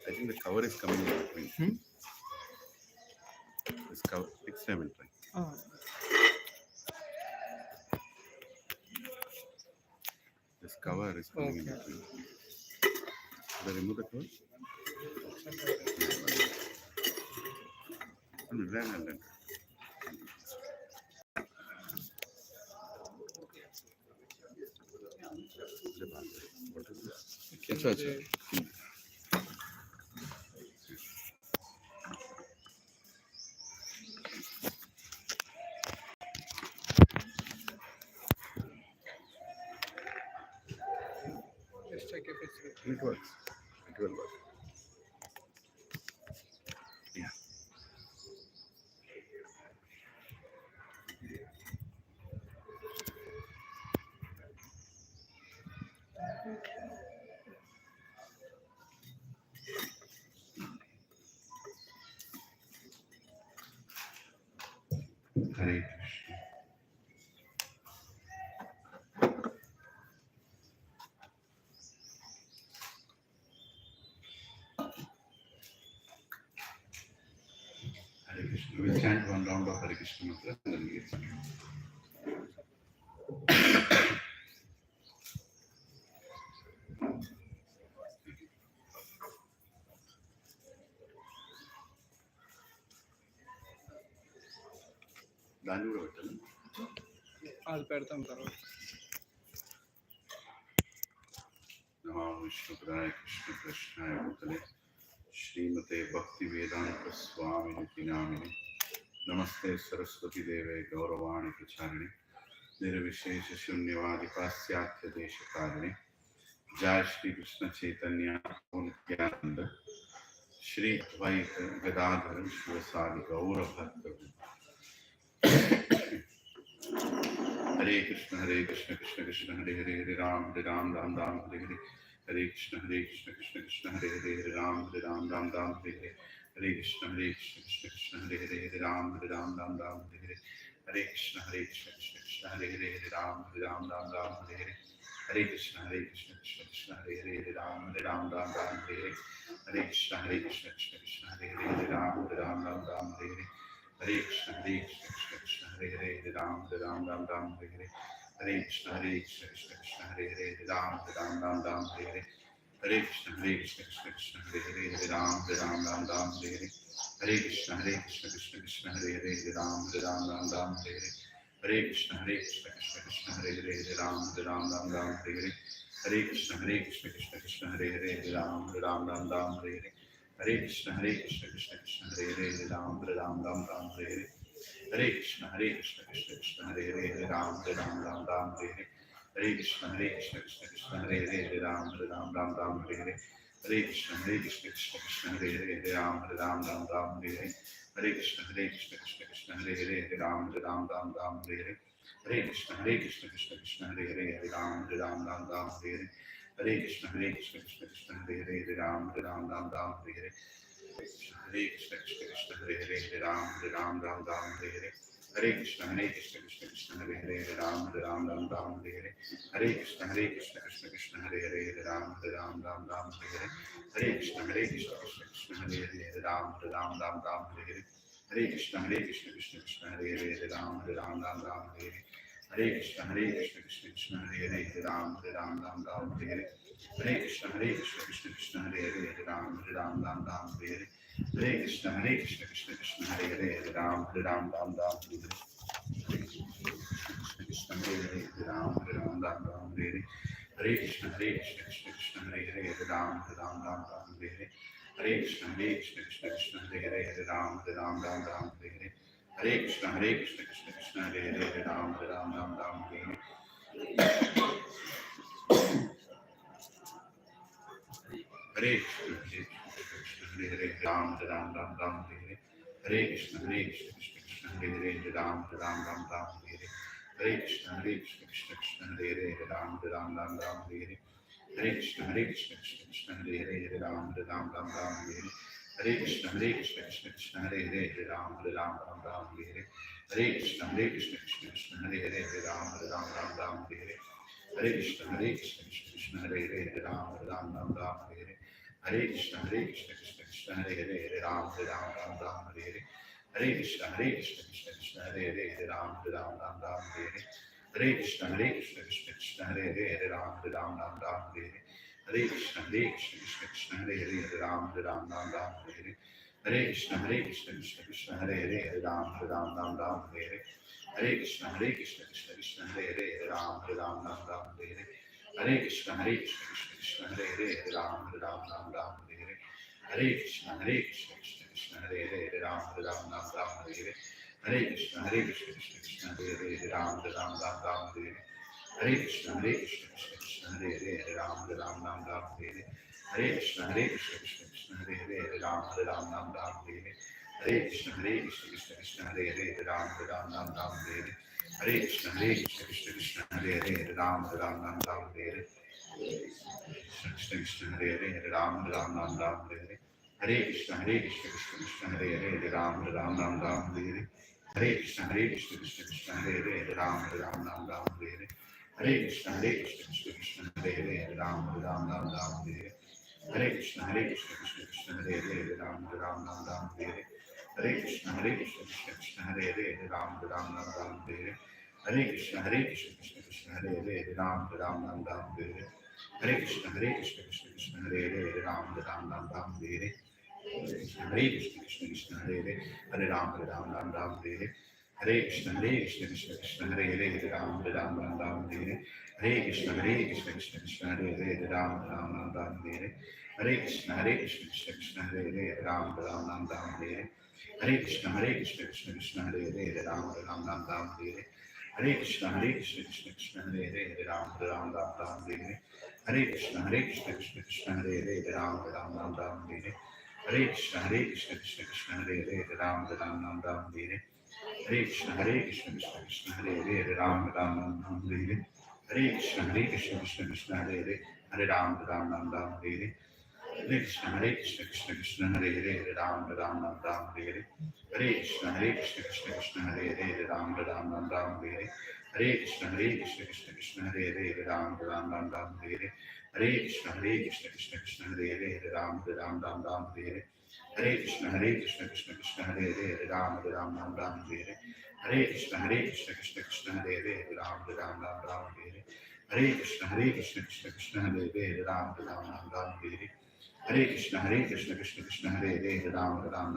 I think the cover is coming in between. This cover, next time I'll try. This cover is coming in between. Should I remove the cover? Then. What is this? Achha, achha. Just check if it's good. It works. It will work. Yeah. Hare Krishna. Hare Krishna. We'll chant one round of Hare Krishna mantra and then we get started. దాన్ని కూడా పెట్టాలి అది పెడతాం తర్వాత नमो विष्णुपदाय कृष्ण कृष्णाय भूतले श्रीमते भक्ति वेदांत स्वामिनिति नामिने नमस्ते सरस्वती देवे गौरवाणी प्रचारिणे निर्विशेष शून्यवादि पाश्चात्य देशकारिणे जय श्री कृष्ण चैतन्य नित्यानंद श्री अद्वैत गदाधर शिवसादि गौर भक्त हरे Krishna Krishna Krishna Hare Hare Hare Ram Ram Ram Hare Hare Hare Krishna Krishna Krishna Hare Hare Hare Ram Ram Hare Hare Hare Krishna Krishna Krishna Hare Hare Hare Ram Ram Hare Hare Hare Krishna Krishna Krishna Hare Hare Hare Ram Ram Hare Hare Hare Krishna Krishna Krishna Hare Hare Hare Ram Ram Hare Hare Hare Krishna Krishna Krishna Hare Hare Hare Ram Ram Hare Hare Hare Krishna Krishna Krishna Hare Hare Hare Ram Ram Hare Hare Hare Krishna Krishna Krishna Hare Hare Hare Ram Ram Hare Hare Hare Krishna Krishna Krishna Hare Hare Hare Ram Ram Hare Hare Hare Krishna Krishna Krishna Hare Hare Hare Ram Ram Hare Hare Hare Krishna Krishna Krishna Hare Hare Hare Ram Ram Hare Hare Hare Krishna Krishna Krishna Hare Hare Hare Ram Ram Hare Hare Hare Krishna Krishna Krishna Hare Hare Hare Ram Ram Hare Hare Hare Krishna Krishna Krishna Hare Hare Hare Ram Ram Hare Hare Hare Krishna Krishna Krishna Hare Hare Hare Ram Ram Hare Hare Hare Krishna Krishna Krishna Hare Hare Hare Ram Ram Hare Hare Hare Krishna Krishna Krishna Hare Hare Hare Ram Ram Hare Hare Hare Krishna Krishna Krishna Hare Hare Hare Ram Ram Hare Hare Hare Krishna Krishna Krishna Hare Hare Hare Ram Ram Hare Hare Hare Krishna Krishna Hare Hare Hare Ram Ram Hare Hare Hare Krishna Krishna Krishna Hare Hare Hare Ram Ram Hare Hare Hare Krishna Krishna Krishna Hare Hare Hare Ram Ram Hare Hare Hare Krishna Krishna Krishna Hare Hare Hare Ram Ram Hare Hare Hare Krishna Krishna Krishna Hare Hare Hare Ram Ram Hare Hare Hare Krishna Krishna Krishna Hare Hare Hare Ram Ram Hare Hare Hare Krishna Krishna Krishna Hare Hare Hare Ram Ram Hare Hare Hare Krishna Krishna Krishna Hare Hare Hare Ram Ram Hare Hare Hare Krishna Hare Hare Ram Ram Hare Hare Hare Krishna Krishna Krishna Hare Hare Hare Ram Hare Hare Hare Krishna Krishna Krishna Hare Hare Hare Ram Hare Hare Hare Krishna Krishna Krishna Hare Hare Hare Ram Ram Hare Hare Hare Krishna Krishna Hare Hare Ram Hare Hare Hare Krishna Krishna Krishna Hare Hare Ram Hare Hare Hare Krishna Krishna Krishna Hare Hare Ram Hare Hare Hare Krishna Krishna Krishna Hare Hare Ram Hare Hare Hare Krishna Krishna Krishna Hare Hare Ram Hare Hare Hare Krishna Krishna Krishna Hare Hare Ram Hare Hare Hare Krishna Krishna Krishna Hare Hare Ram Hare Hare Hare Krishna Krishna Krishna Hare Hare Ram Hare Hare Hare Krishna Krishna Krishna Hare Hare Hare Ram Ram Ram Hare Hare Hare Krishna Krishna Krishna Hare Hare Hare Ram Ram Ram Hare Hare Hare Krishna Krishna Krishna Hare Hare Hare Ram Ram Ram Hare Hare Hare Krishna Krishna Krishna Hare Hare Hare Ram Ram Ram Hare Hare Hare Krishna Krishna Krishna Hare Hare Hare Ram Ram Ram Hare Hare Hare Krishna Krishna Krishna Hare Hare Hare Ram Ram Ram Hare Hare Hare Krishna Krishna Krishna Hare Hare Hare Ram Ram Hare Hare Hare Krishna Krishna Krishna Hare Hare Hare Ram Ram Hare Hare Hare Krishna Krishna Krishna Hare Hare Hare Ram Ram Hare Hare Hare Krishna Krishna Krishna Hare Hare Hare Ram Ram Hare Hare Hare Krishna Krishna Krishna Hare Hare Hare Ram Ram Hare Hare Hare Krishna Krishna Krishna Hare Hare Hare Ram Ram Hare Hare Hare Krishna Krishna Krishna Hare Hare Hare Ram Hare Hare Krishna Krishna Hare Hare Hare Ram Hare Hare Hare Krishna Krishna Krishna Hare Hare Hare Ram Hare Hare Hare Krishna Krishna Krishna Hare Hare Hare Ram Hare Hare Hare Krishna Krishna Krishna Hare Hare Hare Ram Hare Hare Hare Krishna Krishna Krishna Hare Hare Hare Ram Hare Hare Hare Krishna Krishna Krishna Hare Hare Hare Ram Hare Hare Hare Krishna Krishna Krishna Hare Hare Hare Ram Hare Hare Hare Krishna Krishna Krishna Hare Hare Hare Ram Hare Hare Hare Krishna Krishna Krishna Hare Hare Hare Ram Hare Hare Hare Krishna Krishna Krishna Krishna Hare Hare Hare Ram Hare Hare Hare Krishna Krishna Krishna Krishna Hare Hare Hare Ram Hare Hare Hare Krishna Krishna Krishna Krishna Hare Hare Hare Ram Hare Hare Hare Krishna Krishna Krishna Krishna Hare Hare Hare Ram Hare Hare Hare Krishna Krishna Krishna Krishna Hare Hare Hare Ram Hare Hare Krishna Krishna Krishna Krishna Hare Hare Hare Ram Hare Hare Krishna Krishna Krishna Krishna Hare Hare Hare Ram Hare Hare Krishna Krishna Krishna Krishna Hare Hare Hare Ram Hare Hare Krishna Krishna Krishna Krishna Hare Hare Hare Ram Hare Hare Krishna Krishna Krishna Krishna Hare Hare Hare Ram Hare Hare Krishna Krishna Krishna Krishna Hare Hare Hare Ram Hare Hare Krishna Krishna Krishna Krishna Hare Hare Hare Ram Hare Hare Krishna Krishna Krishna Krishna Hare Hare Hare Ram Hare Hare Krishna Krishna Krishna Krishna Hare Hare Hare Ram Hare Hare Krishna Krishna Krishna Krishna Hare Hare Hare Ram Hare Hare Krishna Krishna Krishna Krishna Hare Hare Hare Ram Hare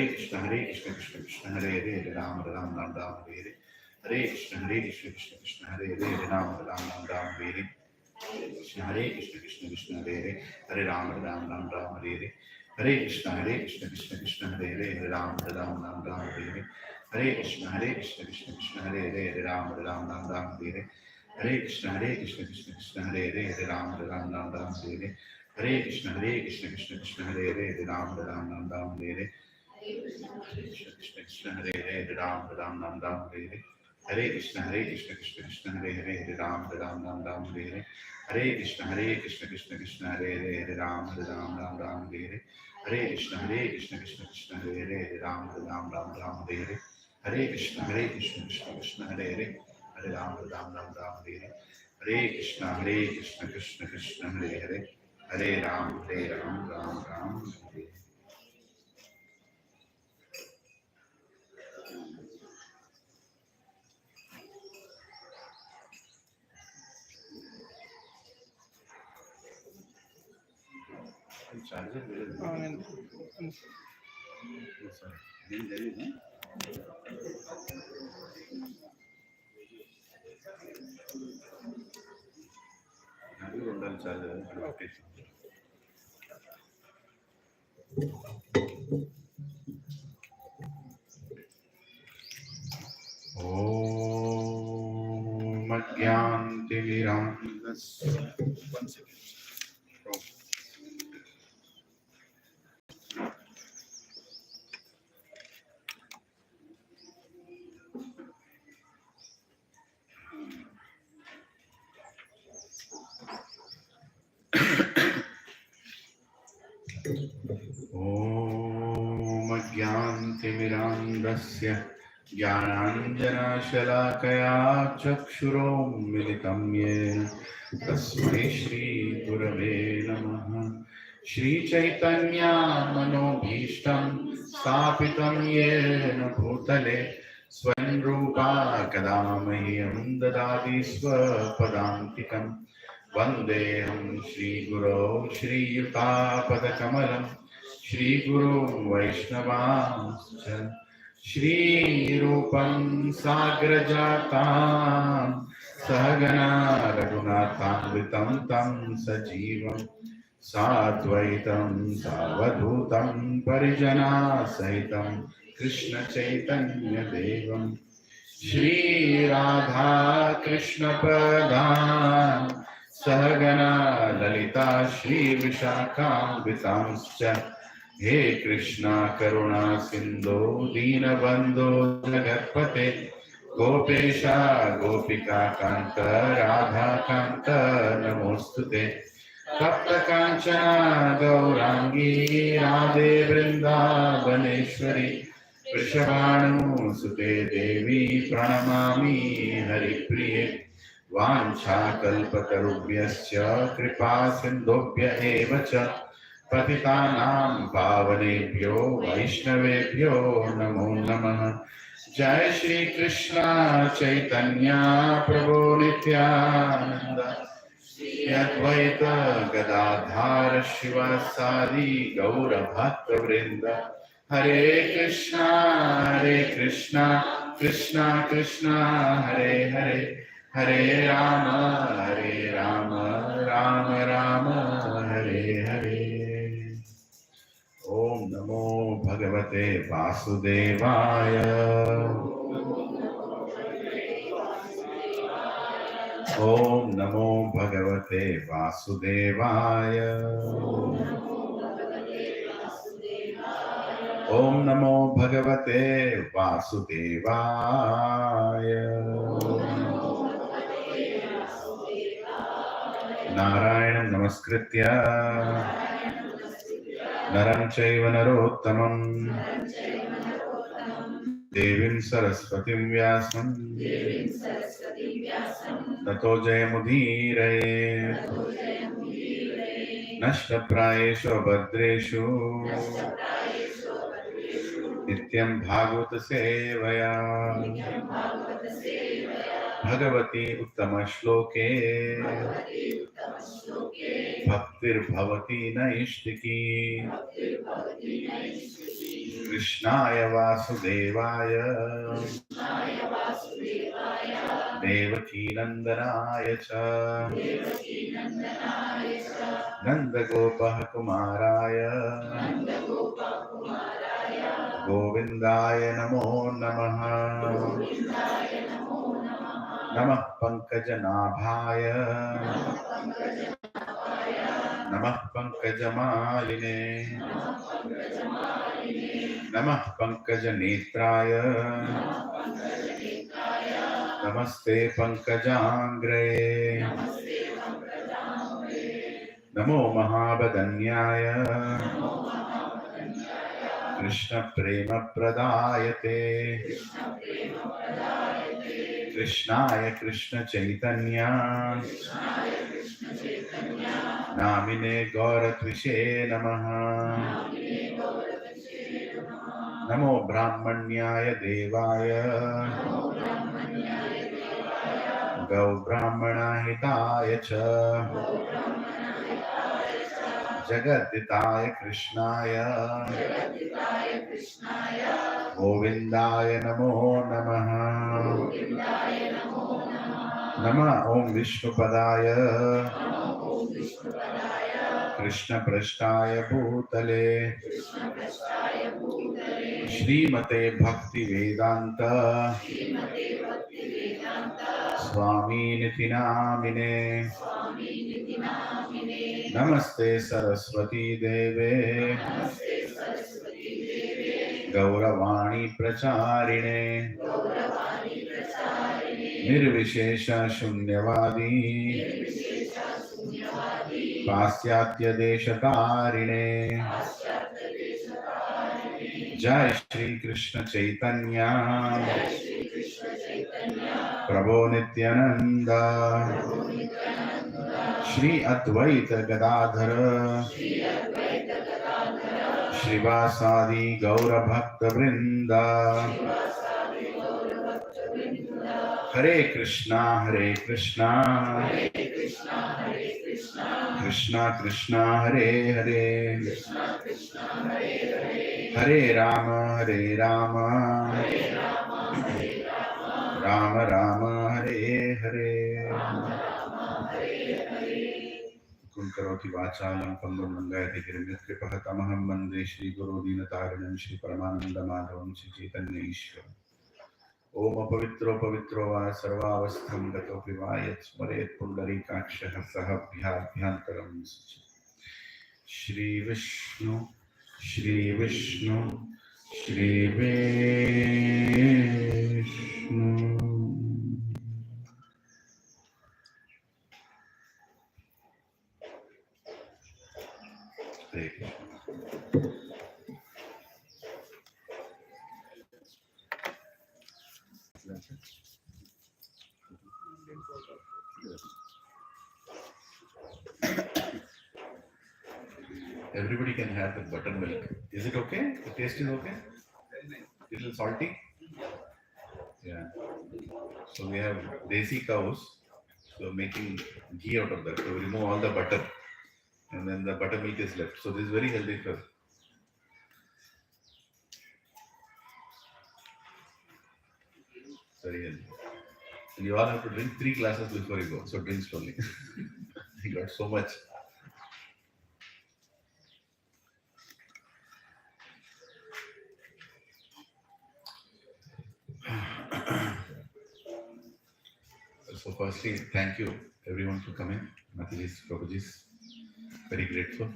Hare Krishna Krishna Krishna Krishna Hare Hare Hare Ram Hare Hare Krishna Krishna Krishna Krishna Hare Hare Hare Ram Hare Hare Krishna Krishna Krishna Krishna Hare Hare Hare Ram Hare Krishna Krishna Krishna Krishna Hare Hare Hare Ram Hare Hare Krishna Krishna Krishna Krishna Hare Hare Hare Ram Hare Hare Krishna Krishna Krishna Krishna Hare Hare Hare Ram Hare Hare Krishna Krishna Krishna Krishna Hare Hare Hare Ram Hare Hare Krishna Krishna Krishna Krishna Hare Hare Hare Ram Hare Krishna Krishna Krishna Hare Hare Hare Ram Hare Hare Krishna Krishna Krishna Hare Hare Hare Ram Hare Hare Krishna Krishna Krishna Krishna Hare Hare Hare Ram Hare Hare Krishna Krishna Krishna Krishna Hare Hare Hare Ram Hare Hare Krishna Krishna Krishna Krishna Hare Hare Hare Ram Hare Hare Krishna Krishna Krishna Hare Hare Hare Ram Ram Hare Charger అవునండి sorry నేను తెలియదు అది ఉండాలి charger okay ఓం అజ్ఞానతిమిరాంధస్య ॐ अज्ञानतिमिरान्धस्य ज्ञानाञ्जनशलाकया चक्षुरोन्मिलितं येन तस्मै श्रीगुरवे नमः। श्री चैतन्य मनोभीष्टं स्थापितं येन भूतले स्वयं रूपा कदा मह्यं ददाति स्वपदान्तिकं। वन्देऽहं श्रीगुरो श्रीयुतापदकमलं श्रीगुरुं वैष्णवांश्च श्रीरूपं साग्रजातां सहगना रघुनाथान्वितं तं सजीवं साद्वैतं सावधूतं परिजनासहितं कृष्णचैतन्यदेवं श्रीराधा कृष्णपदान् सहगना ललिता श्रीविशाखान्वितांश्च हे कृष्णा करुणा सिंधो दीनबंधो जगत्पते गोपेशा गोपिका कांत राधा कांत नमोस्तुते। तप्त कांचना गौरांगी राधे वृंदावनेश्वरी वृषभानुसुते देवी प्रणमामि हरिप्रिये। वाञ्छाकल्पतरुभ्यश्च कृपा सिन्धुभ्य एव च पतितानां पावनेभ्यो वैष्णवेभ्यो नमो नमः। जय श्री कृष्ण चैतन्य प्रभु नित्यानंद श्री अद्वैत गदाधार शिवासादि गौर भक्तवृंद। हरे कृष्णा कृष्णा कृष्णा हरे हरे हरे राम राम राम हरे हरे। ओम नमो भगवते वासुदेवाय। ओम नमो भगवते वासुदेवाय। ओम नमो भगवते वासुदेवाय। नारायणं नमस्कृत्य नरं चैव नरोत्तमं देवीं सरस्वतीं व्यासं ततो जयमुदीरये। नष्टप्रायेषु भद्रेषु नित्यं भागवत सेवया भगवती उत्तम श्लोके भक्तिर्भवती नैष्टिकी। कृष्णाय वासुदेवाय देवकी नंदनाय च नंदगोपः कुमाराय गोविंदाय नमो नमः। नमः पंकजनाभाय नमः पंकजमालिने नमः पंकजनेत्राय नमस्ते पंकजांग्रे। नमो महावदन्याय कृष्ण प्रेम प्रदायते कृष्णाय कृष्ण चैतन्य नामिने गौरत्विषे नमः। नमो ब्राह्मण्याय देवाय गौ ब्राह्मणाहिताय च जगद्दिताय कृष्णाय गोविंदाय नमो नमः। नमः ओम विष्णुपदाय कृष्ण पृष्ठाय भूतले श्रीमते भक्ति वेदांत स्वामीनिति नामिने। नमस्ते सरस्वती देवे गौरवाणी प्रचारिणे निर्विशेष शून्यवादी पाश्चात्य देशतारिणे। जय श्री कृष्ण चैतन्य प्रभो Nityanand Shri Advaita Gadadhara Shrivasadi Gaura Bhakta Vrinda Hare Krishna Krishna Krishna Hare Hare Hare Rama Rama Rama Hare Hare Kunkaroti Vachalam Pandam Langayati Hirimyatri Pahatamaham Mande Shri Guru Dinataranam Shri Paramananda Madhavam Shri Chaitanya Ishwaram Om Pavitro Pavitro Va Sarvavastham Gato Pivayat Smaret Pundarikakshah Sahabhyabhyantaram Shri Vishnu Shri Vishnu Shri Vishnu Hare Krishna. Everybody can have the buttermilk. Is it okay? The taste is okay? Little salty? Yeah. So we have desi cows. So making ghee out of that. So we remove all the butter. And then the buttermilk is left. So this is very healthy for. Very healthy. And you all have to drink 3 glasses before you go. So drink slowly. You got so much. So firstly, thank you everyone for coming. Matajis, Prabhujis, very grateful.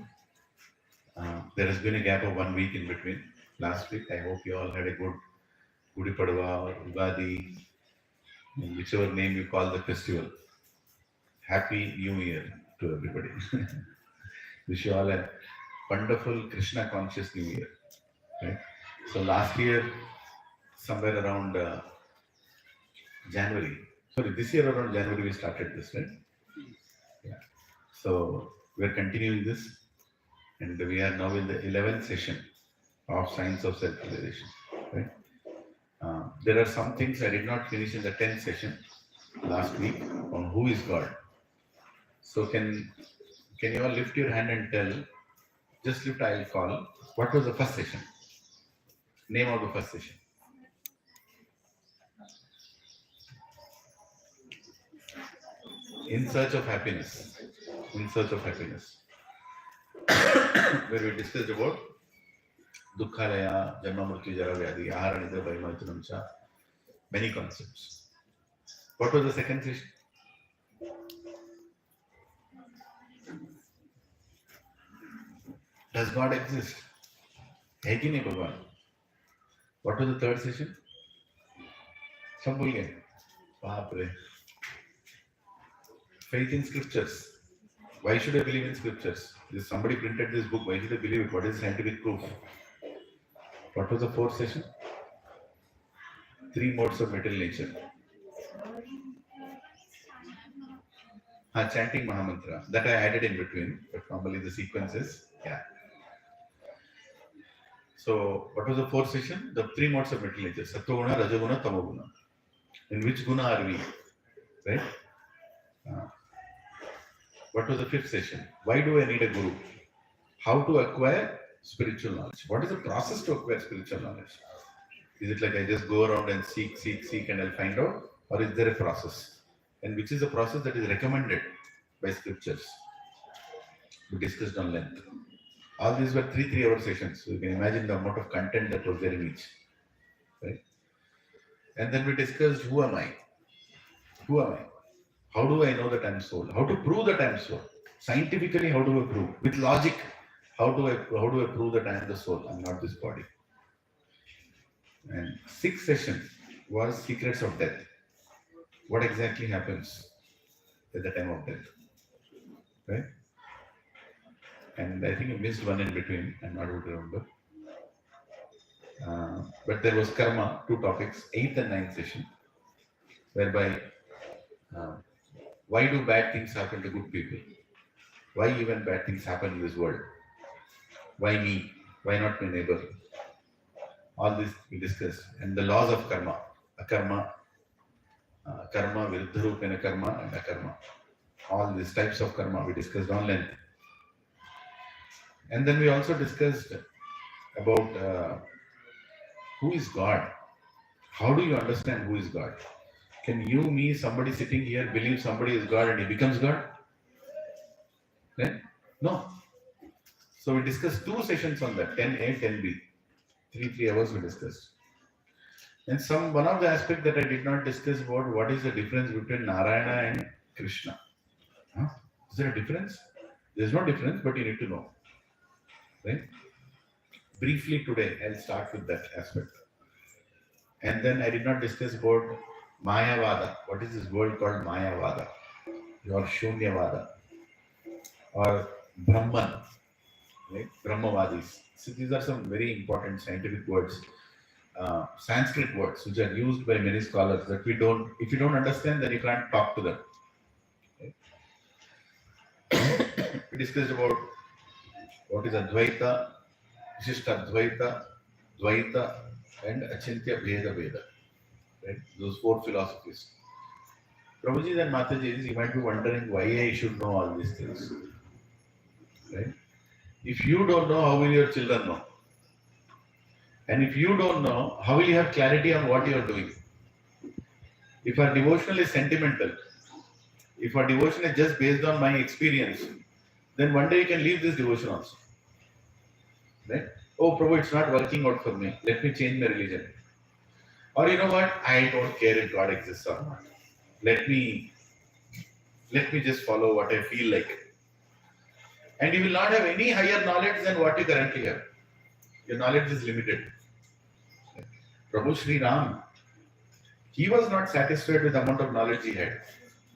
There has been a gap of 1 week in between. Last week, I hope you all had a good Gudi Padwa or Ugadi, whichever name you call the festival. Happy New Year to everybody. Wish you all a wonderful Krishna conscious New Year. Right? So last year, somewhere around January, sorry, this year around January we started this, right? Yeah. So we're continuing this, and we are now in the 11th session of Science of Self-Realization. Right? There are some things I did not finish in the 10th session last week on who is God. So can you all lift your hand and tell? Just lift. I'll call. What was the first session? Name of the first session. In search of happiness. In search of happiness. Where we discussed about Dukkhalaya, Janma Mrityu Jara Vyadhi, Ahara Nidra Parimarjanam Cha, many concepts. What was the second session? Does God exist? है कि नहीं भगवान? What was the third session? सब भूल गए? बाप रे. Faith in scriptures. Why should I believe in scriptures? If somebody printed this book, why should I believe it? What is scientific proof? What was the fourth session? 3 modes of material nature. Chanting Mahamantra. That I added in between, but normally the sequence is, yeah. So, what was the fourth session? The 3 modes of material nature. Sattva guna, Raja guna, Tamo guna. In which guna are we? Right? What was the fifth session? Why do I need a guru? How to acquire spiritual knowledge? What is the process to acquire spiritual knowledge? Is it like I just go around and seek and I'll find out? Or is there a process? And which is the process that is recommended by scriptures? We discussed on length. All these were 3-hour sessions. So you can imagine the amount of content that was there in each. Right? And then we discussed, who am I? Who am I? How do I know that I'm soul? How to prove that I'm soul? Scientifically, how do I prove? With logic, how do I prove that I am the soul? I'm not this body. And 6th session was secrets of death. What exactly happens at the time of death? Right? And I think I missed one in between. I'm not able to remember. But there was karma, 2 topics, 8th and 9th session, whereby why do bad things happen to good people? Why even bad things happen in this world? Why me? Why not my neighbor? All this we discussed. And the laws of karma. Akarma, karma, viruddharupena karma, and akarma. All these types of karma we discussed on length. And then we also discussed about who is God. How do you understand who is God? Can you, me, somebody sitting here believe somebody is God and he becomes God? Right? No. So we discussed two sessions on that, 10A, 10B. 3 hours we discussed. And one of the aspects that I did not discuss about what is the difference between Narayana and Krishna. Huh? Is there a difference? There's no difference, but you need to know. Right? Briefly today, I'll start with that aspect. And then I did not discuss about Mayavada. What is this word called Mayavada? Or Shunyavada? Or Brahman, right? Brahmavadis. So these are some very important scientific words, Sanskrit words, which are used by many scholars that we don't, if you don't understand, then you can't talk to them. Right? We discussed about what is Advaita, Vishishta Advaita, Dvaita, and Achintya Veda Veda. Right? Those four philosophies. Prabhuji and Mataji, you might be wondering why I should know all these things. Right? If you don't know, how will your children know? And if you don't know, how will you have clarity on what you are doing? If our devotional is sentimental, if our devotion is just based on my experience, then one day you can leave this devotion also. Right? Oh, Prabhu, it's not working out for me. Let me change my religion. Or you know what? I don't care if God exists or not. Let me just follow what I feel like. And you will not have any higher knowledge than what you currently have. Your knowledge is limited. Prabhu Sri Ram, he was not satisfied with the amount of knowledge he had.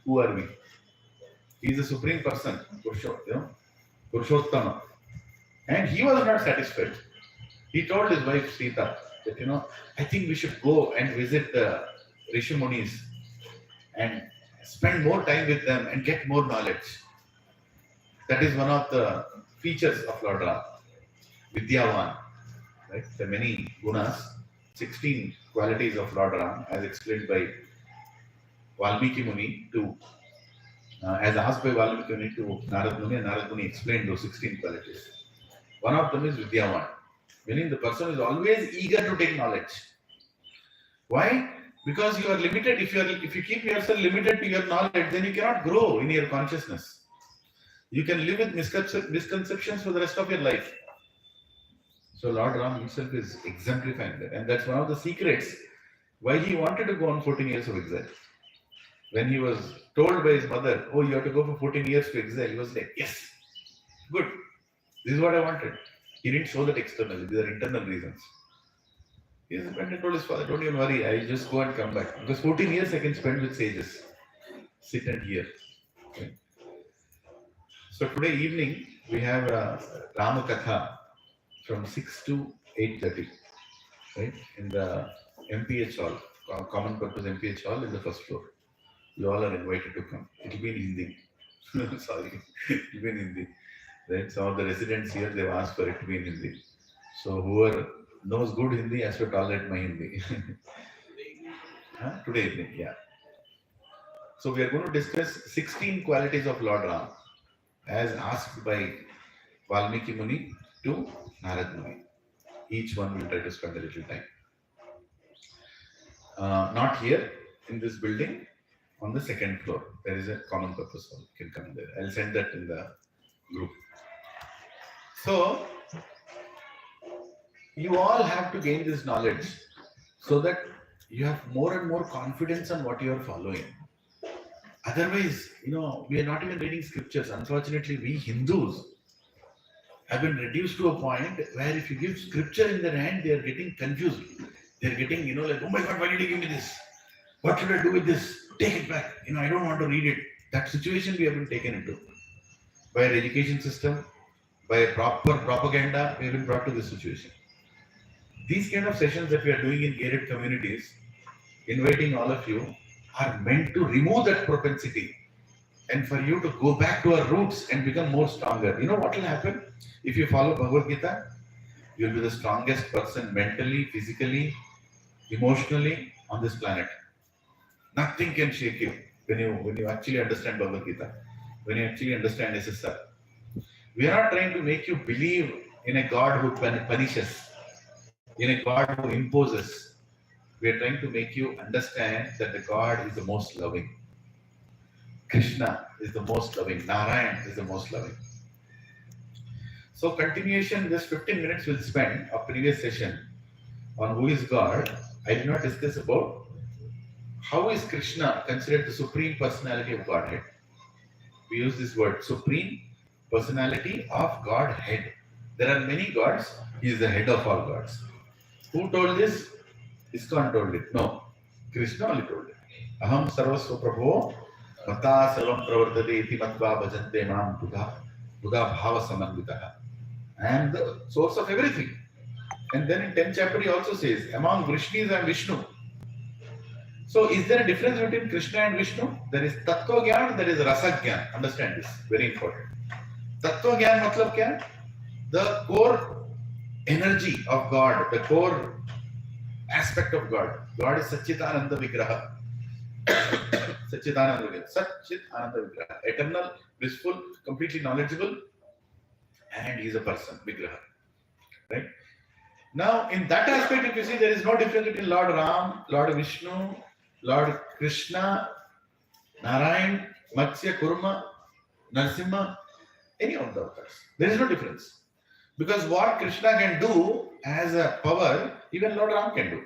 Who are we? He is the supreme person, Purushottama. And he was not satisfied. He told his wife Sita that, I think we should go and visit the Rishi Munis and spend more time with them and get more knowledge. That is one of the features of Lord Ram. Vidyavan. Right? There are many gunas, 16 qualities of Lord Ram as explained by Valmiki Muni to as asked by Valmiki Muni to Narad Muni, and Narad Muni explained those 16 qualities. One of them is Vidyavan, meaning the person is always eager to take knowledge. Why? Because you are limited. If you keep yourself limited to your knowledge, then you cannot grow in your consciousness. You can live with misconceptions for the rest of your life. So Lord Ram himself is exemplifying that, and that's one of the secrets why he wanted to go on 14 years of exile. When he was told by his mother, oh, you have to go for 14 years to exile, he was like, yes, good. This is what I wanted. He didn't show that externally. These are internal reasons. He went and told his father, don't even worry, I just go and come back. Because 14 years I can spend with sages. Sit and hear. Okay. So today evening, we have Rama Katha from 6 to 8:30, right? In the MPH hall, Common Purpose MPH hall in the first floor. You all are invited to come. It will be in Hindi. Sorry, it will be in Hindi. Right? Some of the residents here, they've asked for it to be in Hindi. So whoever knows good Hindi has to tolerate my Hindi. Today evening, yeah. So we are going to discuss 16 qualities of Lord Ram as asked by Valmiki Muni to Narad Muni. Each one will try to spend a little time. Not here in this building, on the second floor. There is a common purpose hall. You can come there. I'll send that in the group. So, you all have to gain this knowledge so that you have more and more confidence on what you are following. Otherwise, we are not even reading scriptures. Unfortunately, we Hindus have been reduced to a point where if you give scripture in their hand, they are getting confused. They are getting, like, oh my God, why did you give me this? What should I do with this? Take it back. I don't want to read it. That situation we have been taken into. By our education system, by a proper propaganda, we have been brought to this situation. These kind of sessions that we are doing in gated communities, inviting all of you, are meant to remove that propensity. and for you to go back to our roots and become more stronger. You know what will happen if you follow Bhagavad Gita? You'll be the strongest person mentally, physically, emotionally on this planet. Nothing can shake you when you actually understand Bhagavad Gita, when you actually understand SSR. We are not trying to make you believe in a God who punishes, in a God who imposes. We are trying to make you understand that the God is the most loving. Krishna is the most loving. Narayan is the most loving. So continuation, this 15 minutes we'll spend a previous session on who is God. I did not discuss about how is Krishna considered the supreme personality of Godhead. We use this word, supreme personality of Godhead. There are many gods. He is the head of all gods. Who told this? ISKCON told it. No. Krishna only told it. Aham sarvasva prabho mata sarvam pravartate iti matva bhajante mam buddha bhava samanditaha. I am the source of everything. And then in 10th chapter he also says, among Vrishnis I am Vishnu. So is there a difference between Krishna and Vishnu? There is Tattva Gyan, there is Rasa Gyan. Understand this, very important. Tattva Gyan matlab kya? The core energy of God, the core aspect of God. God is Satchitananda Vigraha. Satchitananda Vigraha. Satchitananda Vigraha. Eternal, blissful, completely knowledgeable, and he is a person, Vigraha. Right? Now, in that aspect, if you see, there is no difference between Lord Ram, Lord Vishnu, Lord Krishna, Narayan, Matsya, Kurma, Narsimha, any of the avatars. There is no difference. Because what Krishna can do as a power, even Lord Ram can do.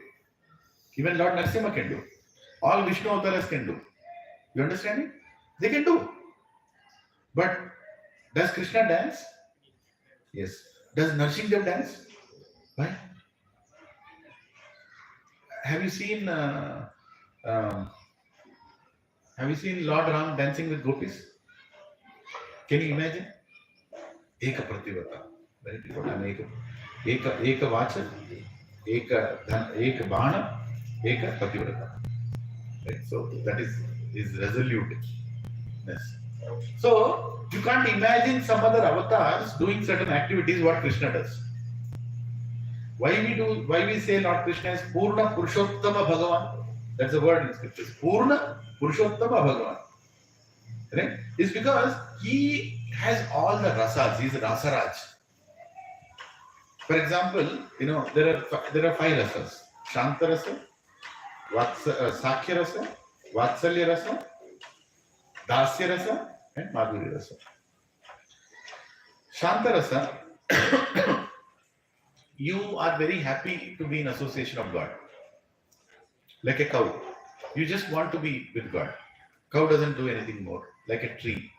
Even Lord Narsimha can do. All Vishnu avatars can do. You understand it? They can do. But does Krishna dance? Yes. Does Narsimha dance? Why? Have you seen Lord Ram dancing with gopis? Can you imagine? Eka Prativata. Very important. Eka Vacha, Eka Bhana, Eka Pativrata. Right? So that is resoluteness. So you can't imagine some other avatars doing certain activities what Krishna does. Why we say Lord Krishna is Purna Purushottama Bhagavan? That's the word in scriptures. Purna Purushottama Bhagavan. Right? It's because he has all the rasas. He's a rasaraj. For example, there are 5 rasas: Shanta rasa, Sakhya rasa, Vatsalya rasa, Dasya rasa, and Madhurya rasa. Shanta rasa, you are very happy to be in association of God. Like a cow. You just want to be with God. Cow doesn't do anything more. Like a tree.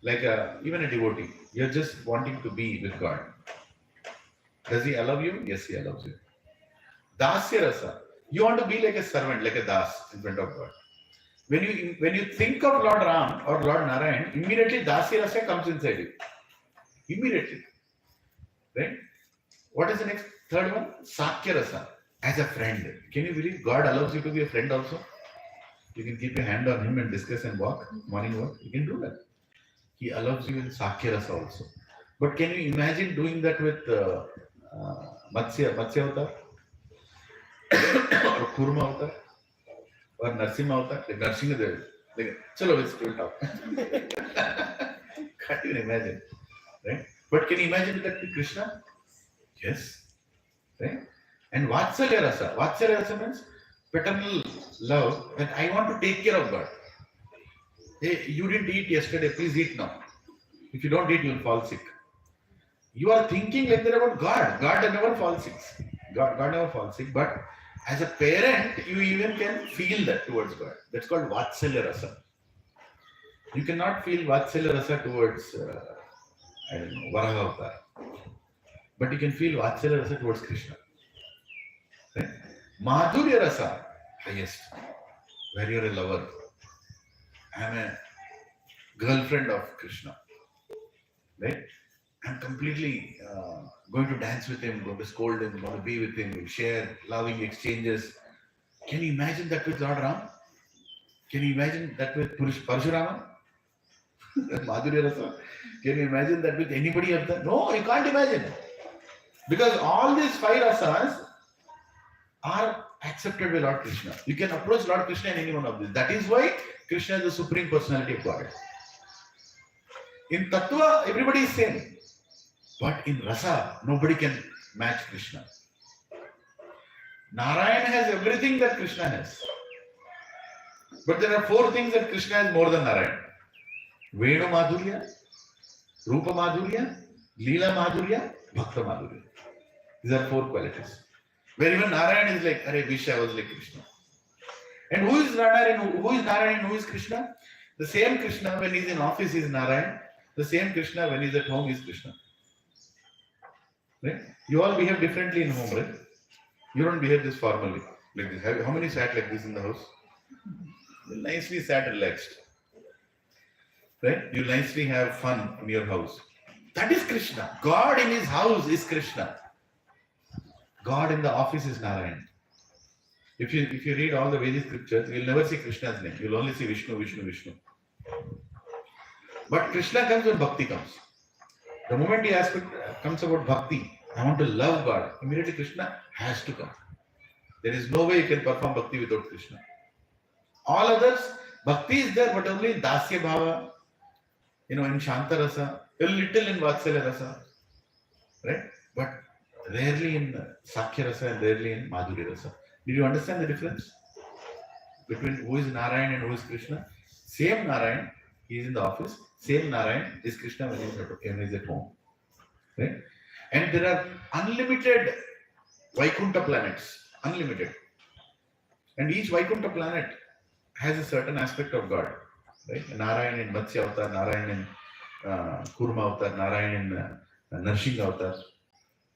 Like even a devotee. You're just wanting to be with God. Does he allow you? Yes, he allows you. Dasya rasa. You want to be like a servant, like a das in front of God. When you think of Lord Ram or Lord Narayan, immediately Dasya rasa comes inside you. Immediately. Right? What is the next? Third one? Sakhya rasa. As a friend. Can you believe God allows you to be a friend also? You can keep your hand on him and discuss and walk, morning walk. You can do that. He allows you in Sakhya rasa also. But can you imagine doing that with Matsya avatar? Or Kurma avatar? Or Narsimha avatar? Like Narsimha Dev. Chalo, we'll talk. Can't even imagine. Right? But can you imagine that with Krishna? Yes. Right? And Vatsalya rasa. Vatsalya rasa means paternal love that I want to take care of God. Hey, you didn't eat yesterday, please eat now. If you don't eat, you will fall sick. You are thinking like that about God. God never falls sick. God never falls sick. But as a parent, you even can feel that towards God. That's called Vatsalya rasa. You cannot feel Vatsalya rasa towards, I don't know, Varaha avatar. But you can feel Vatsalya rasa towards Krishna. Right? Madhurya rasa, highest, where you're a lover. I'm a girlfriend of Krishna. Right? I'm completely going to dance with him, going to scold him, going to be with him, share loving exchanges. Can you imagine that with Lord Ram? Can you imagine that with Parashurama? Madhurya Rasa. Can you imagine that with anybody of them? No, you can't imagine. Because all these five rasas are accepted by Lord Krishna. You can approach Lord Krishna in any one of these. That is why Krishna is the supreme personality of God. In Tattva, everybody is same. But in Rasa, nobody can match Krishna. Narayana has everything that Krishna has. But there are four things that Krishna has more than Narayana. Venu Madhurya, Rupa Madhurya, Leela Madhurya, Bhakta Madhurya. These are four qualities. Where even Narayana is like, Arey, wish I was like Krishna. And who is Narayana? Who is Narayana? Who is Krishna? The same Krishna when he's in office is Narayana. The same Krishna when he's at home is Krishna. Right? You all behave differently in home, right? You don't behave this formally. Like this. How many sat like this in the house? You nicely sat relaxed. Right? You nicely have fun in your house. That is Krishna. God in his house is Krishna. God in the office is Narayan. If you read all the Vedic scriptures, you'll never see Krishna's name. You'll only see Vishnu, Vishnu, Vishnu. But Krishna comes when Bhakti comes. The moment he comes about Bhakti, I want to love God, immediately Krishna has to come. There is no way you can perform Bhakti without Krishna. All others, Bhakti is there, but only in Dasya Bhava, in Shanta Rasa, a little in Vatsalya Rasa, right? But rarely in Sakhya Rasa and rarely in Madhurya Rasa. Did you understand the difference between who is Narayan and who is Krishna? Same Narayan, he is in the office. Same Narayan is Krishna when he is at home. Right? And there are unlimited Vaikuntha planets. Unlimited. And each Vaikuntha planet has a certain aspect of God. Right? Narayan in Matsya Avatar, Narayan in Kurma Avatar, Narayan in Narsingha Avatar.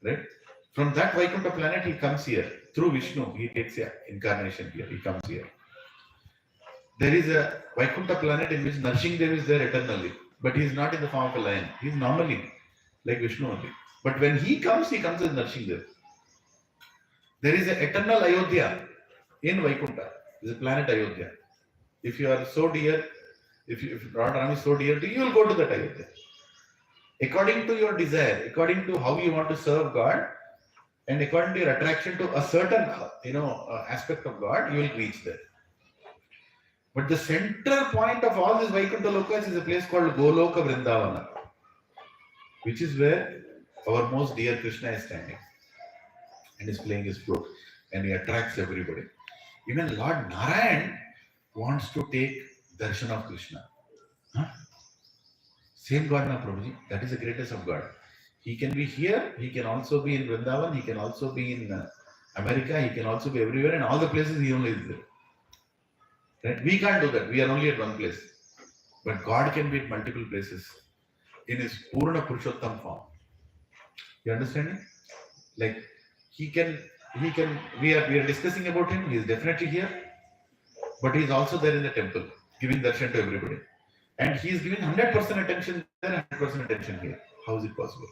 Right? From that Vaikuntha planet, he comes here. Through Vishnu, he takes an incarnation here. He comes here. There is a Vaikuntha planet in which Narsingdev is there eternally. But he is not in the form of a lion. He is normally like Vishnu only. But when he comes as Narsingdev. There is an eternal Ayodhya in Vaikuntha. There is a planet Ayodhya. If you are so dear, if Lord Ram is so dear to you, you will go to that Ayodhya. According to your desire, according to how you want to serve God, and according to your attraction to a certain aspect of God, you will reach there. But the center point of all these Vaikuntha Lokas is a place called Goloka Vrindavana, which is where our most dear Krishna is standing and is playing his flute, and he attracts everybody. Even Lord Narayan wants to take darshan of Krishna. Huh? Same God na Prabhuji, that is the greatest of God. He can be here, he can also be in Vrindavan, he can also be in America, he can also be everywhere, and all the places he only is there. Right? We can't do that, we are only at one place. But God can be at multiple places in his Purna Purushottam form. You understand it? Like we are discussing about him, he is definitely here, but he is also there in the temple, giving darshan to everybody. And he is giving 100% attention there, 100% attention here. How is it possible?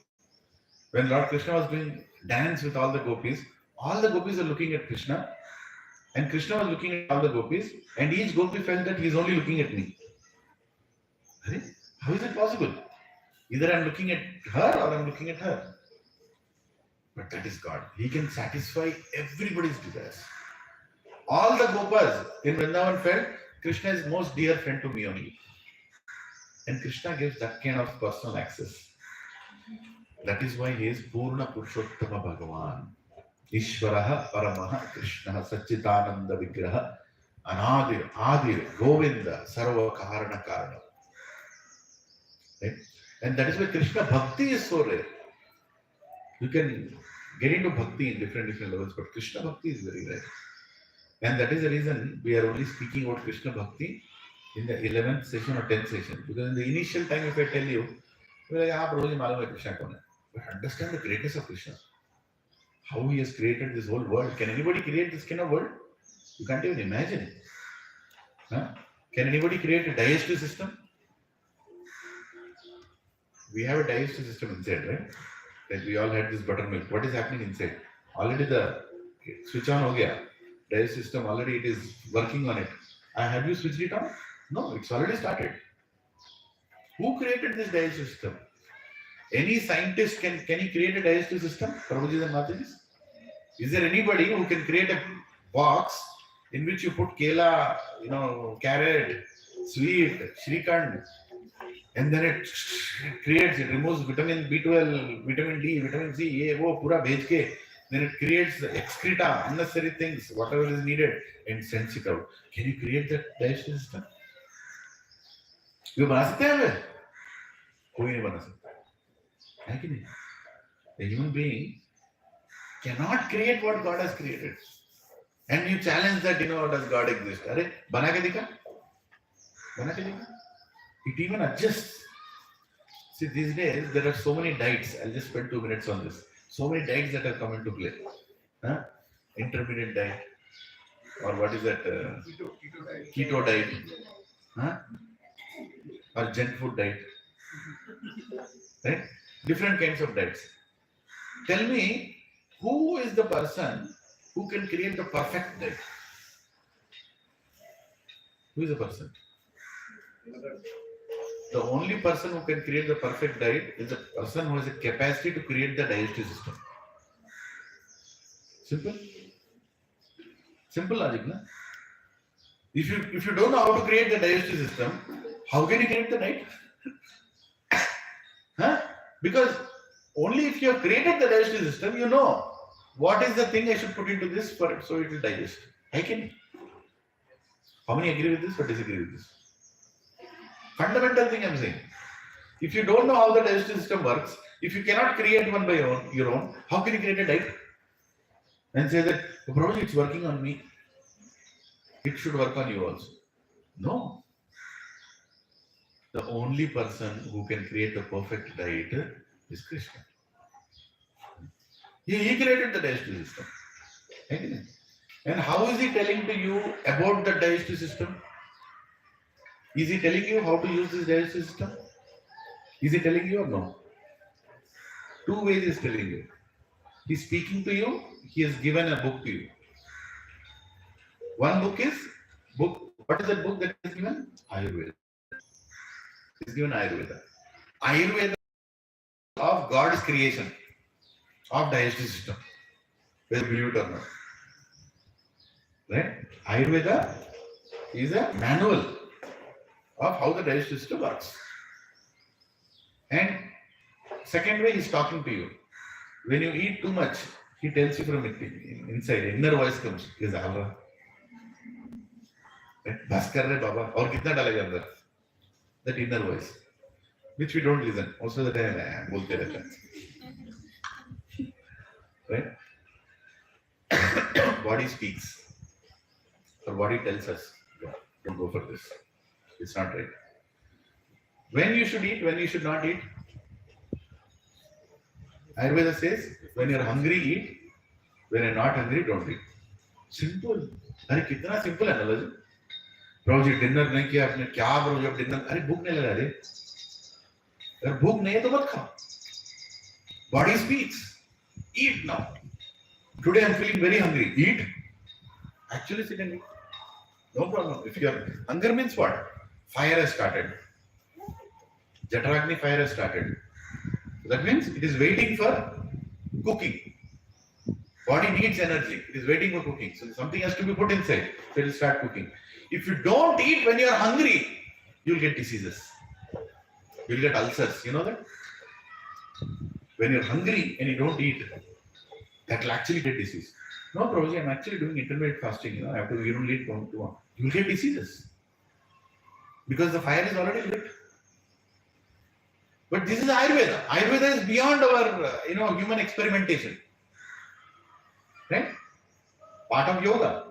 When Lord Krishna was doing dance with all the gopis are looking at Krishna, and Krishna was looking at all the gopis, and each gopi felt that he is only looking at me. How is it possible? Either I am looking at her or I am looking at her. But that is God. He can satisfy everybody's desires. All the gopas in Vrindavan felt Krishna is most dear friend to me only. And Krishna gives that kind of personal access. That is why he is Purna Purushottama Bhagavan. Ishvaraha Paramaha Krishna Satchitananda Vigraha Anadir Adir Govinda Sarva Karana Karana. Right? And that is why Krishna Bhakti is so rare. You can get into Bhakti in different levels, but Krishna Bhakti is very rare. And that is the reason we are only speaking about Krishna Bhakti in the 11th session or 10th session. Because in the initial time, if I tell you, you're like, Prabhuji, malum hai Krishna kaun hai. But understand the greatness of Krishna. How he has created this whole world. Can anybody create this kind of world? You can't even imagine it. Huh? Can anybody create a digestive system? We have a digestive system inside, right? That we all had this buttermilk. What is happening inside? Already the switch on ho gaya. Digestive system already it is working on it. Have you switched it on? No, it's already started. Who created this digestive system? Any scientist can he create a digestive system? Prabhuji and Mataji? Is there anybody who can create a box in which you put kela, carrot, sweet, shrikand, and then it creates, it removes vitamin B12, vitamin D, vitamin C, ye wo pura bhej ke, then it creates excreta, unnecessary things, whatever is needed, and sends it out. Can you create that digestive system? You बना सकते हैं वे? कोई नहीं बना सकता, है कि नहीं? A human being cannot create what God has created. And you challenge that, does God exist? अरे बना के दिखा? बना के दिखा? It even adjusts. See, these days there are so many diets. I'll just spend 2 minutes on this. So many diets that have come into play. Huh? Intermittent diet, or what is that? Keto diet. Huh? Or junk food diet. Right? Different kinds of diets. Tell me, who is the person who can create the perfect diet? Who is the person? The only person who can create the perfect diet is the person who has the capacity to create the digestive system. Simple? Simple logic, no? If you don't know how to create the digestive system, how can you create the diet? Huh? Because only if you have created the digestive system, you know what is the thing I should put into this for it so it will digest. I can. How many agree with this or disagree with this? Fundamental thing I'm saying. If you don't know how the digestive system works, if you cannot create one by your own, how can you create a diet? And say that, oh, probably it's working on me. It should work on you also. No. The only person who can create the perfect diet is Krishna. He created the digestive system. And how is he telling to you about the digestive system? Is he telling you how to use this digestive system? Is he telling you or no? Two ways he's telling you. He's speaking to you, he has given a book to you. One book is, what is that book that is given? Ayurveda. He's given Ayurveda. Ayurveda of God's creation, of digestive system, whether you believe it or not. Right? Ayurveda is a manual of how the digestive system works. And second way, he's talking to you. When you eat too much, he tells you from inside, inner voice comes. Is Allah. बस कर रहे बाबा और कितना डालेगा अंदर? That inner voice, which we don't listen. Also that I बोलते रहते हैं. Right? Body speaks. Or body tells us, don't go for this. It's not right. When you should eat, when you should not eat. Ayurveda says, when you're hungry, eat. When you're not hungry, don't eat. Simple. अरे कितना simple analogy. प्रभु जी dinner नहीं किया आपने क्या प्रभु जी dinner अरे भूख नहीं लगा रे अगर भूख नहीं है तो मत खाओ body speaks eat now today I'm feeling very hungry eat actually sit and eat no problem if your hunger means what fire has started Jataragni fire has started that means it is waiting for cooking body needs energy it is waiting for cooking so something has to be put inside so it will start cooking. If you don't eat when you are hungry, you'll get diseases. You'll get ulcers. You know that? When you're hungry and you don't eat, that will actually get disease. No, Prabhuji, I'm actually doing intermittent fasting. I have to you don't eat one to one. You'll get diseases. Because the fire is already lit. But this is Ayurveda. Ayurveda is beyond our human experimentation. Right? Part of yoga.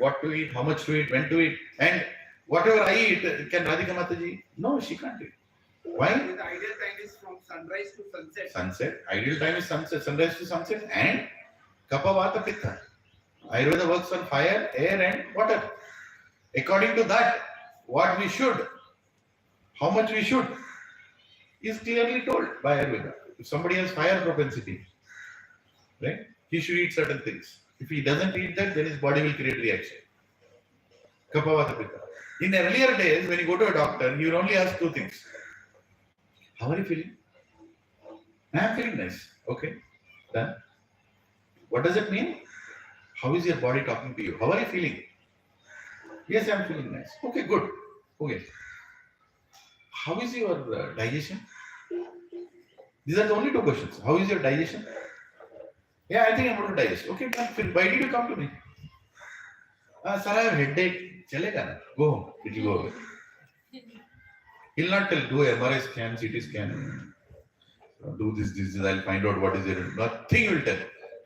What to eat, how much to eat, when to eat, and whatever I eat, can Radhika Mataji? No, she can't eat. Why? The ideal time is from sunrise to sunset. Sunset. Ideal time is sunset, sunrise to sunset, and Kapha Vata Pitta. Ayurveda works on fire, air, and water. According to that, what we should, how much we should, is clearly told by Ayurveda. If somebody has fire propensity, right, he should eat certain things. If he doesn't eat that, then his body will create reaction. Kapha Vata Pitta. In earlier days, when you go to a doctor, he will only ask two things. How are you feeling? I am feeling nice. Okay. Then, what does it mean? How is your body talking to you? How are you feeling? Yes, I am feeling nice. Okay, good. Okay. How is your digestion? These are the only two questions. How is your digestion? Yeah, I think I'm going to digest. Okay, fine. Why did you come to me? Sir, I have headache. Chalega na. Go home. It will go away. He'll not tell, do MRI scan, CT scan, do this. I'll find out what is your. Nothing will tell.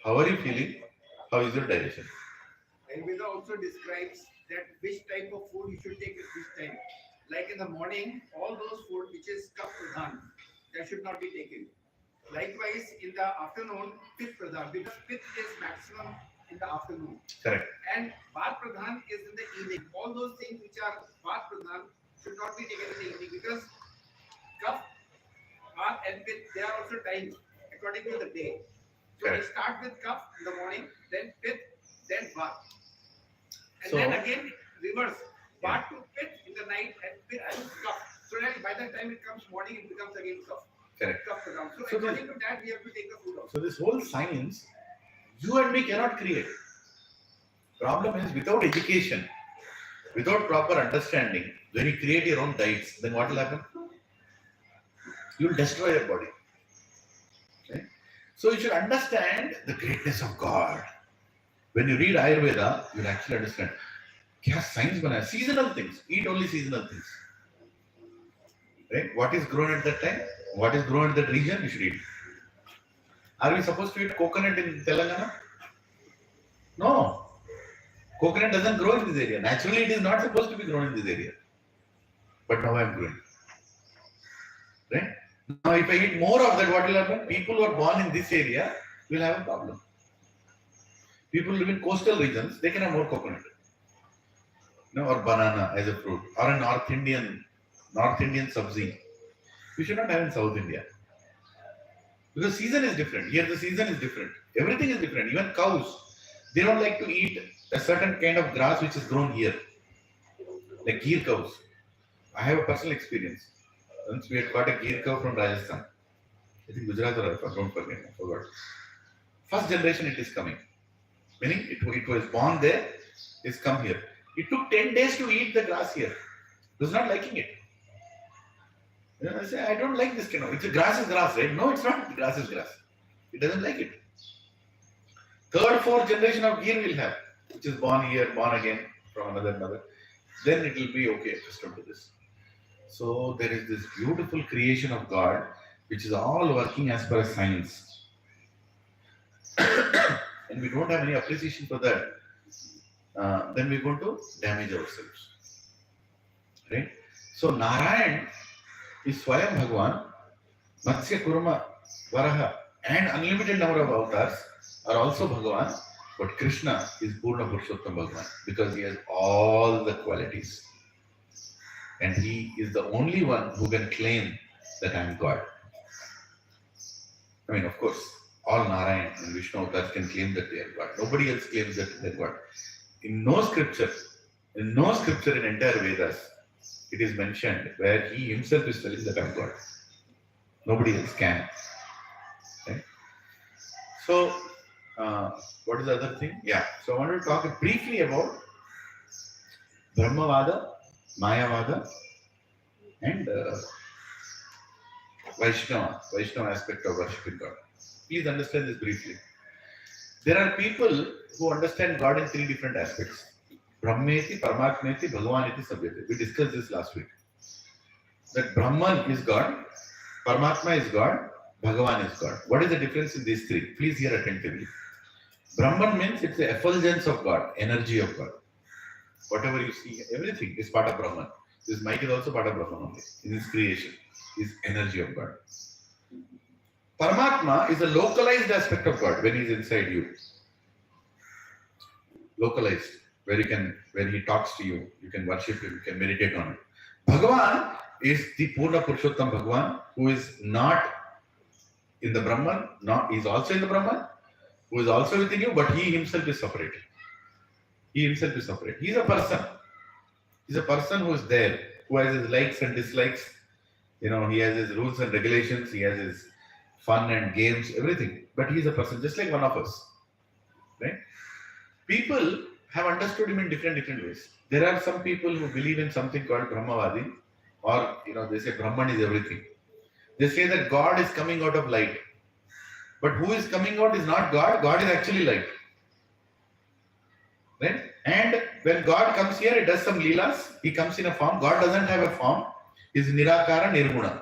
How are you feeling? How is your digestion? Ayurveda also describes that which type of food you should take at which time. Like in the morning, all those food which is kaf pradhan, that should not be taken. Likewise, in the afternoon, pith pradhan, because pith is maximum in the afternoon. Correct. And vat pradhan is in the evening. All those things which are vat pradhan should not be taken in the evening because kaf, vat and pith, they are also timed according to the day. So we start with kaf in the morning, then pith, then vat. And So- then again reverse. Vat to pith in the night and pith to kaf. So that by the time it comes morning, it becomes again kaf. Correct. Kaf pradhan. So So according to that, we have to take the food also. So this whole science, you and me cannot create. Problem is, without education, without proper understanding, when you create your own diets, then what will happen? You will destroy your body. Okay? So you should understand the greatness of God. When you read Ayurveda, you will actually understand. क्या science बना है? Seasonal things. Eat only seasonal things. Right? What is grown at that time? What is grown at that region? You should eat. Are we supposed to eat coconut in Telangana? No. Coconut doesn't grow in this area. Naturally, it is not supposed to be grown in this area. But now I am growing. Right? Now, if I eat more of that, what will happen? People who are born in this area will have a problem. People live in coastal regions, they can have more coconut. Or banana as a fruit, or a North Indian sabzi. We should not have in South India. Because season is different. Here the season is different. Everything is different. Even cows, they don't like to eat a certain kind of grass which is grown here. Like Gir cows. I have a personal experience. Once we had got a Gir cow from Rajasthan. I think Gujarat or I don't forget, I forgot. First generation it is coming. Meaning it was born there, it's come here. It took 10 days to eat the grass here. It was not liking it. I say, I don't like this kind of. It's a grass is grass, right? No, it's not. Grass is grass. It doesn't like it. Third, fourth generation of Gir will have, which is born here, born again from another mother. Then it will be okay, accustomed to this. So there is this beautiful creation of God, which is all working as per science. And we don't have any appreciation for that. Then we're going to damage ourselves. Right? So Narayan is Swayam Bhagavan, Matsya Kurma, Varaha, and unlimited number of avatars are also Bhagavan, but Krishna is Purna Purushottam Bhagavan because he has all the qualities. And he is the only one who can claim that I am God. I mean, of course, all Narayan and Vishnu avatars can claim that they are God. Nobody else claims that they are God. In no scripture in entire Vedas, it is mentioned where he himself is telling that I am God. Nobody else can. Okay? So, what is the other thing? Yeah. So I want to talk briefly about Brahmavada, Mayavada, and Vaishnava aspect of worshiping God. Please understand this briefly. There are people who understand God in three different aspects. Brahmeti, Paramatmeti, Bhagavaneti, Sabhyati. We discussed this last week. That Brahman is God, Paramatma is God, Bhagavan is God. What is the difference in these three? Please hear attentively. Brahman means it's the effulgence of God, energy of God. Whatever you see, everything is part of Brahman. This mic is also part of Brahman only. In his creation, is energy of God. Paramatma is a localized aspect of God when he is inside you. Localized, where he talks to you, you can worship him, you can meditate on it. Bhagavan is the Purna Purushottam Bhagavan, who is not in the Brahman, he is also in the Brahman, who is also within you, but he himself is separate. He is a person. He's a person who is there, who has his likes and dislikes. He has his rules and regulations, he has his fun and games, everything. But he's a person just like one of us, right? People have understood him in different ways. There are some people who believe in something called Brahmavadi, or they say Brahman is everything. They say that God is coming out of light. But who is coming out is not God, God is actually light. Right? And when God comes here, he does some leelas, he comes in a form. God doesn't have a form, is Nirakara Nirguna.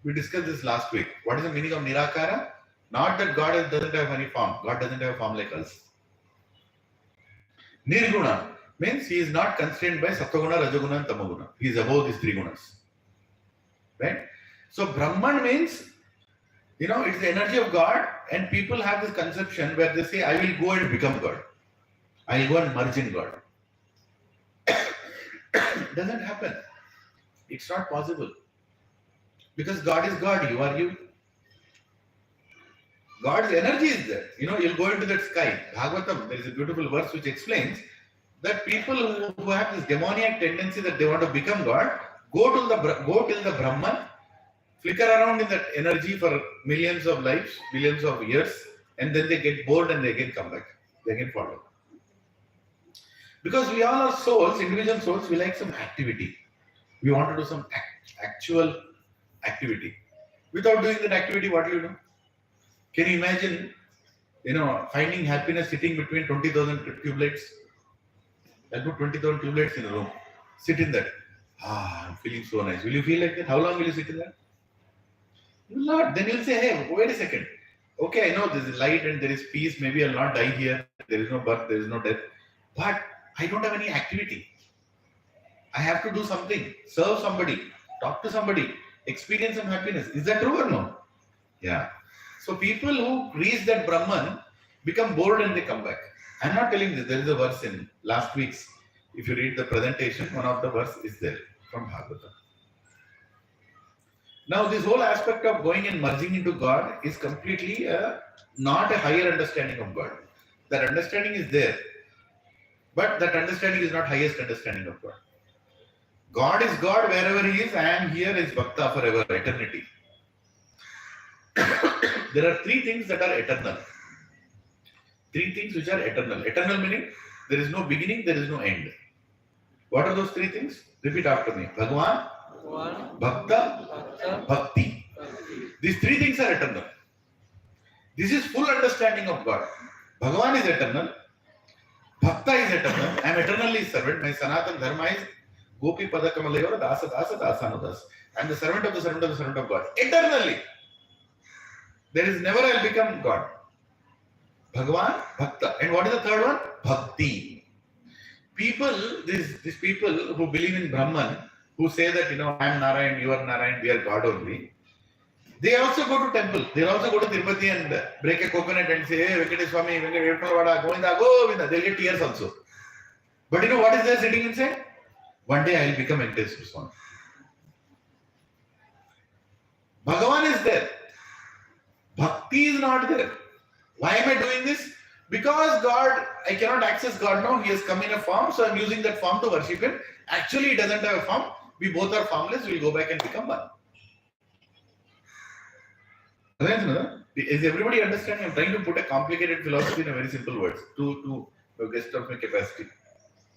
We discussed this last week. What is the meaning of Nirakara? Not that God doesn't have any form. God doesn't have a form like us. Nirguna means he is not constrained by Sattva-guna, Rajaguna and Tamaguna. He is above these three gunas. Right? So Brahman means, it's the energy of God, and people have this conception where they say, I will go and become God. I will go and merge in God. It doesn't happen. It's not possible. Because God is God, you are you. God's energy is there. You'll go into that sky. Bhagavatam, there is a beautiful verse which explains that people who have this demoniac tendency that they want to become God, go till the Brahman, flicker around in that energy for millions of lives, millions of years, and then they get bored and they again come back. They again follow. Because we all are souls, individual souls, we like some activity. We want to do some actual activity. Without doing that activity, what do you do? Can you imagine, finding happiness sitting between 20,000 tube lights? I'll put 20,000 tube lights in a room. Sit in that. I'm feeling so nice. Will you feel like that? How long will you sit in that? You will not. Then you'll say, hey, wait a second. Okay, I know there is light and there is peace. Maybe I'll not die here. There is no birth, there is no death. But I don't have any activity. I have to do something. Serve somebody. Talk to somebody. Experience some happiness. Is that true or no? Yeah. So people who reach that Brahman become bored and they come back. I'm not telling this. There is a verse in last week's. If you read the presentation, one of the verse is there from Bhagavatam. Now, this whole aspect of going and merging into God is completely not a higher understanding of God. That understanding is there, but that understanding is not highest understanding of God. God is God wherever He is. I am here is Bhakta forever, eternity. There are three things that are eternal. Three things which are eternal. Eternal meaning there is no beginning, there is no end. What are those three things? Repeat after me. Bhagavan, Bhakta, Bhakti. These three things are eternal. This is full understanding of God. Bhagavan is eternal. Bhakta is eternal. I am eternally servant. My Sanatan Dharma is Gopi Padakamalayora Dasa Dasa Dasanudas. I am the servant of the servant of the servant of God. Eternally. There is never I will become God. Bhagavan, Bhakta. And what is the third one? Bhakti. People, these people who believe in Brahman, who say that, I am Narayan, you are Narayan, we are God only. They also go to temple. They also go to Tirupati and break a coconut and say, hey, Venkatesh Swami, Venkateswara, Govinda, Govinda. They'll get tears also. But what is there sitting inside? One day I will become Venkateswara Swami. Bhagavan is there. Bhakti is not there. Why am I doing this? Because God, I cannot access God now. He has come in a form, so I'm using that form to worship Him. Actually, He doesn't have a form. We both are formless. We'll go back and become one. Is everybody understanding? I'm trying to put a complicated philosophy in a very simple words to the best of my capacity.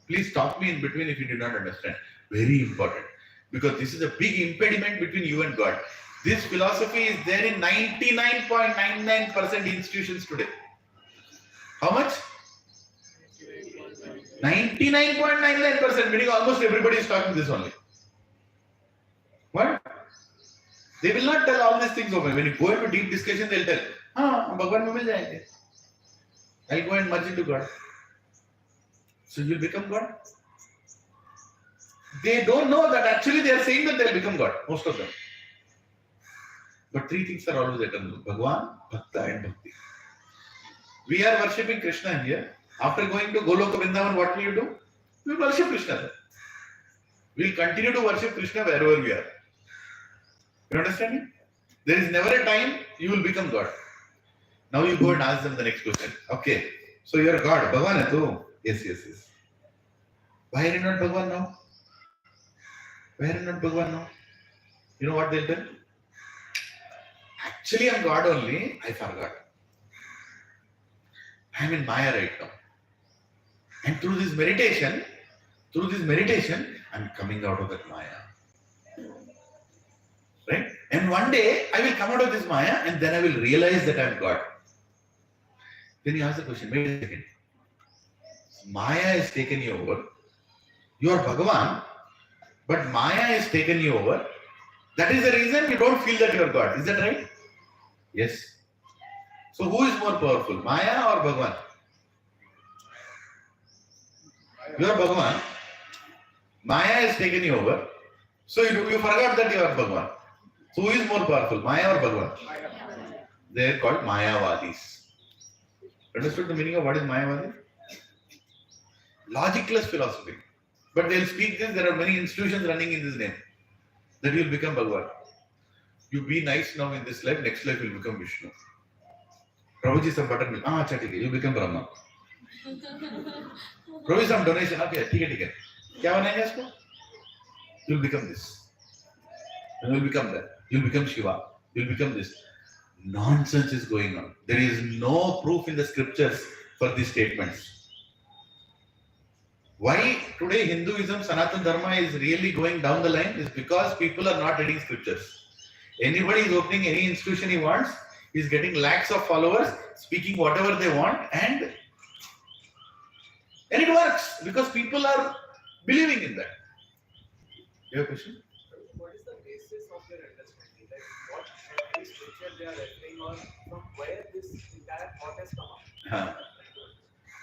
Please stop me in between if you do not understand. Very important. Because this is a big impediment between you and God. This philosophy is there in 99.99% institutions today. How much? 99.99%, meaning almost everybody is talking this only. What? They will not tell all these things open. When you go into deep discussion, they'll tell, Bhagwan mein mil jayenge. I'll go and merge into God. So you'll become God. They don't know that actually they are saying that they'll become God, most of them. But three things are always eternal. Bhagwan, Bhakta and Bhakti. We are worshipping Krishna here. After going to Goloka Vrindavan, what will you do? We will worship Krishna there. We will continue to worship Krishna wherever we are. You understand me? There is never a time you will become God. Now you go and ask them the next question. Okay, so you are God. Bhagavan hai tu? Yes. Why are you not Bhagavan now? Why are you not Bhagavan now? You know what they'll tell? Actually, I'm God only. I forgot. I'm in Maya right now. And through this meditation, I'm coming out of that Maya. Right? And one day, I will come out of this Maya and then I will realize that I'm God. Then you ask the question, wait a second. Maya has taken you over. You are Bhagavan, but Maya has taken you over. That is the reason you don't feel that you are God. Is that right? Yes. So who is more powerful, Maya or Bhagavan? You are Bhagavan. Maya has taken you over. So you forgot that you are Bhagavan. So who is more powerful, Maya or Bhagavan? They are called Mayavadis. Understood the meaning of what is Mayavadi? Logicless philosophy. But they'll speak this, there are many institutions running in this name. That you will become Bhagavan. You be nice now in this life, next life you will become Vishnu. Prabhuji some butter milk. You become Brahma. Prabhuji some donation. Okay, ठीक है. क्या बनाएंगे इसको? You will become this. And you will become that. You will become Shiva. You will become this. Nonsense is going on. There is no proof in the scriptures for these statements. Why today Hinduism, Sanatana Dharma is really going down the line is because people are not reading scriptures. Anybody is opening any institution he wants, he is getting lakhs of followers, speaking whatever they want, and it works because people are believing in that. You have a question? What is the basis of their understanding? Like what scripture they are referring on, from where this entire thought has come up?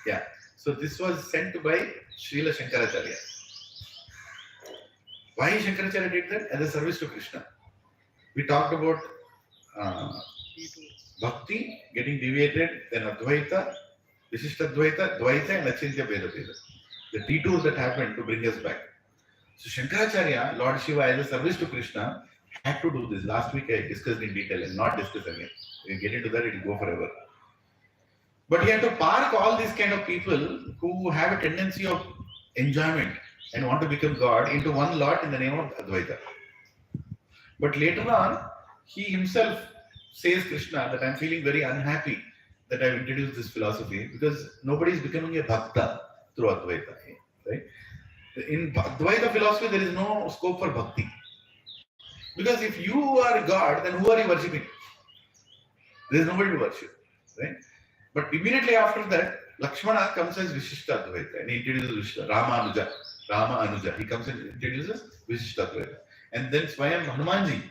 Yeah. So this was sent by Srila Shankaracharya. Why Shankaracharya did that? As a service to Krishna. We talked about Bhakti getting deviated, then Advaita, Vishishtadvaita, Dvaita and Achintya Veda. The detours that happened to bring us back. So Shankaracharya, Lord Shiva, as a service to Krishna, had to do this. Last week I discussed in detail and not discuss again. We get into that, it will go forever. But he had to park all these kind of people who have a tendency of enjoyment and want to become God into one lot in the name of Advaita. But later on, he himself says, Krishna, that I'm feeling very unhappy that I've introduced this philosophy because nobody is becoming a Bhakta through Advaita. Right? In Advaita philosophy, there is no scope for Bhakti. Because if you are God, then who are you worshipping? There is nobody to worship. Right? But immediately after that, Lakshmana comes as Vishishta Advaita and he introduces Vishishta, Rama Anuja. He comes and introduces Vishishta Advaita. And then Swayam Hanumanji,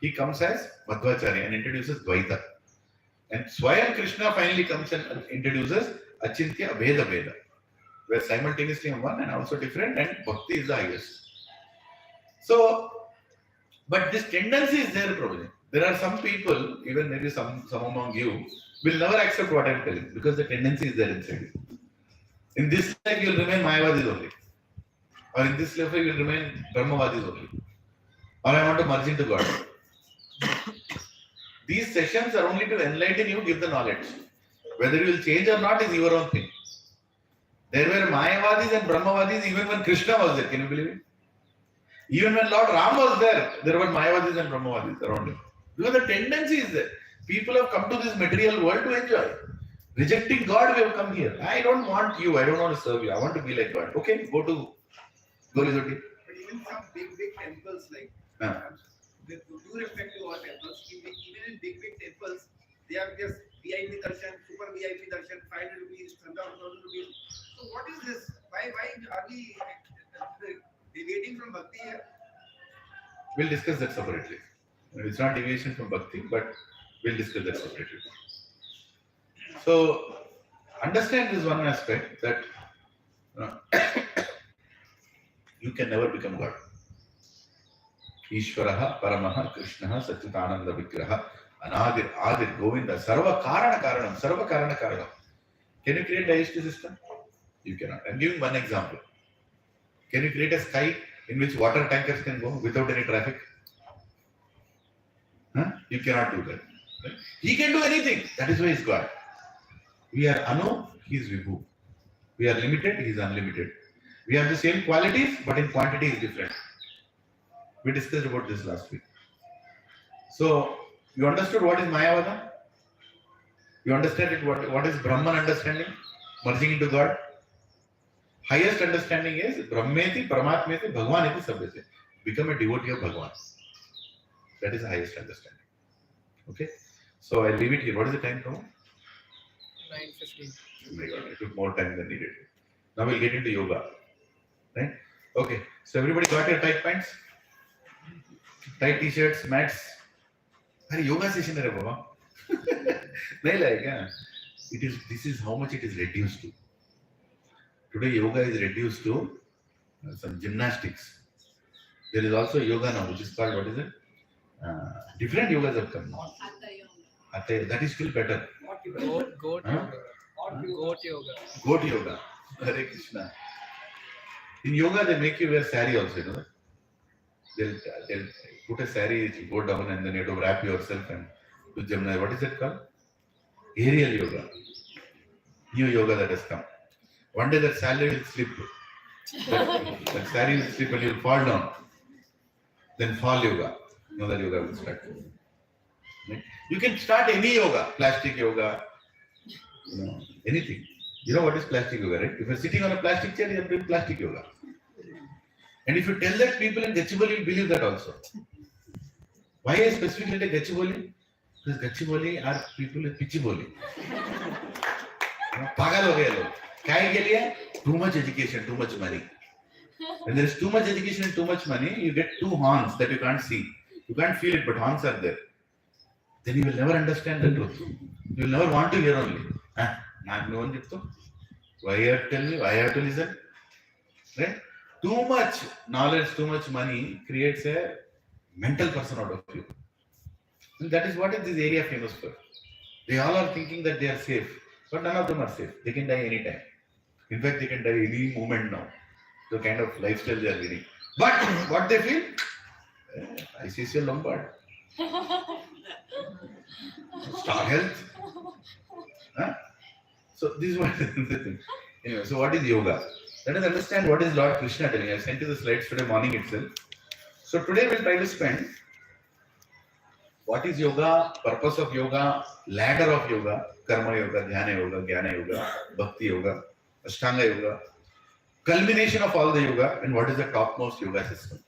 he comes as Madhvacharya and introduces Dvaita. And Swayam Krishna finally comes and introduces Achintya Veda, where simultaneously one and also different, and Bhakti is the highest. So, but this tendency is there, Prabhuji. There are some people, even maybe some among you, will never accept what I am telling because the tendency is there inside you. In this life, you will remain Mayavadis only. Or in this life, you will remain Brahmavadis only. Or I want to merge into God. These sessions are only to enlighten you, give the knowledge. Whether you will change or not is your own thing. There were Mayavadis and Brahmavadis even when Krishna was there. Can you believe it? Even when Lord Ram was there were Mayavadis and Brahmavadis around him. Because the tendency is there. People have come to this material world to enjoy. Rejecting God, we have come here. I don't want you. I don't want to serve you. I want to be like God. Okay, go to Golizoti. But even some big temples like with due respect to our temples, even in big temples, they have just VIP darshan, super VIP darshan, 500 rupees, 1,000 rupees. So what is this? Why are we deviating from bhakti here? We'll discuss that separately. It's not deviation from bhakti, but we'll discuss that separately. So, understand this one aspect that you can never become God. Ishvaraha, Paramaha, Krishnaha, Satchitananda Vigraha, Anadir, Adir, Govinda, Sarva Karana Karanam. Can you create a digestive system? You cannot. I'm giving one example. Can you create a sky in which water tankers can go without any traffic? You cannot do that. Right? He can do anything. That is why he is God. We are Anu, he is Vibhu. We are limited, he is unlimited. We have the same qualities, but in quantity is different. We discussed about this last week. So, you understood what is Mayavada? You understand it? What is Brahman understanding? Merging into God? Highest understanding is Brahmeti, Paramatmeti, Bhagwan iti Sabyate. Become a devotee of Bhagwan. That is the highest understanding. Okay? So, I'll leave it here. What is the time now? 9:15. Oh my God, it took more time than needed. Now we'll get into yoga. Right? Okay. So, everybody got your tight pants? Tight t-shirts, mats? अरे yoga session है बाबा नहीं लगेगा this is how much it is reduced to. Today yoga is reduced to some gymnastics. There is also yoga now, which is called, what is it? Different yogas have come now. Hatha, that is still better. Goat yoga. Goat yoga. Hare Krishna. In yoga, they make you wear sari also, you know. They'll put a sari, you go down and then you have to wrap yourself and do gymnastics. What is it called? Aerial yoga. New yoga that has come. One day that sari will slip. That sari will slip and you will fall down. Then fall yoga. Another yoga will start. Right? You can start any yoga, plastic yoga, anything. You know what is plastic yoga, right? If you're sitting on a plastic chair, you're doing plastic yoga. And if you tell that people in Gachibowli will believe that also. Why I specifically take Gachibowli? Because Gachibowli are people with Pichibowli. Pagal ho gaye log. Kya ke liye? Too much education, too much money. When there is too much education and too much money, you get two horns that you can't see. You can't feel it, but horns are there. Then you will never understand the truth. You will never want to hear only. Why you have to tell me? Why I have to listen? Right? Too much knowledge, too much money creates a mental person out of you. And that is what is this area famous for. They all are thinking that they are safe, but none of them are safe. They can die anytime. In fact, they can die any moment now. The kind of lifestyle they are leading. But what they feel? ICC Lombard. Star Health. Huh? So this is what the thing. Anyway, so what is yoga? Let us understand what is Lord Krishna telling. I sent you the slides today morning itself. So today we'll try to spend what is yoga, purpose of yoga, ladder of yoga, karma yoga, dhyana yoga, jnana yoga, bhakti yoga, ashtanga yoga, culmination of all the yoga, and what is the topmost yoga system.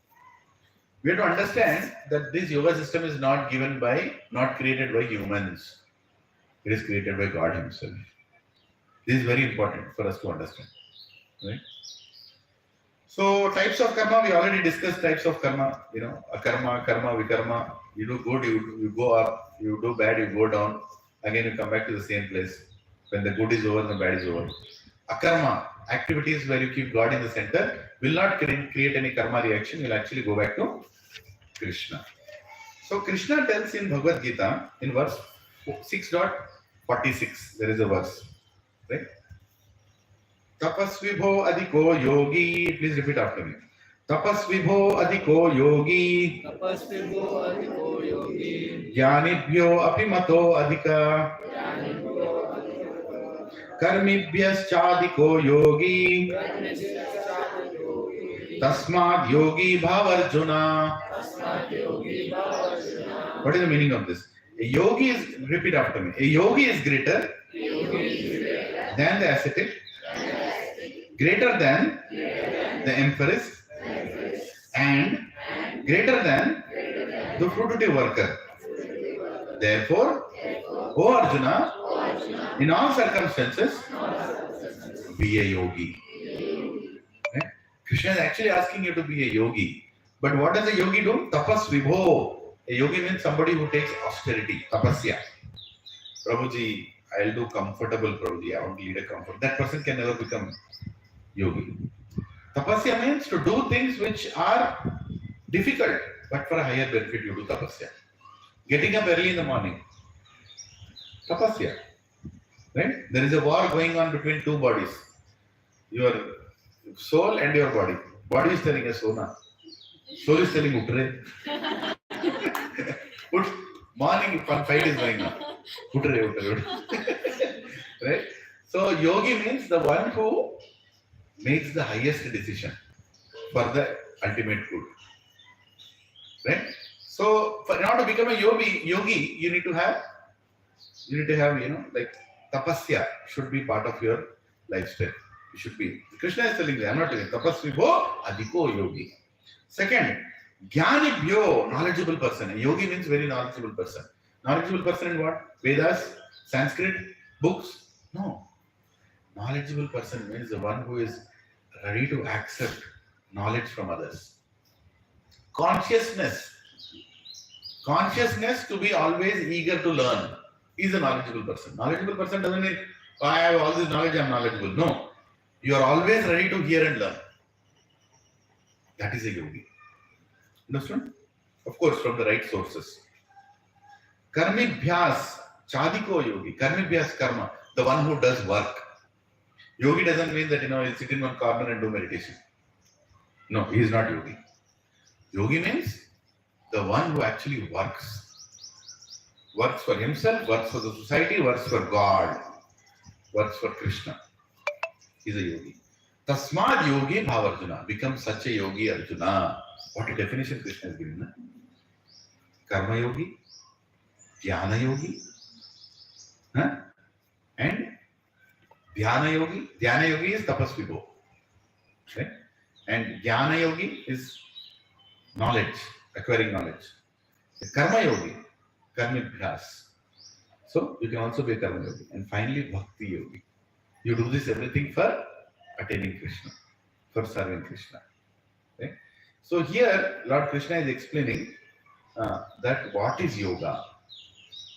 We have to understand that this yoga system is not created by humans. It is created by God Himself. This is very important for us to understand. Right? So types of karma, we already discussed types of karma. You know, akarma, karma, vikarma. You do good, you go up. You do bad, you go down. Again, you come back to the same place. When the good is over, the bad is over. Akarma, activities where you keep God in the center, will not create any karma reaction. Will actually go back to Krishna. So Krishna tells in Bhagavad Gita in verse 6.46. There is a verse, right? Tapasvibho adhiko yogi. Please repeat after me. Tapasvibho adhiko yogi. Jnanibhyo apimato adhika. Karmibhyaschadhiko yogi. Tasmad yogi bhavarjuna. What is the meaning of this? A yogi is, repeat after me. A yogi is greater than the ascetic, greater than the empress, and greater than the fruitive worker. Therefore, O Arjuna, in all circumstances, be a yogi. Okay? Krishna is actually asking you to be a yogi. But what does a yogi do? Tapas vibho. A yogi means somebody who takes austerity, tapasya. Prabhuji, I'll do comfortable, Prabhuji. I want to lead a comfort. That person can never become yogi. Tapasya means to do things which are difficult, but for a higher benefit you do tapasya. Getting up early in the morning. Tapasya. Right? There is a war going on between two bodies. Your soul and your body. Body is telling us Sona. Soul is telling Utre. Morning fight is going on. Utre. Right? So yogi means the one who makes the highest decision for the ultimate good. right? So, in order to become a yogi, you need to have, like tapasya should be part of your lifestyle. You should be. Krishna is telling you, I'm not telling you, tapasvi bho adhiko yogi. Second, jnanibhyo, knowledgeable person. A yogi means very knowledgeable person. Knowledgeable person in what? Vedas, Sanskrit, books? No. Knowledgeable person means the one who is ready to accept knowledge from others. Consciousness to be always eager to learn is a knowledgeable person. Knowledgeable person doesn't mean, oh, I have all this knowledge, I'm knowledgeable. No. You are always ready to hear and learn. That is a yogi. Understand? Of course, from the right sources. Karmibhyas, chadiko yogi. Karmibhyas, karma, the one who does work. Yogi doesn't mean that, he'll sit in one corner and do meditation. No, he is not yogi. Yogi means the one who actually works. Works for himself, works for the society, works for God, works for Krishna. He is a yogi. Tasmad yogi bhavarjuna. Become such a yogi, Arjuna. What a definition Krishna has given. Karma yogi, jnana yogi, and dhyana yogi. Dhyana yogi is tapasvi bho. Okay? And jnana yogi is knowledge, acquiring knowledge. The karma yogi, karmibhyas. So you can also be a karma yogi. And finally, bhakti yogi. You do this everything for attaining Krishna, for serving Krishna. Okay? So here, Lord Krishna is explaining that what is yoga?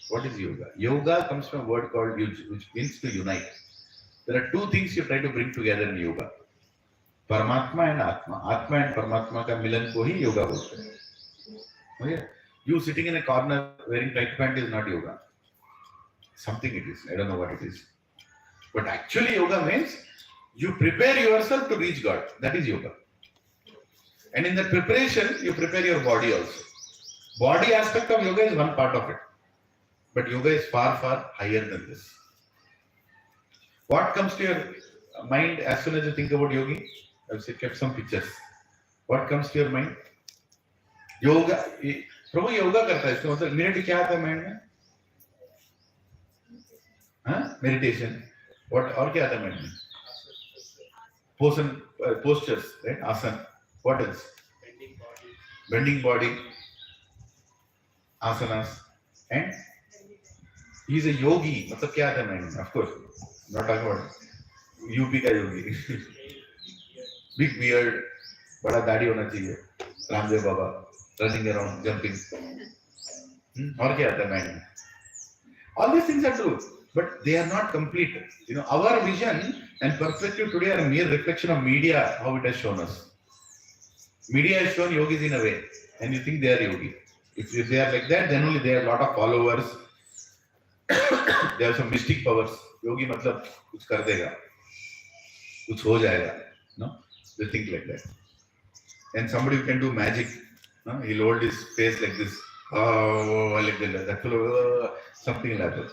What is yoga? Yoga comes from a word called yuj, which means to unite. There are two things you try to bring together in yoga. Paramatma and Atma. Atma and Paramatma ka milan ko hi yoga bolte hain. Okay? You sitting in a corner wearing tight pant is not yoga. Something it is. I don't know what it is. But actually yoga means you prepare yourself to reach God. That is yoga. And in that preparation, you prepare your body also. Body aspect of yoga is one part of it. But yoga is far, far higher than this. What comes to your mind as soon as you think about yogi? I've kept some pictures. What comes to your mind? Yoga. प्रभु योगा करता है, इसका मतलब immediately क्या आता है mind में? Meditation. What और क्या आता है माइंड में? Postures, right? Asana. What else? Bending body. Asanas. And he is a yogi. मतलब क्या आता है माइंड में? Of course, not talking about UP का योगी. Big beard, बड़ा दाढ़ी होना चाहिए. Ramdev Baba, running around, jumping. और क्या आता है माइंड में? All these things are true, but they are not complete. Our vision and perspective today are a mere reflection of media, how it has shown us. Media has shown yogis in a way, and you think they are yogi. If they are like that, then only they have a lot of followers. They have some mystic powers. Yogi मतलब कुछ कर देगा, कुछ हो जाएगा. No, they think like that. And somebody who can do magic, no? He'll hold his face like this. Oh, like that. That fellow, something like that.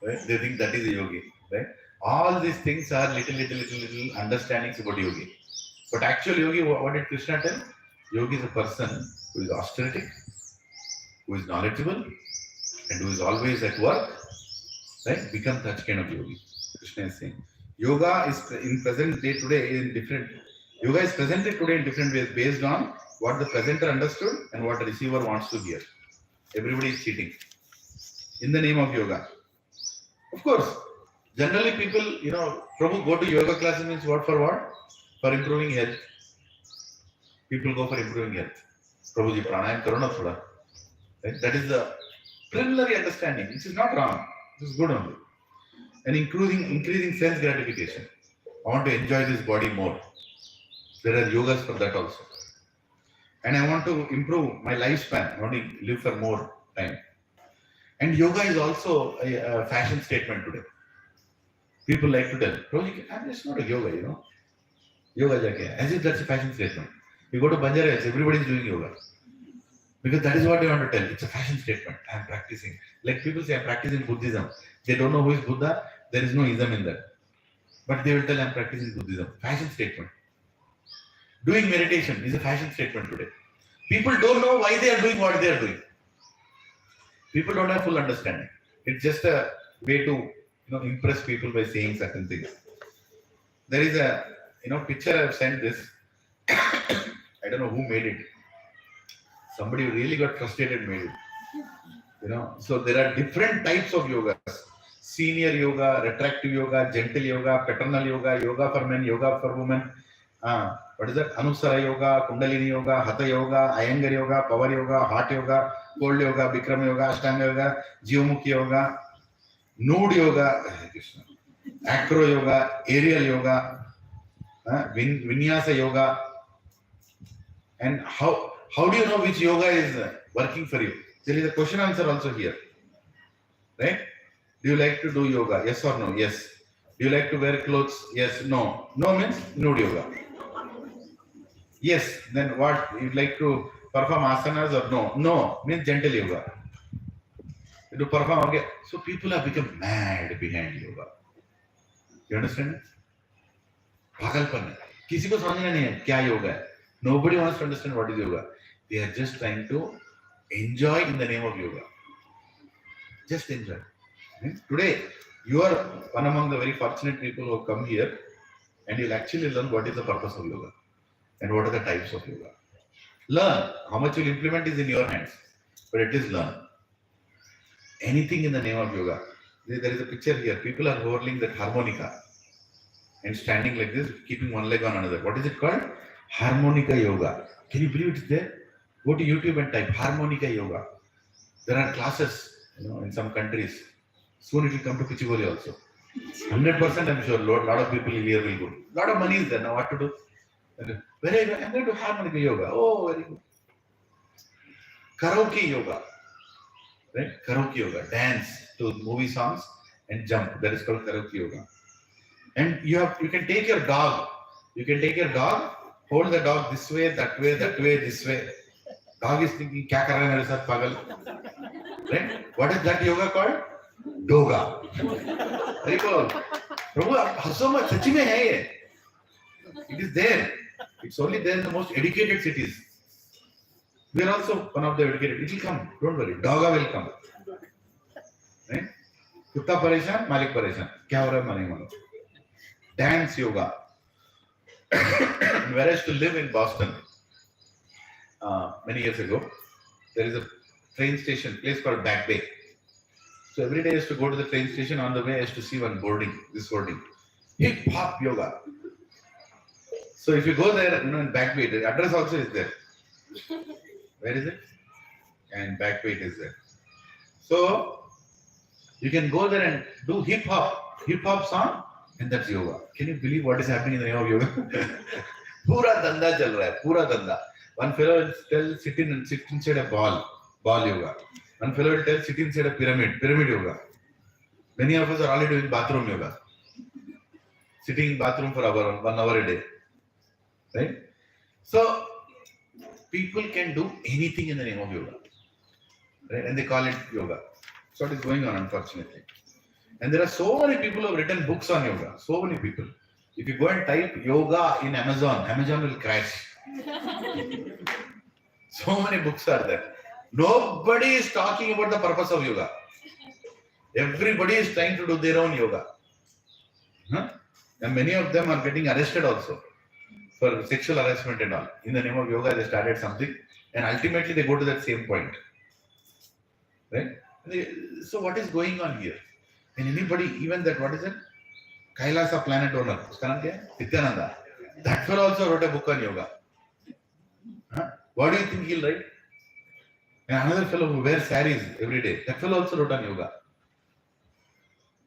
Right? They think that is a yogi. Right? All these things are little understandings about yogi. But actual yogi, what did Krishna tell? Yogi is a person who is austeric, who is knowledgeable, and who is always at work. Right? Become such kind of yogi. Krishna is saying. Yoga is in present day today in different. Yoga is presented today in different ways based on what the presenter understood and what the receiver wants to hear. Everybody is cheating in the name of yoga. Of course, generally people, Prabhu, go to yoga classes means what for what? For improving health. People go for improving health. Prabhuji, pranayam karo na thoda. Right? That is the preliminary understanding. This is not wrong. This is good only. And increasing sense gratification. I want to enjoy this body more. There are yogas for that also. And I want to improve my lifespan. I want to live for more time. And yoga is also a fashion statement today. People like to tell, I'm just not a yoga, Yoga jake. As if that's a fashion statement. You go to Banjara Hills, everybody is doing yoga. Because that is what they want to tell. It's a fashion statement. I'm practicing. Like people say, I'm practicing Buddhism. They don't know who is Buddha. There is no ism in that. But they will tell, I'm practicing Buddhism. Fashion statement. Doing meditation is a fashion statement today. People don't know why they are doing what they are doing. People don't have full understanding. It's just a way to impress people by saying certain things. There is a picture I've sent this. I don't know who made it. Somebody who really got frustrated made it. So there are different types of yogas. Senior yoga, retractive yoga, gentle yoga, paternal yoga, yoga for men, yoga for women. What is that? Anusara yoga, Kundalini yoga, Hatha yoga, Iyengar yoga, power yoga, heart yoga, cold yoga, Bikram yoga, Ashtanga yoga, Jivamukhi yoga, nude yoga, Krishna, acro yoga, aerial yoga, vinyasa yoga. And how do you know which yoga is working for you? There is a question answer also here. Right? Do you like to do yoga? Yes or no? Yes. Do you like to wear clothes? Yes. No. No means nude yoga. Yes. Then what? You like to perform asanas or no? No means gentle yoga. You do perform okay. So people have become mad behind yoga. You understand? पागलपन है. किसी को समझना नहीं है क्या योगा है. Nobody wants to understand what is yoga. They are just trying to enjoy in the name of yoga. Just enjoy. Today, you are one among the very fortunate people who have come here, and you'll actually learn what is the purpose of yoga and what are the types of yoga. Learn. How much you'll implement is in your hands, but at least learn. Anything in the name of yoga. There is a picture here. People are whirling that harmonica and standing like this, keeping one leg on another. What is it called? Harmonica yoga. Can you believe it's there? Go to YouTube and type harmonica yoga. There are classes, in some countries. Soon it will come to Pichigoli also. 100% I'm sure. Lot of people here will go. Lot of money is there. Now what to do? Where are you going? I'm going to harmonica yoga. Oh, very good. Karaoke yoga. Right? Karaoke yoga. Dance to movie songs and jump. That is called karaoke yoga. And you can take your dog. You can take your dog, hold the dog this way, that way, this way. Dog is thinking, kya kar raha hai mere saath pagal? Right? What is that yoga called? Doga. Very cool. Prabhu, aap haso mat, sachi mein hai ye. It is there. It's only there in the most educated cities. We are also one of the educated. It will come. Don't worry. Doga will come. Right? Kutta pareshan, malik pareshan. Kya ho raha hai, mane mano. Dance yoga. Where I used to live in Boston many years ago, there is a train station, place called Back Bay. So every day I used to go to the train station. On the way, I used to see one boarding, this boarding, hip hop yoga. So if you go there, in Back Bay, the address also is there. Where is it? And Back Bay is there. So you can go there and do hip hop song. And that's yoga. Can you believe what is happening in the name of yoga? Pura danda chal raha hai, pura danda. One fellow will tell sit inside a ball yoga. One fellow will tell sit inside a pyramid yoga. Many of us are already doing bathroom yoga. Sitting in bathroom for 1 hour a day. Right? So people can do anything in the name of yoga. Right? And they call it yoga. So what is going on, unfortunately. And there are so many people who have written books on yoga. So many people. If you go and type yoga in Amazon will crash. So many books are there. Nobody is talking about the purpose of yoga. Everybody is trying to do their own yoga. And many of them are getting arrested also for sexual harassment and all. In the name of yoga, they started something. And ultimately, they go to that same point. Right? So what is going on here? And anybody, even that, what is it? Kailasa planet owner. Nityananda. That fellow also wrote a book on yoga. What do you think he'll write? And another fellow who wears saris every day. That fellow also wrote on yoga.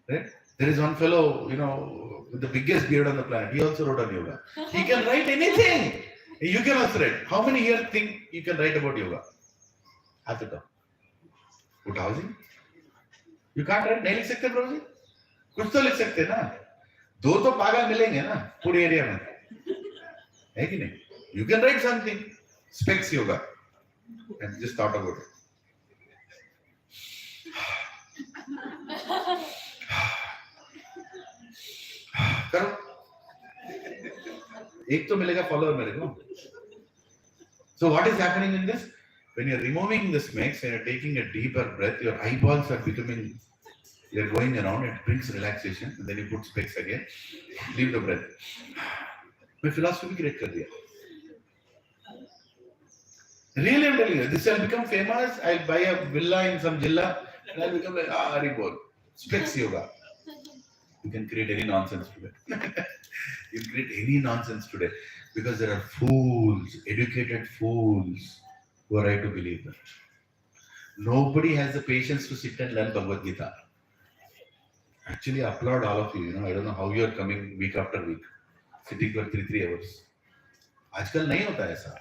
Right? There is one fellow, with the biggest beard on the planet. He also wrote on yoga. He can write anything. You can also write. How many here think you can write about yoga? Have to come. Put housing. You can't write. नहीं लिख सकते प्रभु जी? कुछ तो लिख सकते ना? 2 तो पागल मिलेंगे ना पूरे एरिया में, है कि नहीं? You can write something. Specs yoga. And just thought about it. करो. एक तो मिलेगा follower मेरे को. So what is happening in this? When you're removing the snakes and you're taking a deeper breath, your eyeballs are becoming, they're going around, it brings relaxation, and then you put specs again, leave the breath. My philosophy create kar diya. Really, I'm telling you, this will become famous. I'll buy a villa in some jilla, and I'll become like, Haribol. Specs yoga. You can create any nonsense today. You can create any nonsense today because there are fools, educated fools who are right to believe that. Nobody has the patience to sit and learn Bhagavad Gita. Actually, I applaud all of you. You know, I don't know how you are coming week after week, sitting for 3 hours. आजकल नहीं होता ऐसा,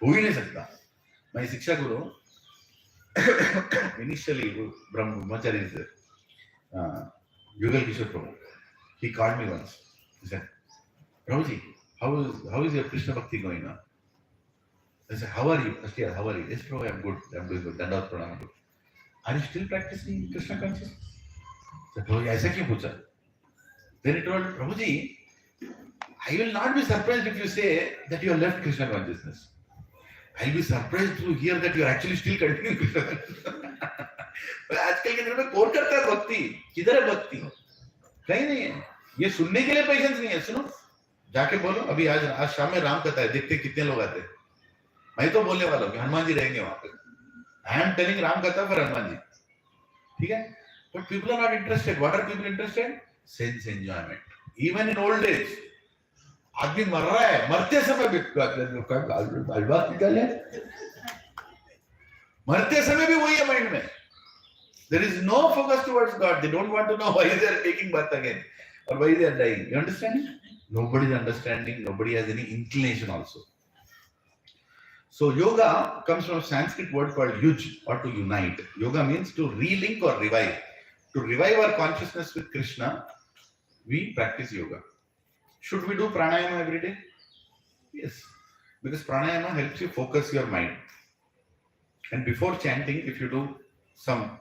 हो ही नहीं सकता. My शिक्षा guru, initially, Brahmachari is there. Yugal Kishore Prabhu. He called me once. He said, Prabhuji, how is your Krishna Bhakti going on? I said, how are you? Ashtiya, how are you? Yes, Prabhu, I'm good. I'm doing good. Dandavat pranam. Good. Are you still practicing Krishna consciousness? I said, Prabhuji, ऐसा क्यों पूछा? Then he told, Prabhuji, I will not be surprised if you say that you have left Krishna consciousness. I'll be surprised to hear that you are actually still continuing Krishna consciousness. आजकल के दिनों में कौन करता है भक्ति? किधर है भक्ति? कहीं नहीं है. ये सुनने के लिए पेशेंस नहीं है. सुनो, जाके बोलो. अभी आज शाम में राम कथा है. देखते कितने लोग आते हैं. मैं तो बोलने वाला हूँ कि हनुमान जी रहेंगे वहां पे. I am telling राम कथा for हनुमान जी. ठीक है? But people are not interested. What are people interested? Sense enjoyment. Even in old days, आदमी मर रहा है, मरते समय भी अलबात निकाले, मरते समय भी वही है माइंड में. There is no focus towards God. They don't want to know why they are taking birth again or why they are dying. You understand? Nobody is understanding. Nobody has any inclination also. So yoga comes from a Sanskrit word called yuj, or to unite. Yoga means to relink or revive. To revive our consciousness with Krishna, we practice yoga. Should we do pranayama every day? Yes. Because pranayama helps you focus your mind. And before chanting, if you do some,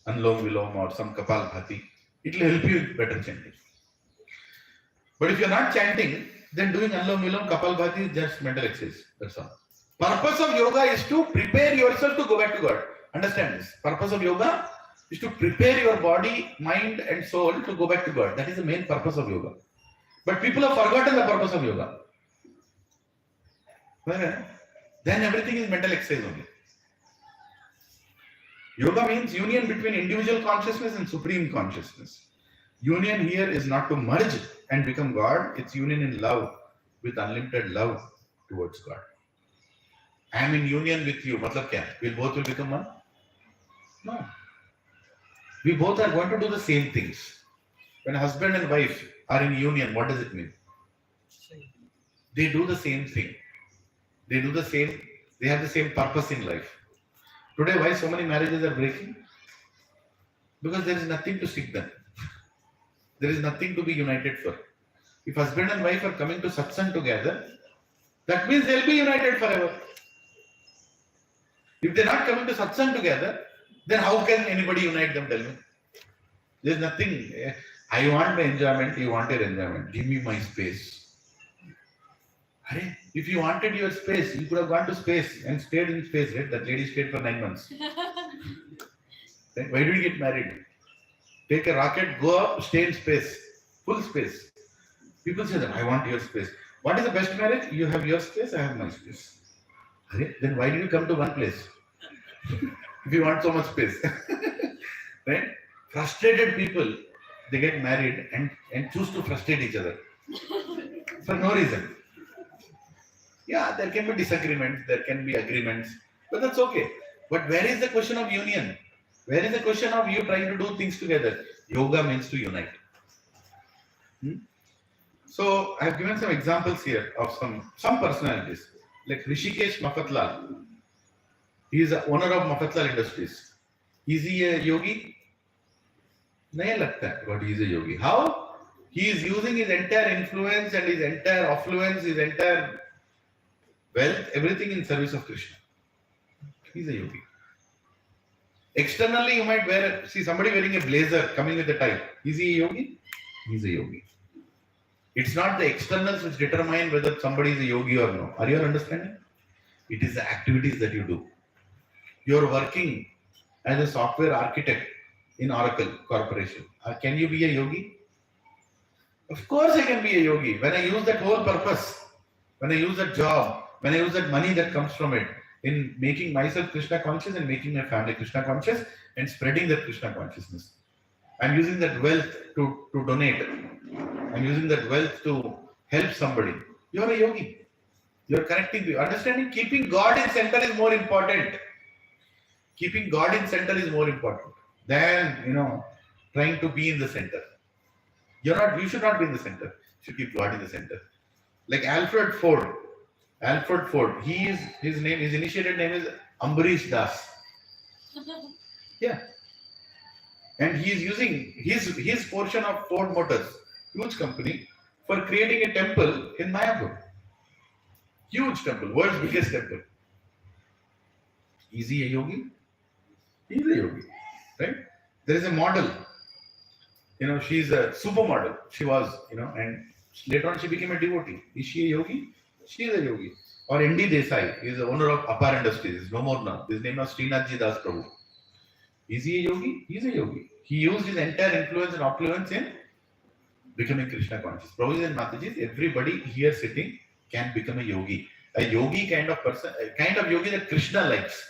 Anulom Vilom or some Kapalbhati, it will help you better chanting. But if you're not chanting, then doing Anulom Vilom, Kapalbhati is just mental exercise. That's all. Purpose of yoga is to prepare yourself to go back to God. Understand this. Purpose of yoga is to prepare your body, mind and soul to go back to God. That is the main purpose of yoga. But people have forgotten the purpose of yoga. Well, then everything is mental exercise only. Yoga means union between individual consciousness and supreme consciousness. Union here is not to merge and become God. It's union in love, with unlimited love towards God. I am in union with you. Matlab kya? We both will become one? No. We both are going to do the same things. When husband and wife are in union, what does it mean? They do the same thing. They do the same, they have the same purpose in life. Today, why so many marriages are breaking? Because there is nothing to stick them. There is nothing to be united for. If husband and wife are coming to satsang together, that means they'll be united forever. If they're not coming to satsang together, then how can anybody unite them? Tell me. There's nothing. I want my enjoyment, you want your enjoyment. Give me my space. If you wanted your space, you could have gone to space and stayed in space, right? That lady stayed for 9 months. Then why did you get married? Take a rocket, go up, stay in space, full space. People say that, I want your space. What is the best marriage? You have your space, I have my space. Then why did you come to one place? If you want so much space. Right? Frustrated people, they get married and choose to frustrate each other. For no reason. Yeah, there can be disagreements, there can be agreements, but that's okay. But where is the question of union? Where is the question of you trying to do things together? Yoga means to unite. So I have given some examples here of some personalities, like Rishikesh Mafatlal. He is the owner of Mafatlal Industries. Is he a yogi? Nahin lagta, but he is a yogi. How? He is using his entire influence and his entire affluence, his entire wealth, everything in service of Krishna. He is a yogi. Externally, you might see somebody wearing a blazer coming with a tie. Is he a yogi? He is a yogi. It's not the externals which determine whether somebody is a yogi or no. Are you understanding? It is the activities that you do. You're working as a software architect in Oracle Corporation. Can you be a yogi? Of course I can be a yogi. When I use that whole purpose, when I use that job, when I use that money that comes from it in making myself Krishna conscious and making my family Krishna conscious and spreading that Krishna consciousness. I'm using that wealth to donate. I'm using that wealth to help somebody. You're a yogi. You're connecting, understanding, keeping God in center is more important. Keeping God in center is more important than, trying to be in the center. You should not be in the center. You should keep God in the center. Like Alfred Ford. His initiated name is Ambarish Das. Yeah. And he is using his portion of Ford Motors, huge company, for creating a temple in Mayapur. Huge temple, world's biggest temple. Is he a yogi? He is a yogi, right? There is a model. She's a supermodel. She was, and later on she became a devotee. Is she a yogi? She is a yogi. Or N.D. Desai, he is the owner of Apar Industries. No more now. His name was Srinathji Das Prabhu. Is he a yogi? He is a yogi. He used his entire influence and opulence in becoming Krishna conscious. Prabhuji and Matajis, everybody here sitting can become a yogi. A yogi kind of person, a kind of yogi that Krishna likes.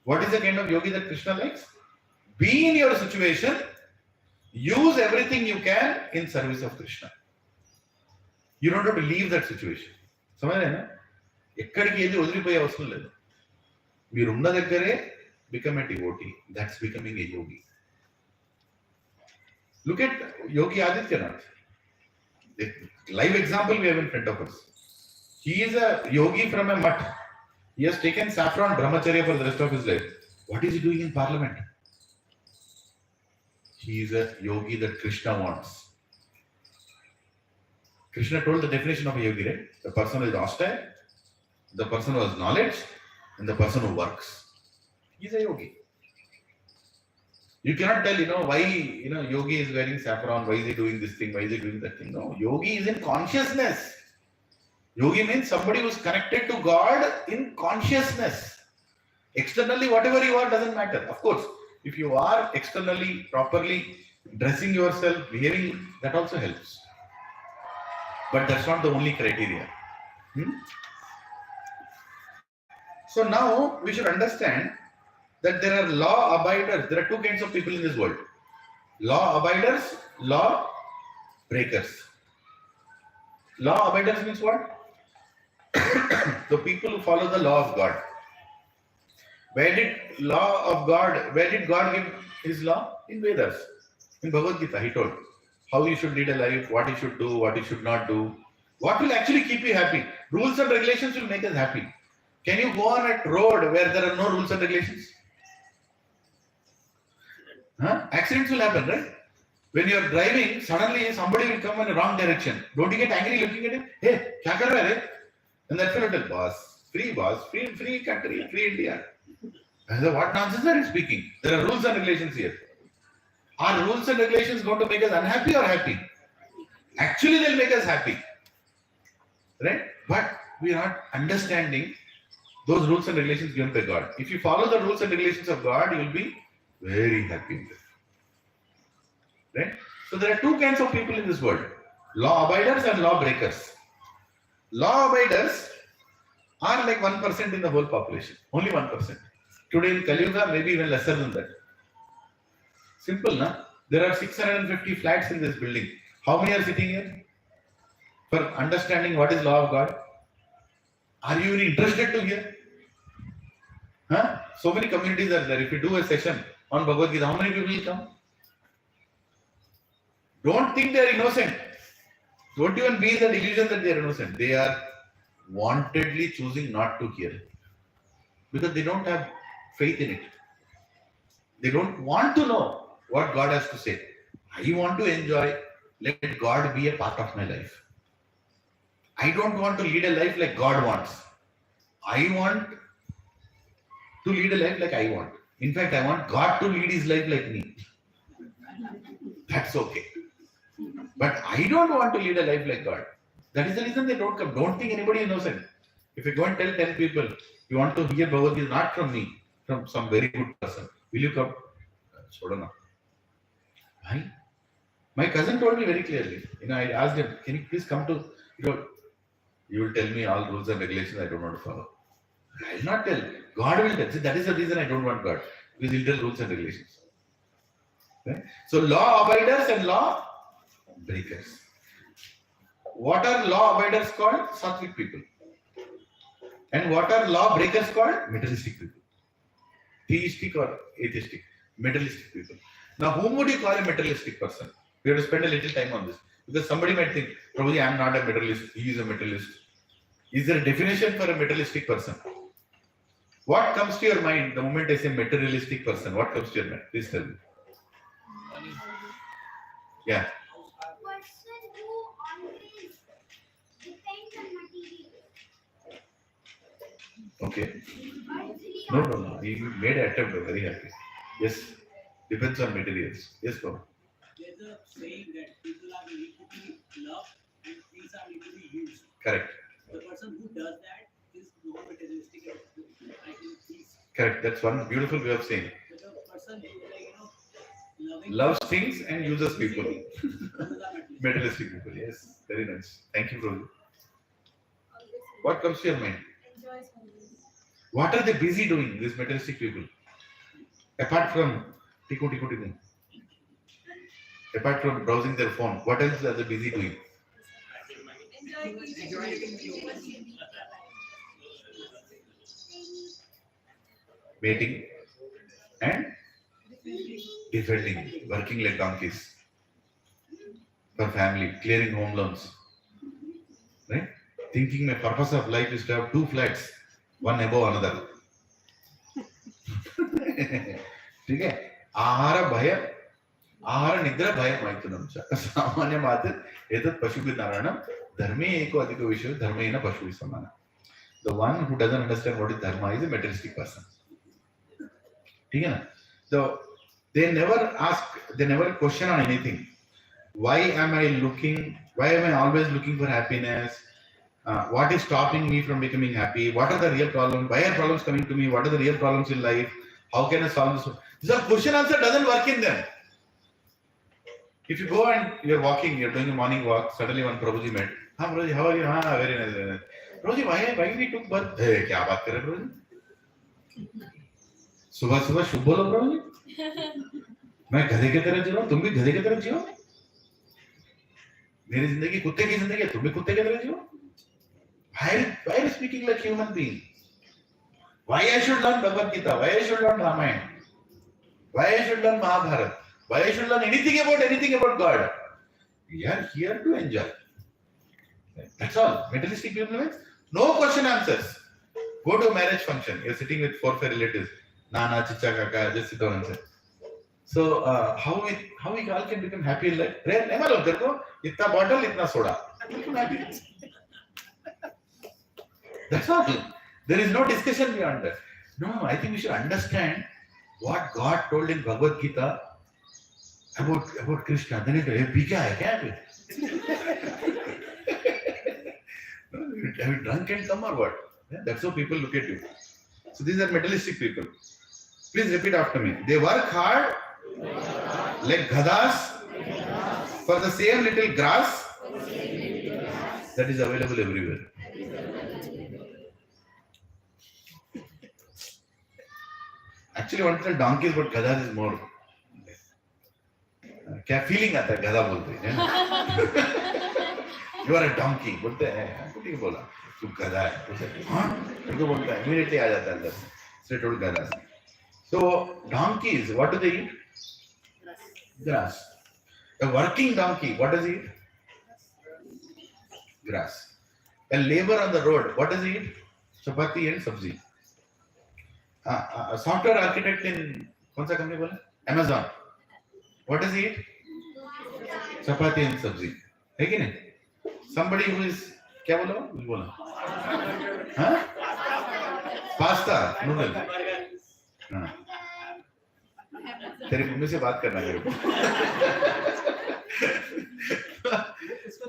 What is the kind of yogi that Krishna likes? Be in your situation, use everything you can in service of Krishna. You don't have to leave that situation. సమజేనా ఎక్కడికి ఏది వదిలిపోయే అవసరం లేదు మీరున్న దగ్గరే become a devotee. That's becoming a yogi. Look at Yogi Adityanath. The live example we have in front of us. He is a yogi from a mutt. He has taken saffron brahmacharya for the rest of his life. What is he doing in parliament? He is a yogi that Krishna wants. Krishna told the definition of a yogi, right? The person who is austere, the person who has knowledge, and the person who works. He is a yogi. You cannot tell, why, yogi is wearing saffron, why is he doing this thing, why is he doing that thing. No, yogi is in consciousness. Yogi means somebody who is connected to God in consciousness. Externally, whatever you are doesn't matter. Of course, if you are externally, properly dressing yourself, behaving, that also helps. But that's not the only criteria. So now we should understand that there are law abiders. There are two kinds of people in this world. Law abiders, law breakers. Law abiders means what? The people who follow the law of God. Where did God give his law? In Vedas. In Bhagavad Gita, he told how you should lead a life, what you should do, what you should not do. What will actually keep you happy? Rules and regulations will make us happy. Can you go on a road where there are no rules and regulations? Accidents will happen, right? When you are driving, suddenly somebody will come in the wrong direction. Don't you get angry looking at him? Hey, kya kar raha hai? And that fellow tells, boss, free country, free India. I said, what nonsense are you speaking? There are rules and regulations here. Are rules and regulations going to make us unhappy or happy? Actually, they'll make us happy. Right? But we are not understanding those rules and regulations given by God. If you follow the rules and regulations of God, you will be very happy in this. Right? So there are two kinds of people in this world. Law abiders and law breakers. Law abiders are like 1% in the whole population. Only 1%. Today in Kali Yuga, maybe even lesser than that. Simple, na? There are 650 flats in this building. How many are sitting here? For understanding what is law of God? Are you even interested to hear? So many communities are there. If you do a session on Bhagavad Gita, how many people will come? Don't think they are innocent. Don't even be in the illusion that they are innocent. They are wantedly choosing not to hear it. Because they don't have faith in it. They don't want to know what God has to say. I want to enjoy. Let God be a part of my life. I don't want to lead a life like God wants. I want to lead a life like I want. In fact, I want God to lead his life like me. That's okay. But I don't want to lead a life like God. That is the reason they don't come. Don't think anybody is innocent. If you go and tell 10 people, you want to hear Bhagavad Gita, not from me, from some very good person, will you come? Shodana. Why? My cousin told me very clearly. I asked him, can you please come to, you will tell me all rules and regulations I don't want to follow. I will not tell. God will tell. See, that is the reason I don't want God. Because he'll tell rules and regulations. Okay? So law abiders and law breakers. What are law abiders called? Sattvic people. And what are law breakers called? Materialistic people. Theistic or atheistic. Materialistic people. Now, whom would you call a materialistic person? We have to spend a little time on this. Because somebody might think, Prabhuji, I am not a materialist. He is a materialist. Is there a definition for a materialistic person? What comes to your mind the moment I say materialistic person? What comes to your mind? Please tell me. Yeah. Person who always depends on material. Okay. No. He made an attempt. Very happy. Yes. Depends on materials. Yes, Prabhu. There's a saying that people are need to be loved and things are need to be used. Correct. The person who does that is not materialistic. I think he's Correct. That's one beautiful way of saying. the person who loving Loves things and uses people. those are materialistic. Materialistic people. Yes. Very nice. Thank you, Prabhu. What comes to your mind? Enjoys movies. What are they busy doing, these materialistic people? Apart from tiku. Apart from browsing their phone, what else are they busy doing? Waiting and defending, working like donkeys for family, clearing home loans. Right? Thinking my purpose of life is to have 2 flats, one above another. ठीक है आहार निद्रा भयं मैथुनं च सामान्यमात् एतत् पशुभिर्नारायणं धर्मे एको अधिको विषयो धर्मेण पशुभिः समानः. The one who doesn't understand what is dharma is a materialistic person. ठीक है ना? So they never question on anything. Why am I always looking for happiness? What is stopping me from becoming happy? What are the real problems? Why are problems coming to me? What are the real problems in life? How can I solve this? These are question answer doesn't work in them. If you go and you're walking, you're doing a morning walk, suddenly one Prabhuji met. हाँ Prabhuji, how are you? हाँ, very nice, very nice. Prabhuji, why we took birth? Hey, क्या बात कर रहे Prabhuji? सुबह शुभ बोलो Prabhuji. मैं गधे की तरह जी रहा हूँ, तुम भी गधे की तरह जियो. मेरी जिंदगी कुत्ते की जिंदगी है, तुम भी कुत्ते की तरह जियो. Why are you speaking like human being? Why I should learn Bhagavad Gita? Why I should learn Ramayana? Why I should learn Mahabharata? Why I should learn anything about God? We are here to enjoy. That's all. Materialistic people means no question answers. Go to a marriage function. You're sitting with 4 5 relatives. Nana, Chicha, Kaka, just sit down and say. So how we all can become happy in life? Prayer. नहीं मालूम तेरे को इतना bottle इतना soda. Become happy. That's all. There is no discussion beyond that. No, I think we should understand what God told in Bhagavad Gita about Krishna. Then it will be क्या have you drunk and come or what? Yeah, that's how people look at you. So these are materialistic people. Please repeat after me. They work hard like gadas for the same little grass that is available everywhere. Actually, one tell donkeys, but gadas is more. क्या feeling आता है गधा बोलते हैं you are a donkey बोलते हैं कुछ नहीं बोला तू गधा है हाँ उनको बोलता है इमीडिएटली आ जाता है अंदर स्ट्रेट ओल्ड गधा सो donkeys what do they eat grass a working donkey what does he eat grass a laborer on the road what does he eat chapati and sabzi a software architect in कौन सा company बोला Amazon what does he eat chapati and sabzi है कि नहीं somebody who is क्या बोला कुछ बोला हाँ पास्ता नूडल हाँ तेरी मम्मी से बात करना मेरे को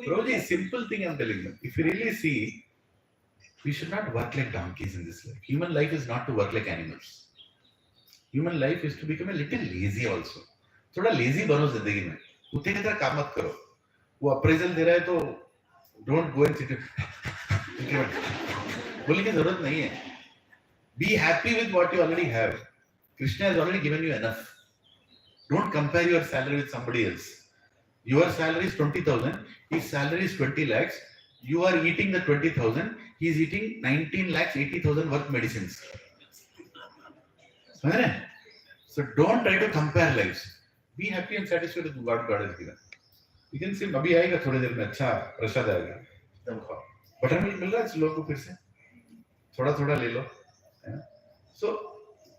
Prabhuji, simple thing I'm telling you. If you really see, we should not work like donkeys in this life. Human life is not to work like animals. Human life is to become a little lazy also. थोड़ा lazy बनो जिंदगी में. उठे की तरह काम मत करो. वो appraisal दे रहा है तो don't go and sit. बोलने की जरूरत नहीं है. Be happy with what you already have. Krishna has already given you enough. Don't compare your salary with somebody else. Your salary is 20,000. His salary is 20 lakhs. You are eating the 20,000. He is eating 19 lakhs 80,000 worth medicines. So don't try to compare lives. Be happy and satisfied with what God has given. You can see अभी आएगा थोड़ी देर में अच्छा प्रसाद आएगा एकदम खाओ. Butter milk मिल रहा है लोगों को फिर से थोड़ा थोड़ा ले लो. So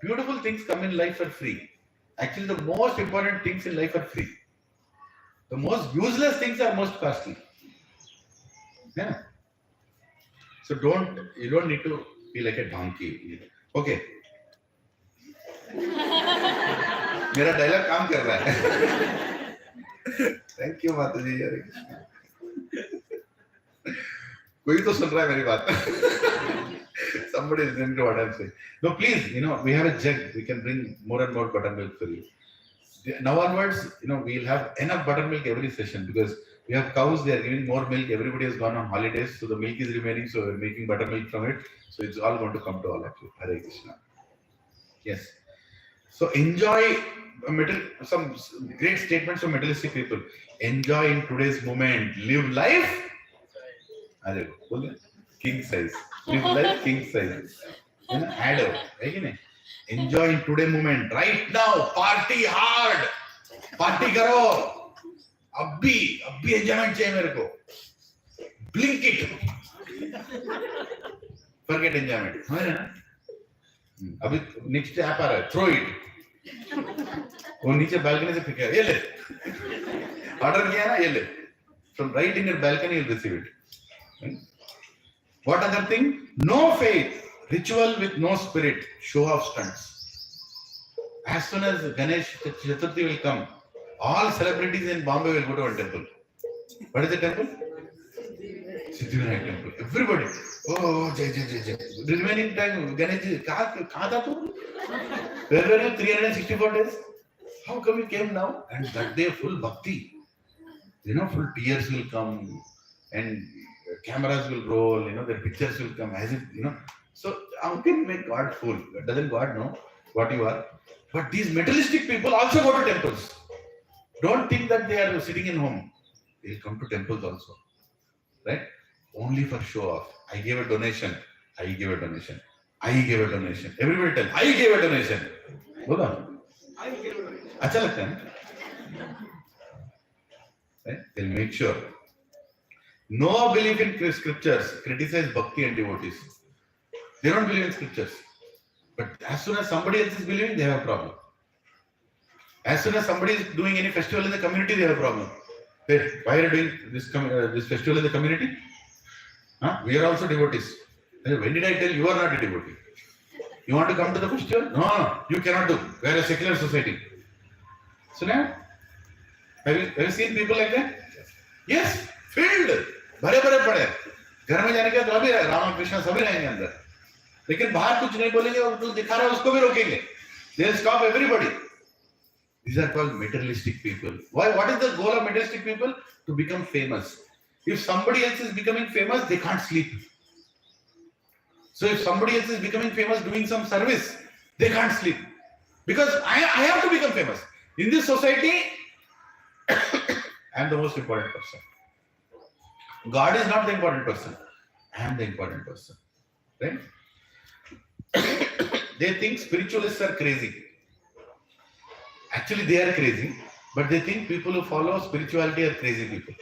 beautiful things come in life for free. Actually, the most important things in life are free. The most useless things are most costly. Yeah. So you don't need to be like a donkey. Okay. मेरा dialogue काम कर रहा है. Thank you माता जी. हरे कृष्णा. कोई तो सुन रहा है मेरी बात. Somebody is listening to what I'm saying. No, please, we have a jug. We can bring more and more buttermilk for you. Now onwards, we'll have enough buttermilk every session because we have cows. They are giving more milk. Everybody has gone on holidays, so the milk is remaining. So we're making buttermilk from it. So it's all going to come to all of you. Hare Krishna. Yes. So enjoy some great statements from materialistic people. Enjoy in today's moment. Live life. King size. Live life king size. Enjoy in today moment. Right now. Party hard. Party karo. Abhi enjoyment chahiye mere ko. Blink it. Forget enjoyment. अभी next app आ रहा है. Throw it. वो नीचे balcony से फेंका. ये ले. Order किया ना ये ले. From right in your balcony you'll receive it. What other thing? No faith. Ritual with no spirit. Show off stunts. As soon as Ganesh Chaturthi will come, all celebrities in Bombay will go to one temple. What is the temple? Siddhivinayak temple. Everybody. Oh, Jai. The remaining time, Ganesh ji, kahan tha tu? Where were you 364 days? How come you came now? And that day full bhakti. Full tears will come and cameras will roll, their pictures will come as if, So how can you make God fool? Doesn't God know what you are? But these materialistic people also go to temples. Don't think that they are sitting in home. They'll come to temples also. Right? Only for show off. I gave a donation. Everybody tell, I gave a donation. Bola. I will give it away. अच्छा लगता है. Right? They'll make sure. No belief in scriptures. Criticize bhakti and devotees. They don't believe in scriptures. But as soon as somebody else is believing, they have a problem. As soon as somebody is doing any festival in the community, they have a problem. Hey, why are you doing this festival in the community? We are also devotees. When did I tell you are not a devotee? You want to come to the festival? No, you cannot do. We are a secular society. So now, have you seen people like that? Yes, filled. भरे पड़े. घर में जाने के बाद अभी राम कृष्ण सभी रहेंगे अंदर. लेकिन बाहर कुछ नहीं बोलेंगे और जो दिखा रहा है उसको भी रोकेंगे. They'll stop everybody. These are called materialistic people. Why? What is the goal of materialistic people? To become famous. If somebody else is becoming famous, they can't sleep. So if somebody else is becoming famous doing some service, they can't sleep. Because I have to become famous. In this society, I am the most important person. God is not the important person. I am the important person. Right? They think spiritualists are crazy. Actually, they are crazy, but they think people who follow spirituality are crazy people.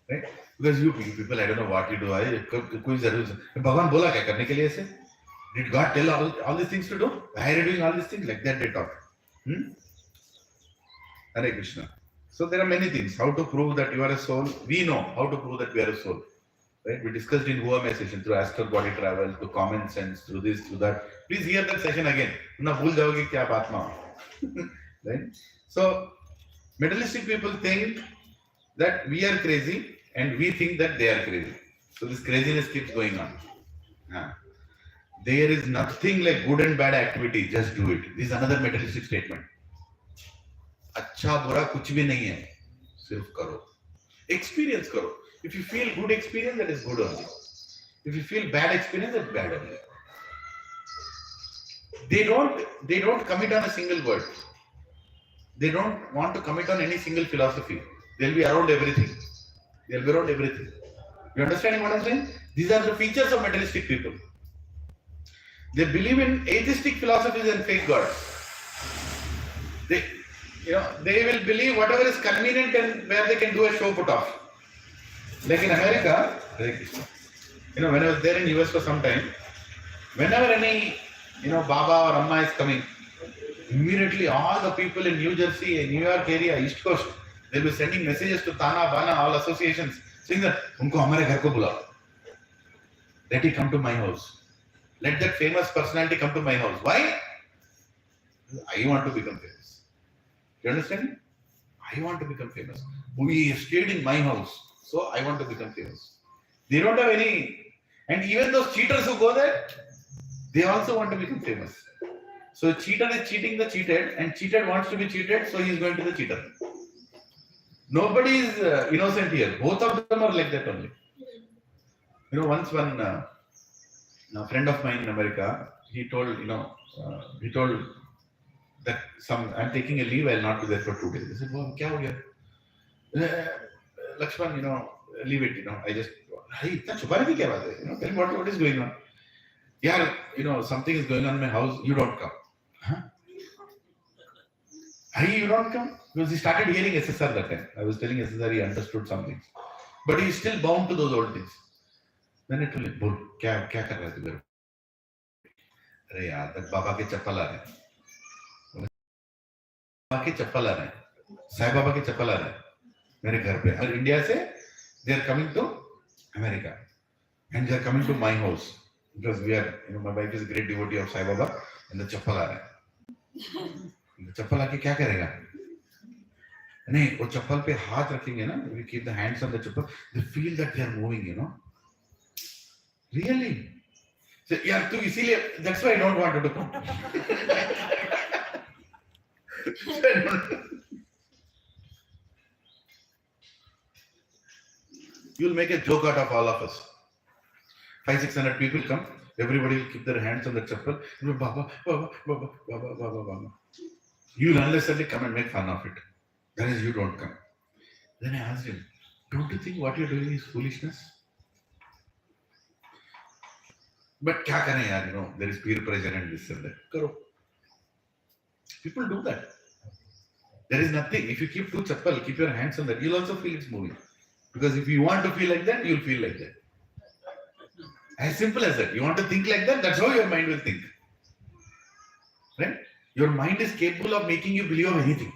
Right? Because you people, I don't know what you do. Bhagavan bola kya karne ke liye aise? Did God tell all these things to do? Why are you doing all these things? Like that they talk. Hare Krishna. So there are many things. How to prove that you are a soul? We know how to prove that we are a soul. Right? We discussed in Who Am I session through astral body travel, to common sense, through this, through that. Please hear that session again. Na bhul jaoge kya baat na. Right? So materialistic people think that we are crazy and we think that they are crazy. So this craziness keeps going on. There is nothing like good and bad activity, just do it. This is another materialistic statement. अच्छा बुरा कुछ भी नहीं है, सिर्फ करो, experience करो. If you feel good experience, that is good only. If you feel bad experience, that's bad only. They don't commit on a single word. They don't want to commit on any single philosophy. They'll be around everything. They'll be around everything. You understanding what I'm saying? These are the features of materialistic people. They believe in atheistic philosophies and fake gods. They will believe whatever is convenient and where they can do a show put off. Like in America, when I was there in US for some time, whenever any Baba or Amma is coming, immediately all the people in New Jersey, New York area, East Coast, they'll be sending messages to Tana, Bana, all associations, saying that unko hamare ghar ko bulao. Let he come to my house. Let that famous personality come to my house. Why? I want to become famous. You understand? I want to become famous. We stayed in my house, so I want to become famous. They don't have any, and even those cheaters who go there, they also want to become famous. So cheater is cheating the cheated, and cheated wants to be cheated, so he is going to the cheater. Nobody is innocent here. Both of them are like that only. Once one a friend of mine in America, he told that I'm taking a leave, I'll not be there for 2 days. I said, well, kya ho gaya? Lakshman, leave it, I just, hey, chupane ki kya baat hai? Tell me what is going on. Yeah, something is going on in my house, you don't come. Huh? Hey, you don't come? Because he started hearing SSR that time. I was telling SSR he understood some things. But he is still bound to those old things. Then I told him, Bol, kya kar raha hai tu ghar? अरे यार तक बाबा के चप्पल आ रहे हैं, बाबा के चप्पल आ रहे हैं, साईं बाबा के चप्पल आ रहे हैं मेरे घर पे. और इंडिया से they are coming to America and they are coming to my house because we are, my wife is a great devotee of Sai Baba and the चप्पल आ रहे हैं. चप्पल आके क्या करेगा? नहीं, वो चप्पल पे हाथ रखेंगे ना, we keep the hands on the chappal, they feel that they are moving, really. So, yeah, that's why I don't want to come. You'll make a joke out of all of us. 500-600 people come, everybody will keep their hands on the chappal. Baba, Baba, Baba, Baba, Baba, Baba. You'll unnecessarily come and make fun of it. That is, you don't come. Then I asked him, don't you think what you're doing is foolishness? But kya kare yaar, there is peer pressure and this and that. Karo. People do that. There is nothing. If you keep two chappal, keep your hands on that, you'll also feel it's moving. Because if you want to feel like that, you'll feel like that. As simple as that. You want to think like that, that's how your mind will think. Right? Your mind is capable of making you believe of anything.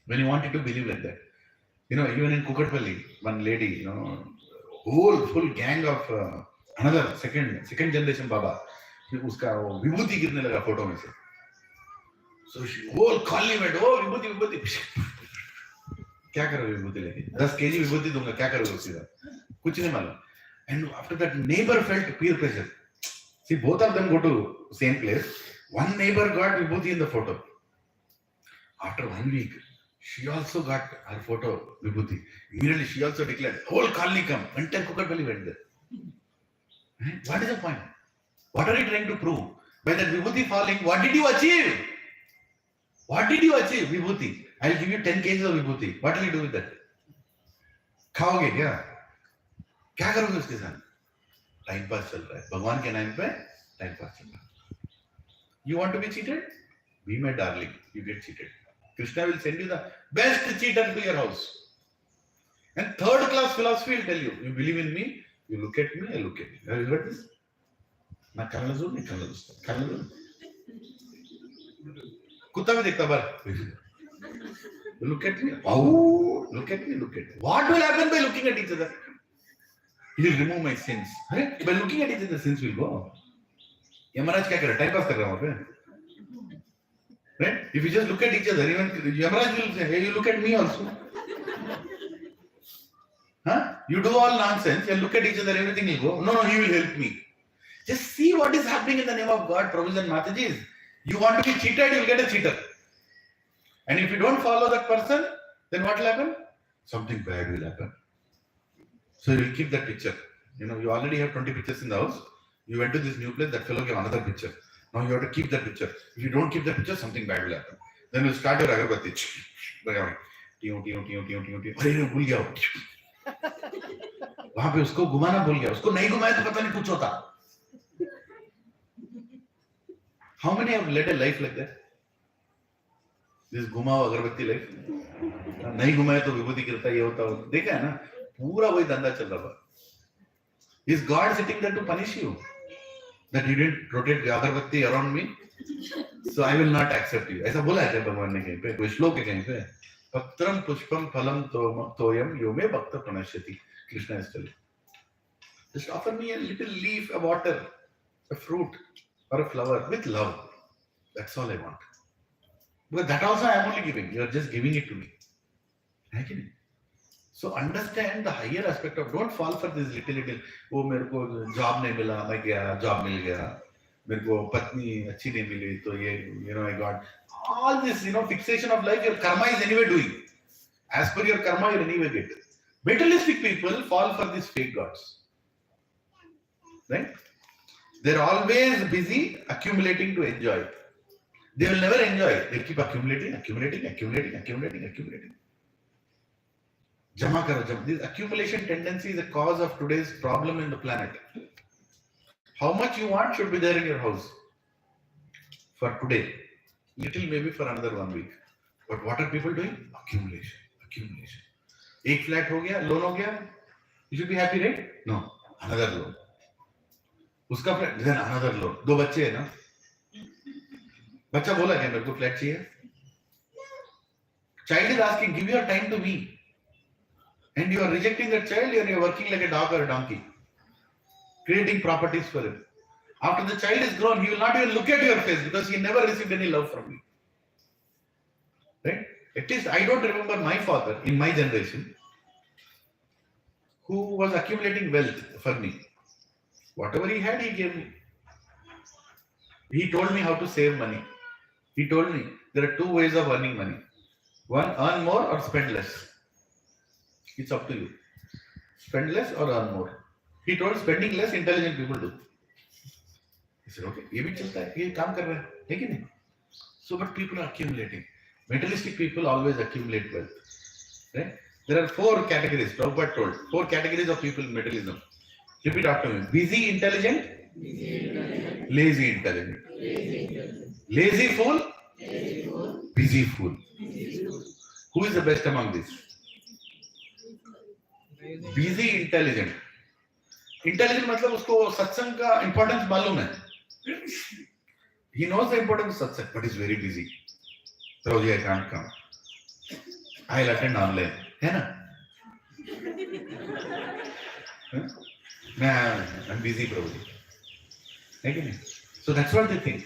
When you want it to believe like that. Even in Kukatpalli, one lady, whole full gang of another second generation Baba, uska vibhuti गिरने लगा photo में से. So she whole colony went, oh vibhuti. क्या करोगे विभूति लेके? 10 kg विभूति दूंगा, क्या करोगे उसके साथ? कुछ नहीं मालूम. And after that, neighbor felt peer pressure. See, both of them go to same place. One neighbor got vibhuti in the photo. After 1 week, she also got her photo vibhuti. Immediately, she also declared, whole colony come. Entire Kukatpalli went there. Right? What is the point? What are you trying to prove? By that vibhuti falling, what did you achieve? What did you achieve, vibhuti? I'll give you 10 kgs of vibhuti. What will you do with that? खाओगे क्या? क्या करोगे उसके साथ? Time pass चल रहा है. भगवान के नाम पे टाइम पास चल रहा है. You want to be cheated? Be my darling. You get cheated. Krishna will send you the best cheater to your house. And third class philosophy will tell you, you believe in me, you look at me, I look at you. Have you heard this? ना करना ज़रूर नहीं करना दोस्तों. करना ज़रूर. कुत्ता भी देखता बार. Look at me. Oh, look at me. Look at me. What will happen by looking at each other? He will remove my sins. Right? By looking at each other, sins will go. Yamaraj क्या कर रहा है? Time pass कर रहा है वहाँ पे. Right? If you just look at each other, even Yamaraj will say, hey, you look at me also. Huh? You do all nonsense, you look at each other, everything will go, no, he will help me. Just see what is happening in the name of God, Prabhus and Matajis. You want to be cheated, you will get a cheater. And if you don't follow that person, then what will happen? Something bad will happen. So you will keep that picture. You already have 20 pictures in the house. You went to this new place, that fellow gave another picture. Now you have to keep that picture. If you don't keep that picture, something bad will happen. Then you start your agarbatti. अरे भूल गया वहां पे उसको घुमाना भूल गया उसको नहीं घुमाया तो पता नहीं कुछ होता. How many have led a life like that? This घुमाओ अगरबत्ती life. नहीं घुमाया तो विभूति गिरता ये होता देखा है ना पूरा वही धंधा चल रहा है. Is God sitting there to punish you that you didn't rotate the अगरबत्ती around me? So I will not accept you. ऐसा बोला है क्या भगवान ने कहीं पे कोई श्लोक है कहीं पे? पत्रम पुष्पम फलम तोयम यो मे भक्त प्रणश्यति. Krishna is telling. Just offer me a little leaf, a water, a fruit, or a flower with love. That's all I want. But that also I am only giving. You are just giving it to me. Again. So understand the higher aspect of. Don't fall for this little. Oh, मेरे को job नहीं मिला, मैं गया, job मिल गया. मेरे को पत्नी अच्छी नहीं मिली, तो ये I got all this fixation of life. Your karma is anyway doing. As per your karma, you anyway get. Materialistic people fall for these fake gods. Right? They're always busy accumulating to enjoy. They will never enjoy. They'll keep accumulating. Jama karo jama. This accumulation tendency is a cause of today's problem in the planet. How much you want should be there in your house for today. Little maybe for another 1 week. But what are people doing? Accumulation. एक flat हो गया, loan हो गया, you should be happy, right? No, another loan. उसका flat, then another loan. 2 बच्चे हैं ना? बच्चा बोला क्या मेरे को फ्लैट चाहिए? Child is asking, give your time to me. And you are rejecting that child, and you are working like a dog or a donkey. Creating properties for him. After the child is grown, he will not even look at your face because he never received any love from you. Right? At least I don't remember my father in my generation who was accumulating wealth for me. Whatever he had, he gave me. He told me how to save money. He told me there are 2 ways of earning money. One, earn more or spend less. It's up to you. Spend less or earn more. He told spending less, intelligent people do. He said, okay, ये भी चलता है, ये काम कर रहे हैं, है कि नहीं? So, but people are accumulating. Materialistic people always accumulate wealth. Right? There are 4 categories. Prabhupada told 4 categories of people in materialism. Repeat after me. Busy intelligent, lazy intelligent. Lazy fool, busy fool. Who is the best among these? Busy intelligent. Intelligent मतलब उसको सत्संग का importance मालूम है. He knows the importance of satsang, but he's very busy. Prabhuji, I can't come. I'll attend online. है ना? I'm busy, Prabhuji. है कि नहीं? So that's what they think.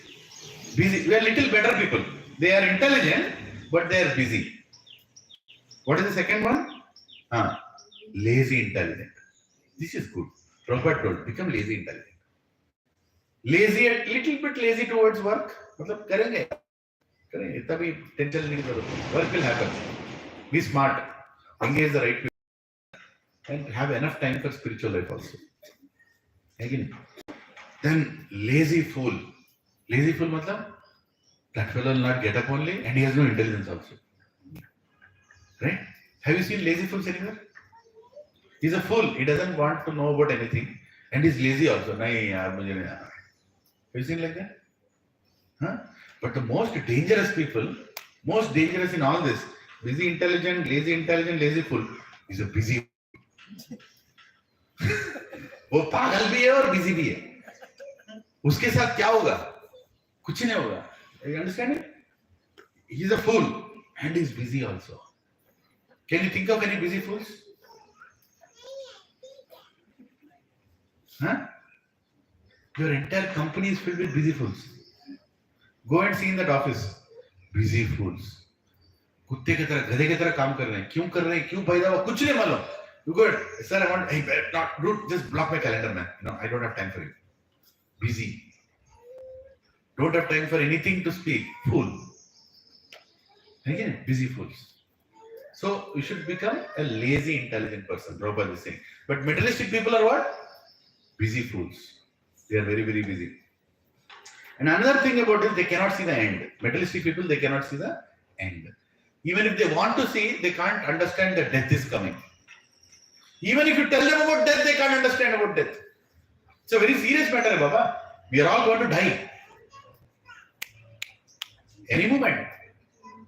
Busy. We are little better people. They are intelligent, but they are busy. What is the second one? Lazy intelligent. This is good. Prabhupada told, become lazy intelligent. Lazy, a little bit lazy towards work. मतलब करेंगे तभी tension नहीं करो. Work will happen. Be smart. Engage the right people and have enough time for spiritual life also. Again, then lazy fool. Lazy fool मतलब that fellow will not get up only and he has no intelligence also. Right? Have you seen lazy fools anywhere? He's a fool. He doesn't want to know about anything and he's lazy also. नहीं यार मुझे नहीं आना. Have you seen like that? Huh? But the most dangerous people, most dangerous in all this, busy intelligent, lazy fool, is a busy. वो पागल भी है और बिजी भी है. उसके साथ क्या होगा? कुछ नहीं होगा. You understand it? He's a fool and he's busy also. Can you think of any busy fools? Huh? Your entire company is filled with busy fools. Go and see in that office. Busy fools. कुत्ते की तरह गधे की तरह काम कर रहे हैं. क्यों कर रहे हैं? क्यों पैदा हुआ? कुछ नहीं मालूम. You good? Sir, I want, hey, not, dude, just block my calendar, man. No, I don't have time for you. Busy. Don't have time for anything to speak. Fool. Again, busy fools. So you should become a lazy, intelligent person. Prabhupada is saying. But materialistic people are what? Busy fools. They are very, very busy. And another thing about it, they cannot see the end. Materialistic people, they cannot see the end. Even if they want to see, they can't understand that death is coming. Even if you tell them about death, they can't understand about death. It's a very serious matter, Baba. We are all going to die. Any moment.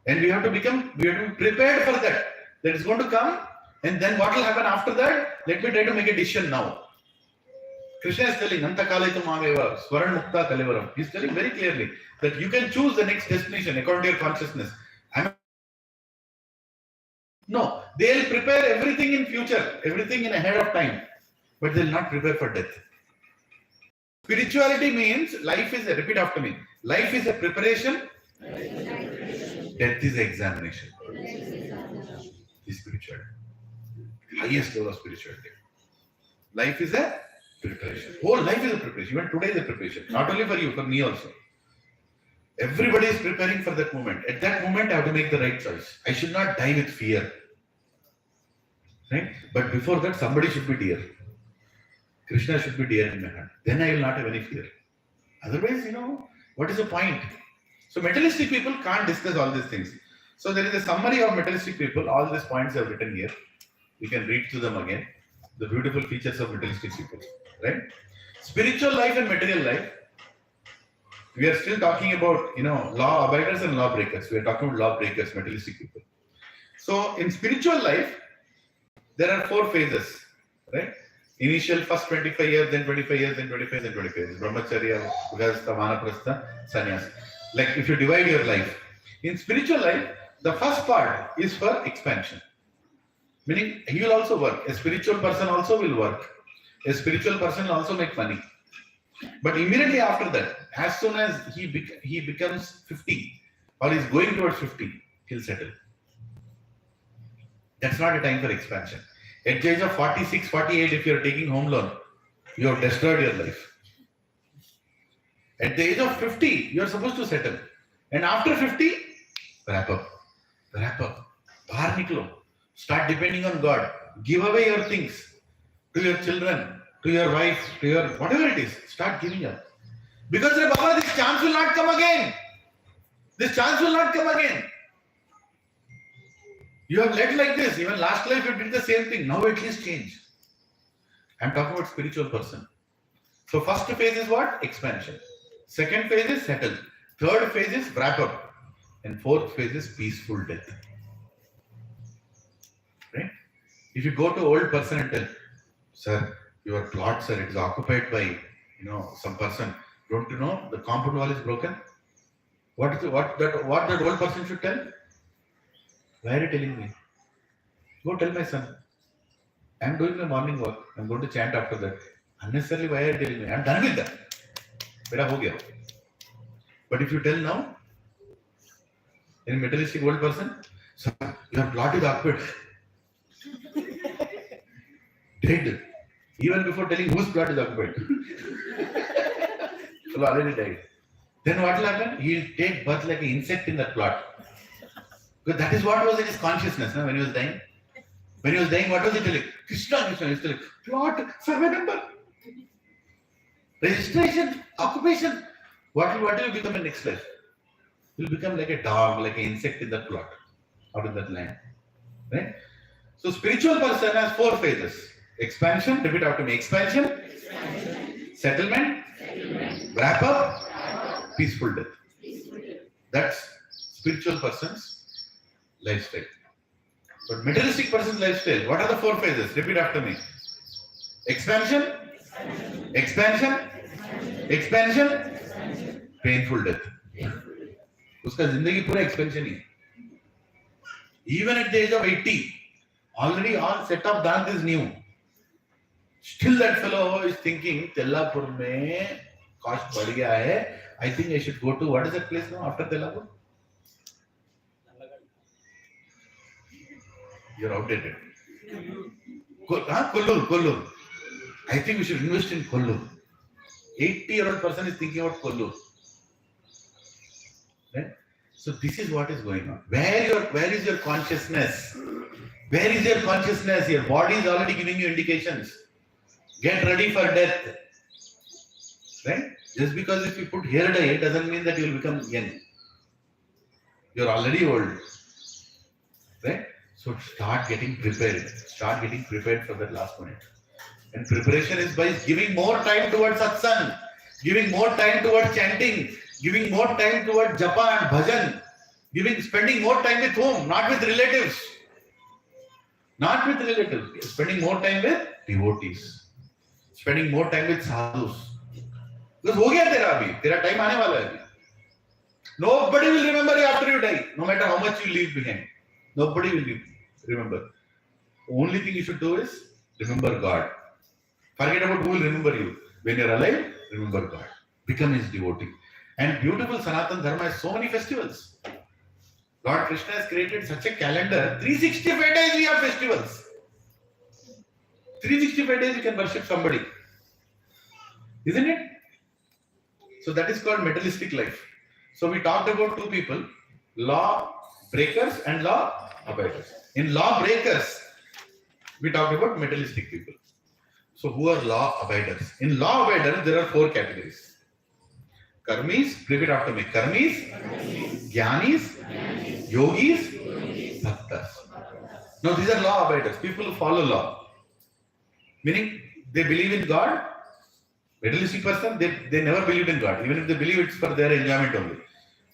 And we have to be prepared for that. That is going to come. And then what will happen after that? Let me try to make a decision now. Krishna is telling, Anta Kalaitu Mameva, Swaran Mukta Kalevaram. He is telling very clearly that you can choose the next destination according to your consciousness. No, they'll prepare everything in future, everything in ahead of time, but they'll not prepare for death. Spirituality means life is a, repeat after me, life is a preparation, death is examination. This is spirituality. Highest level of spirituality. Life is a preparation. Whole life is a preparation. Even today is a preparation. Not only for you, for me also. Everybody is preparing for that moment. At that moment, I have to make the right choice. I should not die with fear. Right? But before that, somebody should be dear. Krishna should be dear in my heart. Then I will not have any fear. Otherwise, what is the point? So materialistic people can't discuss all these things. So there is a summary of materialistic people. All these points are written here. You can read through them again. The beautiful features of materialistic people. Right? Spiritual life and material life. We are still talking about, law abiders and law breakers. We are talking about law breakers, materialistic people. So in spiritual life, there are 4 phases, right? Initial, first 25 years, then 25 years, then 25 years, then 25 years. Brahmacharya, Grihastha, Vanaprastha, Sannyas. Like if you divide your life. In spiritual life, the first part is for expansion. Meaning, he will also work. A spiritual person also will work. A spiritual person will also make money. But immediately after that, as soon as he becomes 50 or is going towards 50, he'll settle. That's not a time for expansion. At the age of 46, 48, if you're taking home loan, you have destroyed your life. At the age of 50, you're supposed to settle. And after 50, wrap up. Wrap up. Bahar niklo. Start depending on God. Give away your things to your children, to your wife, to your whatever it is. Start giving up. Because Baba, this chance will not come again. This chance will not come again. You have led like this. Even last life you did the same thing. Now at least change. I'm talking about spiritual person. So first phase is what? Expansion. Second phase is settle. Third phase is wrap up. And fourth phase is peaceful death. Right? If you go to old person and tell, sir, your plot, sir, it is occupied by, some person. Don't you know the compound wall is broken? What that old person should tell? Why are you telling me? Go tell my son. I'm doing my morning work. I'm going to chant after that. Unnecessarily, why are you telling me? I'm done with that. Mera ho gaya. But if you tell now, in a materialistic old person, sir, your plot is occupied. Dead. Even before telling whose plot is occupied. So already died. Then what will happen? He'll take birth like an insect in that plot. Because that is what was in his consciousness when he was dying. When he was dying, what was he telling? Krishna, he was telling, plot, survey number, registration, occupation. What will you become in next life? You'll become like a dog, like an insect in that plot, out of that land. Right? So spiritual person has 4 phases. Expansion, repeat after me. Expansion, settlement, wrap up, peaceful death. That's spiritual person's lifestyle. But materialistic person's lifestyle, what are the 4 phases? Repeat after me. Expansion, expansion, expansion, painful death. Uska zindagi pura expansion hi. Even at the age of 80, already all set of dance is new. Still that fellow is thinking, Tellapur mein cost bad gaya hai. I think I should go to, what is that place now after Tellapur? You're outdated. Kollur. I think we should invest in Kollur. 80-year-old person is thinking about Kollur. Right? So this is what is going on. Where is your consciousness? Where is your consciousness? Your body is already giving you indications. Get ready for death. Right? Just because if you put hair dye, it doesn't mean that you will become young. You're already old. Right? So start getting prepared. Start getting prepared for that last minute. And preparation is by giving more time towards satsang, giving more time towards chanting, giving more time towards japa and bhajan, spending more time with whom? Not with relatives. Not with relatives. Spending more time with devotees. Spending more time with sadhus. Because हो गया तेरा अभी, तेरा time आने वाला है अभी. Nobody will remember you after you die, no matter how much you leave behind. Nobody will remember. Only thing you should do is remember God. Forget about who will remember you. When you're alive, remember God. Become His devotee. And beautiful Sanatan Dharma has so many festivals. Lord Krishna has created such a calendar. 365 days we have festivals. 365 days you can worship somebody. Isn't it? So that is called materialistic life. So we talked about two people, law breakers and law abiders. In law breakers, we talked about materialistic people. So who are law abiders? In law abiders, there are 4 categories. Karmis, repeat after me. Karmis, Jnanis, Yogis, Bhaktas. Now these are law abiders, people who follow law. Meaning they believe in God. Materialistic person, they never believed in God. Even if they believe, it's for their enjoyment only.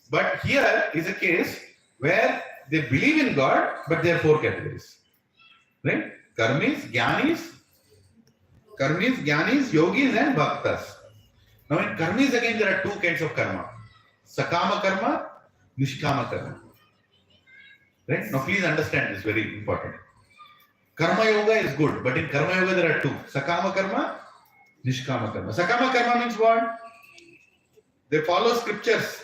But here is a case where they believe in God, but there are 4 categories. Right? Karmis, Jnanis, Yogis and Bhaktas. Now in Karmis again there are 2 kinds of karma. Sakama karma, Nishkama karma. Right? Now please understand this, very important. Karma yoga is good, but in karma yoga there are 2. Sakama karma, Nishkama karma. Sakama karma means what? They follow scriptures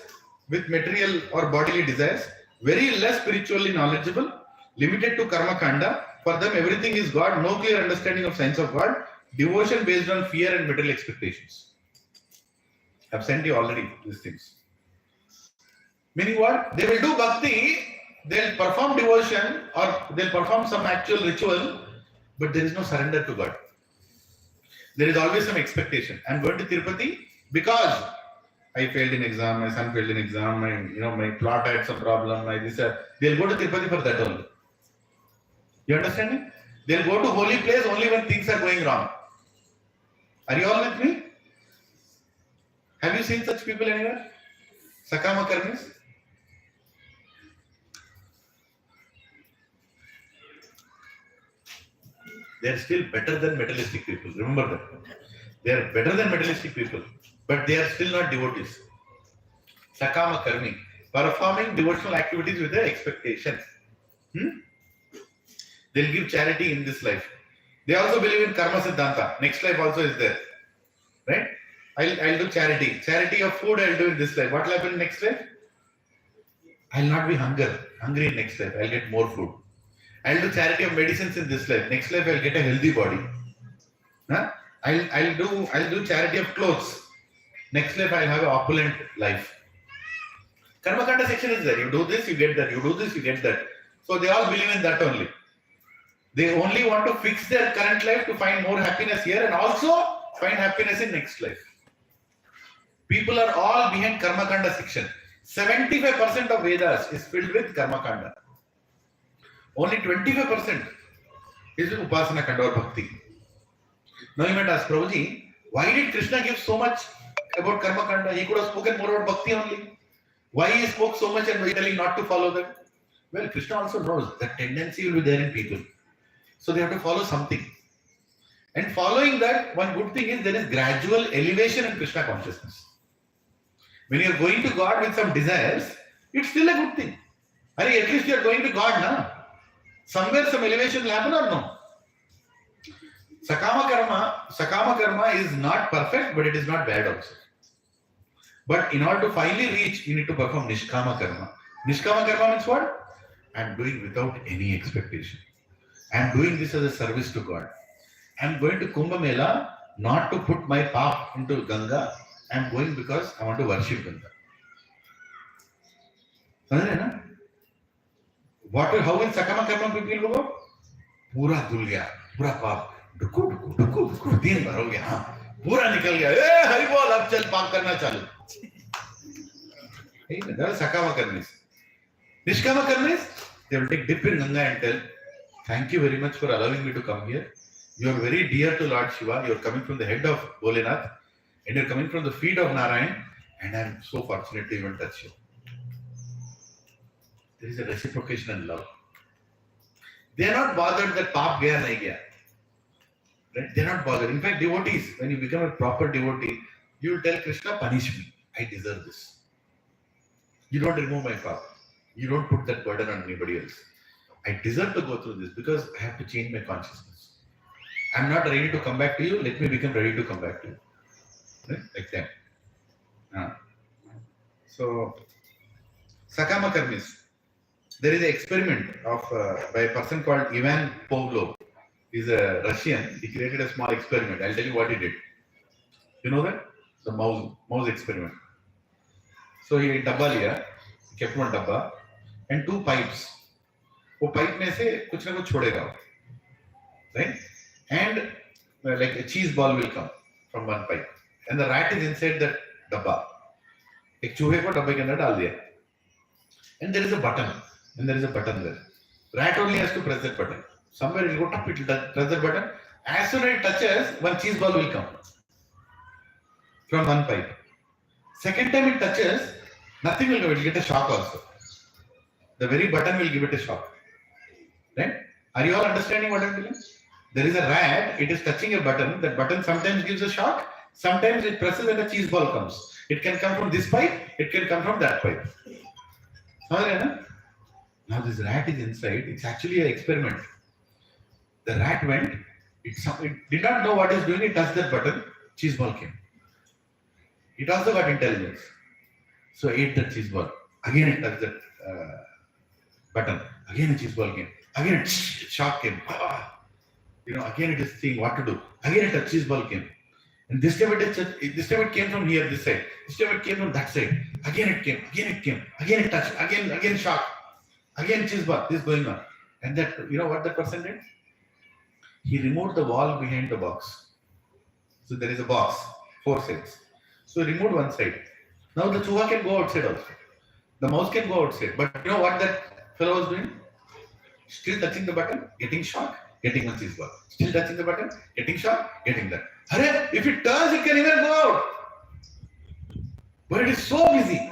with material or bodily desires, very less spiritually knowledgeable, limited to karma kanda. For them everything is God, no clear understanding of science of God, devotion based on fear and material expectations. I've sent you already these things. Meaning what? They will do bhakti, they'll perform devotion or they'll perform some actual ritual, but there is no surrender to God. There is always some expectation. I'm going to Tirupati because I failed in exam, my son failed in exam, my plot had some problem, they'll go to Tirupati for that only. You understand me? They'll go to holy place only when things are going wrong. Are you all with me? Have you seen such people anywhere? Sakama karmis? They are still better than materialistic people. Remember that. They are better than materialistic people, but they are still not devotees. Sakama karmi, performing devotional activities with their expectation. They'll give charity in this life. They also believe in karma siddhanta. Next life also is there. Right? I'll do charity. Charity of food I'll do in this life. What will happen in next life? I'll not be hungry in next life. I'll get more food. I'll do charity of medicines in this life. Next life I'll get a healthy body. I'll do charity of clothes. Next life I'll have an opulent life. Karma kanda section is there. You do this, you get that. You do this, you get that. So they all believe in that only. They only want to fix their current life to find more happiness here and also find happiness in next life. People are all behind karma kanda section. 75% of Vedas is filled with karma kanda. Only 25% is with upasana kanda or bhakti. Now you might ask, Prabhuji, why did Krishna give so much about karma kanda? He could have spoken more about bhakti only. Why he spoke so much and telling not to follow them? Well, Krishna also knows that tendency will be there in people. So they have to follow something. And following that, one good thing is there is gradual elevation in Krishna consciousness. When you are going to God with some desires, it's still a good thing. At least you are going to God now. Somewhere some elevation will happen or no? Sakama karma is not perfect, but it is not bad also. But in order to finally reach, you need to perform Nishkama karma. Nishkama karma means what? I am doing without any expectation. I am doing this as a service to God. I am going to Kumbh Mela not to put my pap into Ganga. I am going because I want to worship Ganga. समझ Water, how will Sakama Karma people go? पूरा धुल गया, पूरा पाप डुकू डुकू डुकू डुकू दिन भर हो गया, हाँ पूरा निकल गया, हरि बोल अब चल पाप करना चालू. Sakama Karmis. Nishkama Karmis, they will take dip in Ganga and tell, thank you very much for allowing me to come here. You are very dear to Lord Shiva. You are coming from the head of Bholenath and you are coming from the feet of Narayan, and I am so fortunate to even touch you. There is a reciprocation and love. They are not bothered that paap gaya nahi gaya. Right? They are not bothered. In fact, devotees, when you become a proper devotee, you will tell Krishna, punish me. I deserve this. You don't remove my paap. You don't put that burden on anybody else. I deserve to go through this because I have to change my consciousness. I'm not ready to come back to you. Let me become ready to come back to you. Right? Like that. So, Sakama Karmis. There is an experiment of by a person called Ivan Pavlov. He's a Russian. He created a small experiment. I'll tell you what he did. You know that? The mouse experiment. So he dabba liya, he kept one dabba and two pipes. वो pipe में से कुछ ना कुछ छोड़ेगा, right? And like a cheese ball will come from one pipe, and the rat is inside that dabba. एक चूहे को डब्बे के अंदर डाल दिया, and there is a button. And there is a button there. Rat only has to press that button. Somewhere it will go up, it will press that button. As soon as it touches, one cheese ball will come from one pipe. Second time it touches, nothing will go. It will get a shock also. The very button will give it a shock. Right? Are you all understanding what I am doing? There is a rat, it is touching a button. That button sometimes gives a shock. Sometimes it presses and a cheese ball comes. It can come from this pipe, it can come from that pipe. Now this rat is inside. It's actually an experiment. The rat went. It did not know what it's doing. It touched that button. Cheese ball came. It also got intelligence. So ate that cheese ball. Again it touched that button. Again a cheese ball came. Again shock came. Again it is seeing what to do. Again a cheese ball came. And this time it came from here, this side. This time it came from that side. Again it came. Again it came. Again it touched. Again shock. Again cheese ball, this is going on. And that, you know what that person did? He removed the wall behind the box. So there is a box, 4 sides. So he removed one side. Now the chuha can go outside also. The mouse can go outside. But you know what that fellow was doing? Still touching the button, getting shock, getting one cheese ball. Still touching the button, getting shock, getting that. Hurry, if it turns, it can even go out. But it is so busy.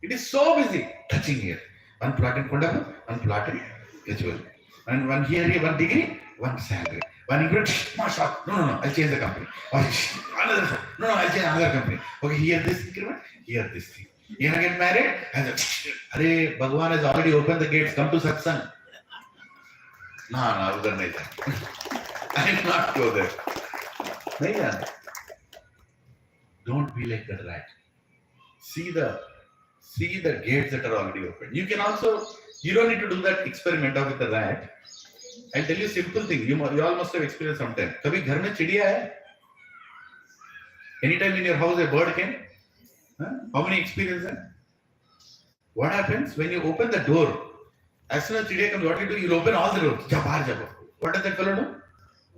It is so busy touching here. One plot in Kondapur, one plot in Kechwal. And one here, one degree, one salary. One increment, more shock. No, I'll change the company. Another, no, I'll change another company. Okay, here this increment, here this thing. You wanna get married? And Hare, Bhagwan has already opened the gates, come to satsang. No, udhar nahi jana. I will not go there. Nahi jana. Don't be like that rat. See the gates that are already open. You can also, you don't need to do that experiment with the rat. I'll tell you a simple thing. You all must have experienced sometime. Kabhi ghar mein chidiya hai? Anytime in your house a bird came? How many experiences? What happens when you open the door? As soon as chidiya comes, what you do? You'll open all the doors. Jab. What does that fellow do?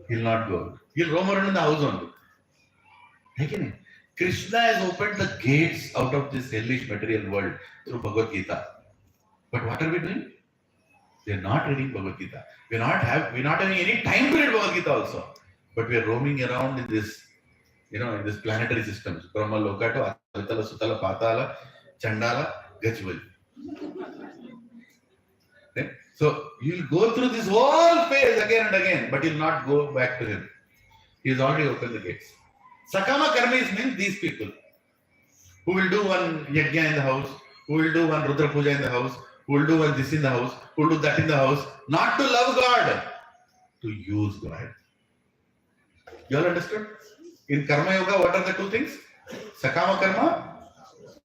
He'll not go. He'll roam around in the house only. Krishna has opened the gates out of this hellish material world through Bhagavad Gita. But what are we doing? We are not reading Bhagavad Gita. We're not having any time to read Bhagavad Gita also. But we are roaming around in this, in this planetary systems. Brahma Loka to Aditala, Sutala, Patala, Chandala, Gachval. Okay? So you'll go through this whole phase again and again, but you'll not go back to him. He has already opened the gates. Sakama Karmis means these people who will do one yajna in the house, who will do one Rudra Puja in the house, who will do one this in the house, who will do that in the house, not to love God, to use God. You all understood? In Karma Yoga, what are the two things? Sakama Karma,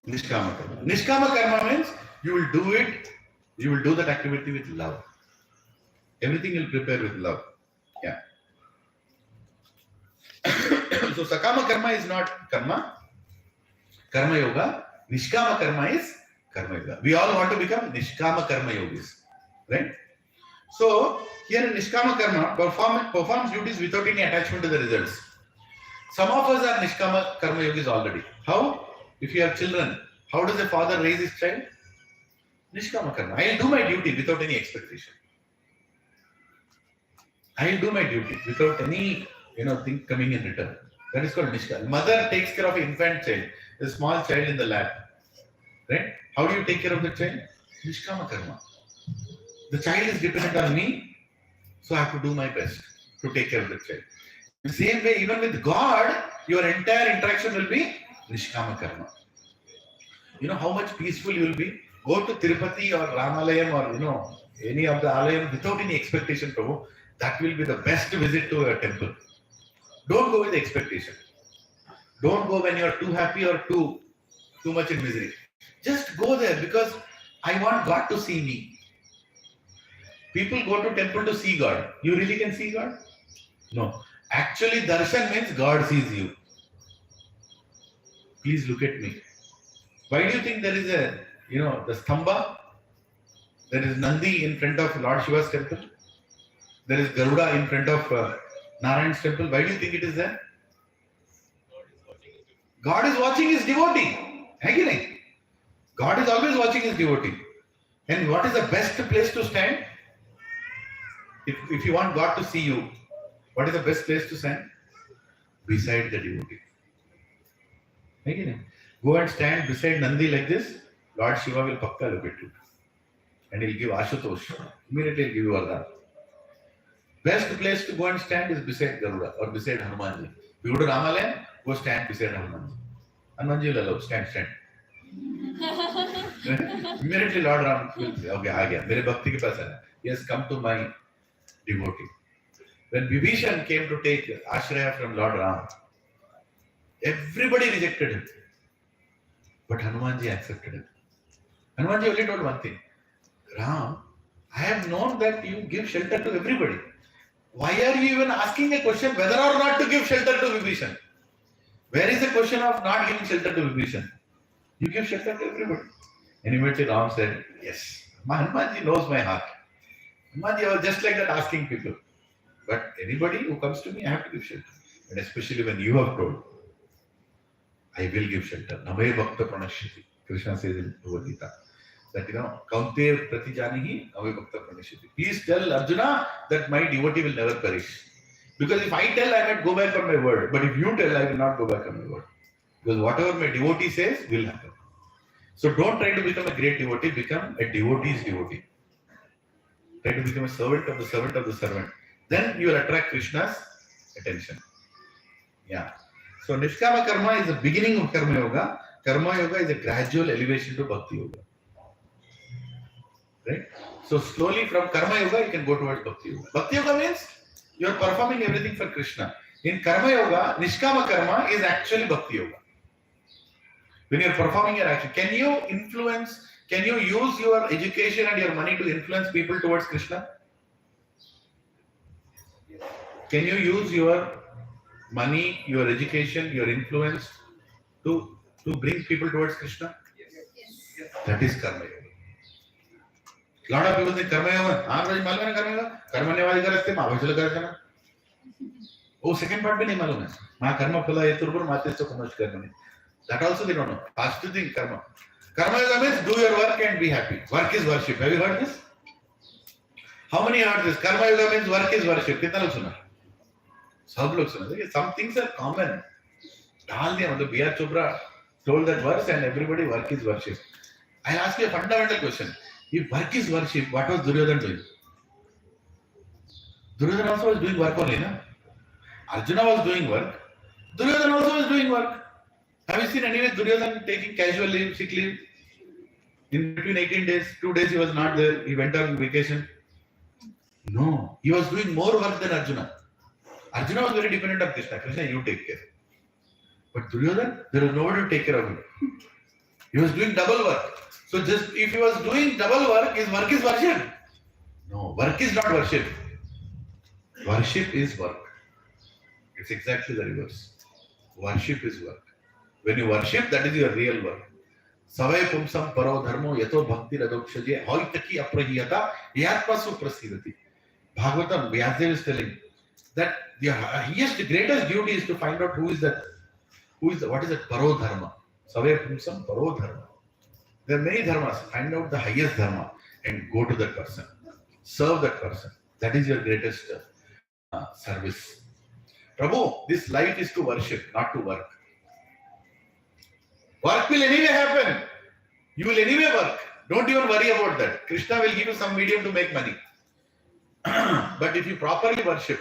Nishkama Karma. Nishkama Karma means you will do that activity with love. Everything will prepare with love. Yeah. So Sakama karma is not karma. Karma yoga. Nishkama karma is karma yoga. We all want to become Nishkama karma yogis. Right? So here in Nishkama karma, performs duties without any attachment to the results. Some of us are Nishkama karma yogis already. How? If you have children, how does a father raise his child? Nishkama karma. I will do my duty without any expectation. I will do my duty without any thing coming in return. That is called Nishkama. Mother takes care of an infant child, a small child in the lap. Right? How do you take care of the child? Nishkama karma. The child is dependent on me, so I have to do my best to take care of the child. In the same way, even with God, your entire interaction will be Nishkama karma. You know how much peaceful you will be? Go to Tirupati or Ramalayam or any of the Alayam without any expectation, Prabhu. That will be the best visit to a temple. Don't go with expectation. Don't go when you are too happy or too much in misery. Just go there because I want God to see me. People go to temple to see God. You really can see God? No. Actually, darshan means God sees you. Please look at me. Why do you think there is the stamba? There is Nandi in front of Lord Shiva's temple. There is Garuda in front of Narayan's temple. Why do you think it is there? God is watching his devotee. Again, God is always watching his devotee. And what is the best place to stand? If you want God to see you, what is the best place to stand? Beside the devotee. Again, go and stand beside Nandi like this. Lord Shiva will pakka look at you. And he'll give Ashutosh. Immediately he'll give you Vardhan. Best place to go and stand is beside Garuda or beside Hanumanji. If you go to Ramalayam, go stand beside Hanumanji. Hanumanji will allow, stand. Immediately Lord Ram will say, okay, aa gaya. Mere bhakti ke paas hai. He has come to my devotee. When Vibhishan came to take Ashraya from Lord Ram, everybody rejected him. But Hanumanji accepted him. Hanumanji only told one thing. Ram, I have known that you give shelter to everybody. Why are you even asking a question whether or not to give shelter to Vibhishan? Where is the question of not giving shelter to Vibhishan? You give shelter to everybody. And immediately Ram said, yes, Hanumanji knows my heart. Hanumanji was just like that asking people. But anybody who comes to me, I have to give shelter. And especially when you have told, I will give shelter. Name bhakta pranashyati. Krishna says in Bhagavad Gita. That Kaunte pratijanihi name bhakta pranashyati. Please tell Arjuna that my devotee will never perish. Because if I tell, I might go back on my word. But if you tell, I will not go back on my word. Because whatever my devotee says will happen. So don't try to become a great devotee, become a devotee's devotee. Try to become a servant of the servant of the servant. Then you will attract Krishna's attention. Yeah. So Nishkama karma is the beginning of karma yoga. Karma yoga is a gradual elevation to bhakti yoga. Right? So slowly from karma yoga you can go towards bhakti yoga. Bhakti yoga means you are performing everything for Krishna. In karma yoga, Nishkama karma is actually bhakti yoga. When you are performing your action, can you use your education and your money to influence people towards Krishna? Can you use your money, your education, your influence to bring people towards Krishna? Yes. That is karma yoga. A lot of people think karma yoga. Karma yoga. Karma nevadi karate mahavajala karate. Oh, second part bhi nahi malum hai. Ma karma phala yeturpur mate so kamosh karma. That also they don't know. First thing karma. Karma yoga means do your work and be happy. Work is worship. Have you heard this? How many heard this? Karma yoga means work is worship. Kitna log suna? सब लोग सुना. Some things are common. डाल दिया मतलब B.R. Chopra told that verse and everybody work is worship. I'll ask you a fundamental question. If work is worship, what was Duryodhana doing? Duryodhana also was doing work only, na? Arjuna was doing work. Duryodhana also was doing work. Have you seen anyway Duryodhana taking casual leave, sick leave? In between 18 days, 2 days he was not there. He went on vacation. No, he was doing more work than Arjuna. Arjuna was very dependent on Krishna. Krishna, you take care. But Duryodhana, there was nobody to take care of him. He was doing double work. So just if he was doing double work, his work is worship. No, work is not worship. Worship is work. It's exactly the reverse. Worship is work. When you worship, that is your real work. Savay pumsam paro dharmo yato bhakti radokshaje hoitaki aprahiyata yatmasu prasidati. Bhagavatam, Vyasdev is telling that the highest, greatest duty is to find out what is that paro dharma. Savay pumsam paro dharma. There are many dharmas. Find out the highest dharma and go to that person. Serve that person. That is your greatest service. Prabhu, this life is to worship, not to work. Work will anyway happen. You will anyway work. Don't even worry about that. Krishna will give you some medium to make money. But if you properly worship,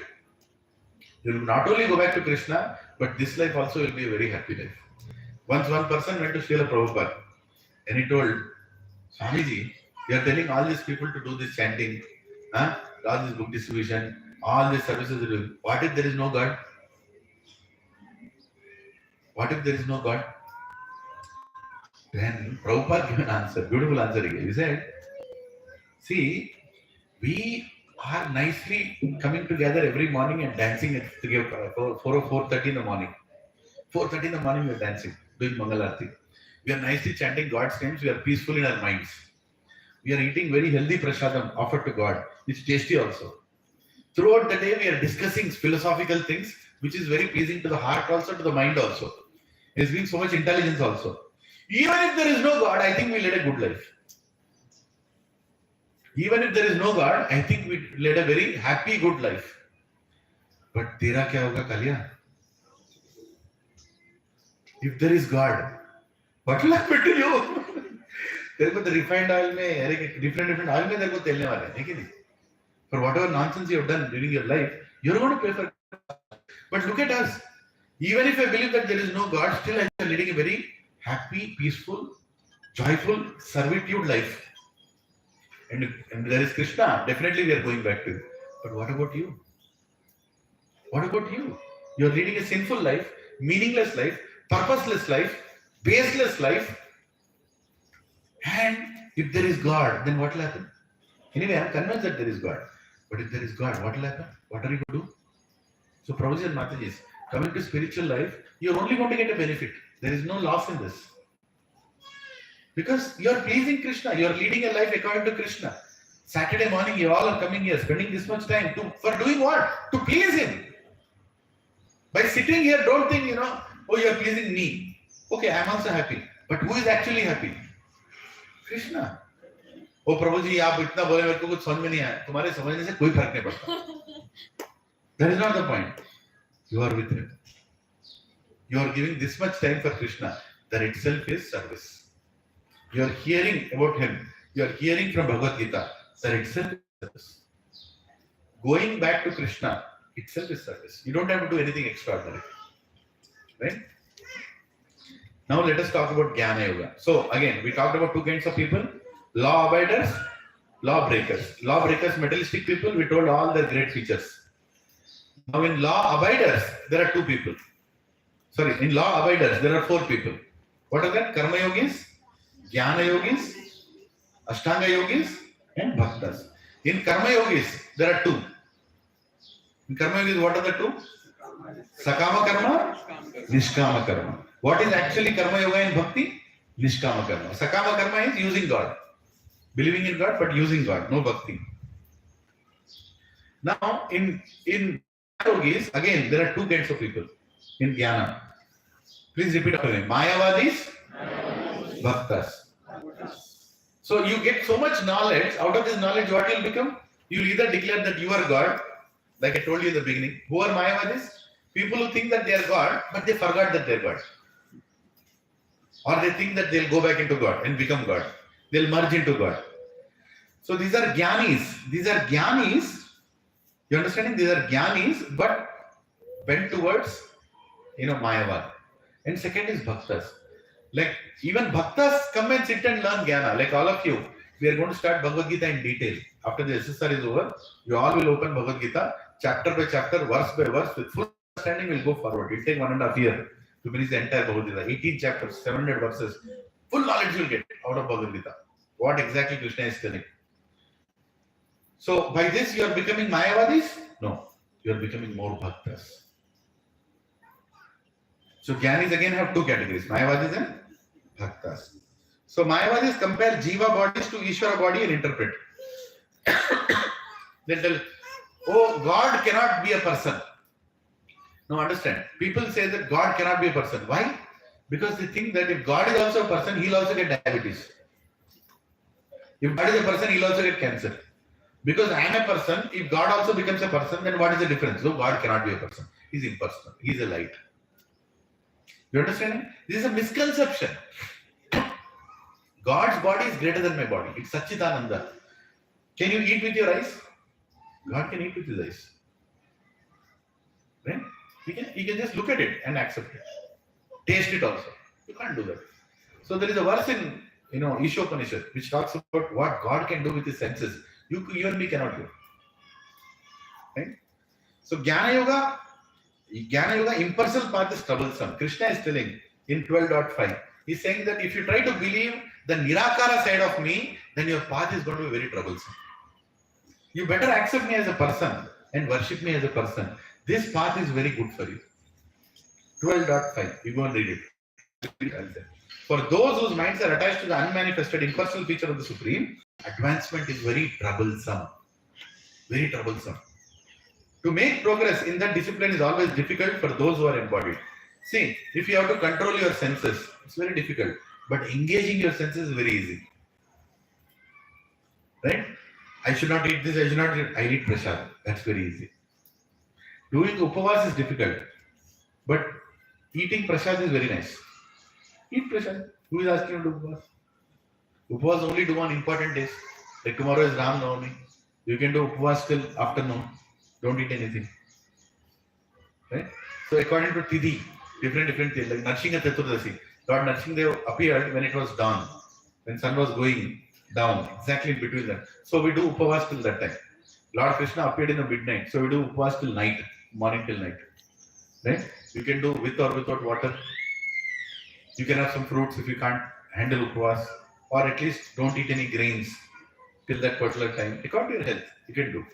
you will not only go back to Krishna, but this life also will be a very happy life. Once one person went to Srila Prabhupada and he told, Swamiji, you are telling all these people to do this chanting, all this book distribution, all these services. What if there is no God? What if there is no God? Then Prabhupada gave an answer, beautiful answer again. He said, see, we are nicely coming together every morning and dancing at 4:30 in the morning. 4:30 in the morning we are dancing, doing Mangalarti. We are nicely chanting God's names, we are peaceful in our minds. We are eating very healthy prasadam offered to God. It's tasty also. Throughout the day we are discussing philosophical things, which is very pleasing to the heart also, to the mind also. It's bringing so much intelligence also. Even if there is no God, I think we led a good life. Even if there is no God, I think we led a very happy, good life. But tera kya hoga Kalya? If there is God, what will happen to you? तेरे को the refined oil में different oil में तेरे को तेलने वाले हैं, है कि नहीं? For whatever nonsense you have done during your life, you're going to pay for it. But look at us. Even if I believe that there is no God, still I am leading a very happy, peaceful, joyful, servitude life. And there is Krishna, definitely we are going back to it. But what about you? What about you? You are leading a sinful life, meaningless life, purposeless life, baseless life. And if there is God, then what will happen? Anyway, I am convinced that there is God. But if there is God, what will happen? What are you going to do? So, Prabhuji and Mataji, coming to spiritual life, you are only going to get a benefit. There is no loss in this. Because you are pleasing Krishna. You are leading a life according to Krishna. Saturday morning, you all are coming here, spending this much time for doing what? To please Him. By sitting here, don't think, oh, you are pleasing me. Okay, I am also happy. But who is actually happy? Krishna. Oh, Prabhuji, आप इतना बोले मेरे को कुछ समझ में नहीं आया. तुम्हारे समझने से कोई फर्क नहीं पड़ता. That is not the point. You are with Him. You are giving this much time for Krishna. That itself is service. You are hearing about Him. You are hearing from Bhagavad Gita. That itself is service. Going back to Krishna itself is service. You don't have to do anything extraordinary. Right? Now let us talk about Jnana Yoga. So again, we talked about two kinds of people. Law abiders, law breakers. Law breakers, materialistic people, we told all their great features. Now in law abiders, there are two people. Sorry, in law abiders, there are four people. What are that? Karma yogis, Jnana yogis, Ashtanga yogis, and Bhaktas. In Karma yogis, there are two. In Karma yogis, what are the two? Sakama karma, Nishkama karma. What is actually Karma yoga and Bhakti? Nishkama karma. Sakama karma is using God. Believing in God, but using God, no Bhakti. Now, in yogis, again, there are two kinds of people in Jnana. Please repeat after me. Mayavadis, Bhaktas. So you get so much knowledge. Out of this knowledge, what will become? You will either declare that you are God, like I told you in the beginning. Who are Mayavadis? People who think that they are God, but they forgot that they are God. Or they think that they'll go back into God and become God. They'll merge into God. So these are Jnanis. These are Jnanis. You understanding? These are Jnanis, but bent towards, Mayavad. And second is Bhaktas. Like even Bhaktas come and sit and learn Jnana. Like all of you, we are going to start Bhagavad Gita in detail. After the SSR is over, you all will open Bhagavad Gita, chapter by chapter, verse by verse, with full understanding will go forward. It will take 1.5 years to finish the entire Bhagavad Gita. 18 chapters, 700 verses. Full knowledge you will get out of Bhagavad Gita. What exactly Krishna is telling. So by this you are becoming Mayavadis? No, you are becoming more Bhaktas. So Jnanis again have two categories, Mayavadis and Bhaktas. So Mayavadis compare Jiva bodies to Ishvara body and interpret. They tell, oh, God cannot be a person. Now understand, people say that God cannot be a person. Why? Because they think that if God is also a person, he'll also get diabetes. If God is a person, he'll also get cancer. Because I am a person, if God also becomes a person, then what is the difference? So God cannot be a person. He's impersonal. He's a light. You understand? This is a misconception. God's body is greater than my body. It's Satchitananda. Can you eat with your eyes? God can eat with his eyes. Right? You can just look at it and accept it. Taste it also. You can't do that. So there is a verse in Ishopanishad which talks about what God can do with his senses. You and me cannot do. Right? So Jnana Yoga, impersonal path is troublesome. Krishna is telling in 12.5. He's saying that if you try to believe the Nirakara side of me, then your path is going to be very troublesome. You better accept me as a person and worship me as a person. This path is very good for you. 12.5. You go and read it. For those whose minds are attached to the unmanifested impersonal feature of the Supreme, advancement is very troublesome. Very troublesome. To make progress in that discipline is always difficult for those who are embodied. See, if you have to control your senses, it's very difficult. But engaging your senses is very easy. Right? I should not eat this, I should not eat, I eat prasad. That's very easy. Doing upavas is difficult. But eating prasad is very nice. Eat prasad. Who is asking you to do upavas? Upavas only do on important days. Like tomorrow is Ram Navami. You can do upavas till afternoon. Don't eat anything. Right? So according to Tithi, different things, like Narsingha Chaturdasi, Lord Narsingha appeared when it was dawn, when sun was going down, exactly in between that. So we do upavas till that time. Lord Krishna appeared in the midnight, so we do upavas till night, morning till night. Right? You can do with or without water. You can have some fruits if you can't handle upavas, or at least don't eat any grains till that particular time. According to your health, you can do.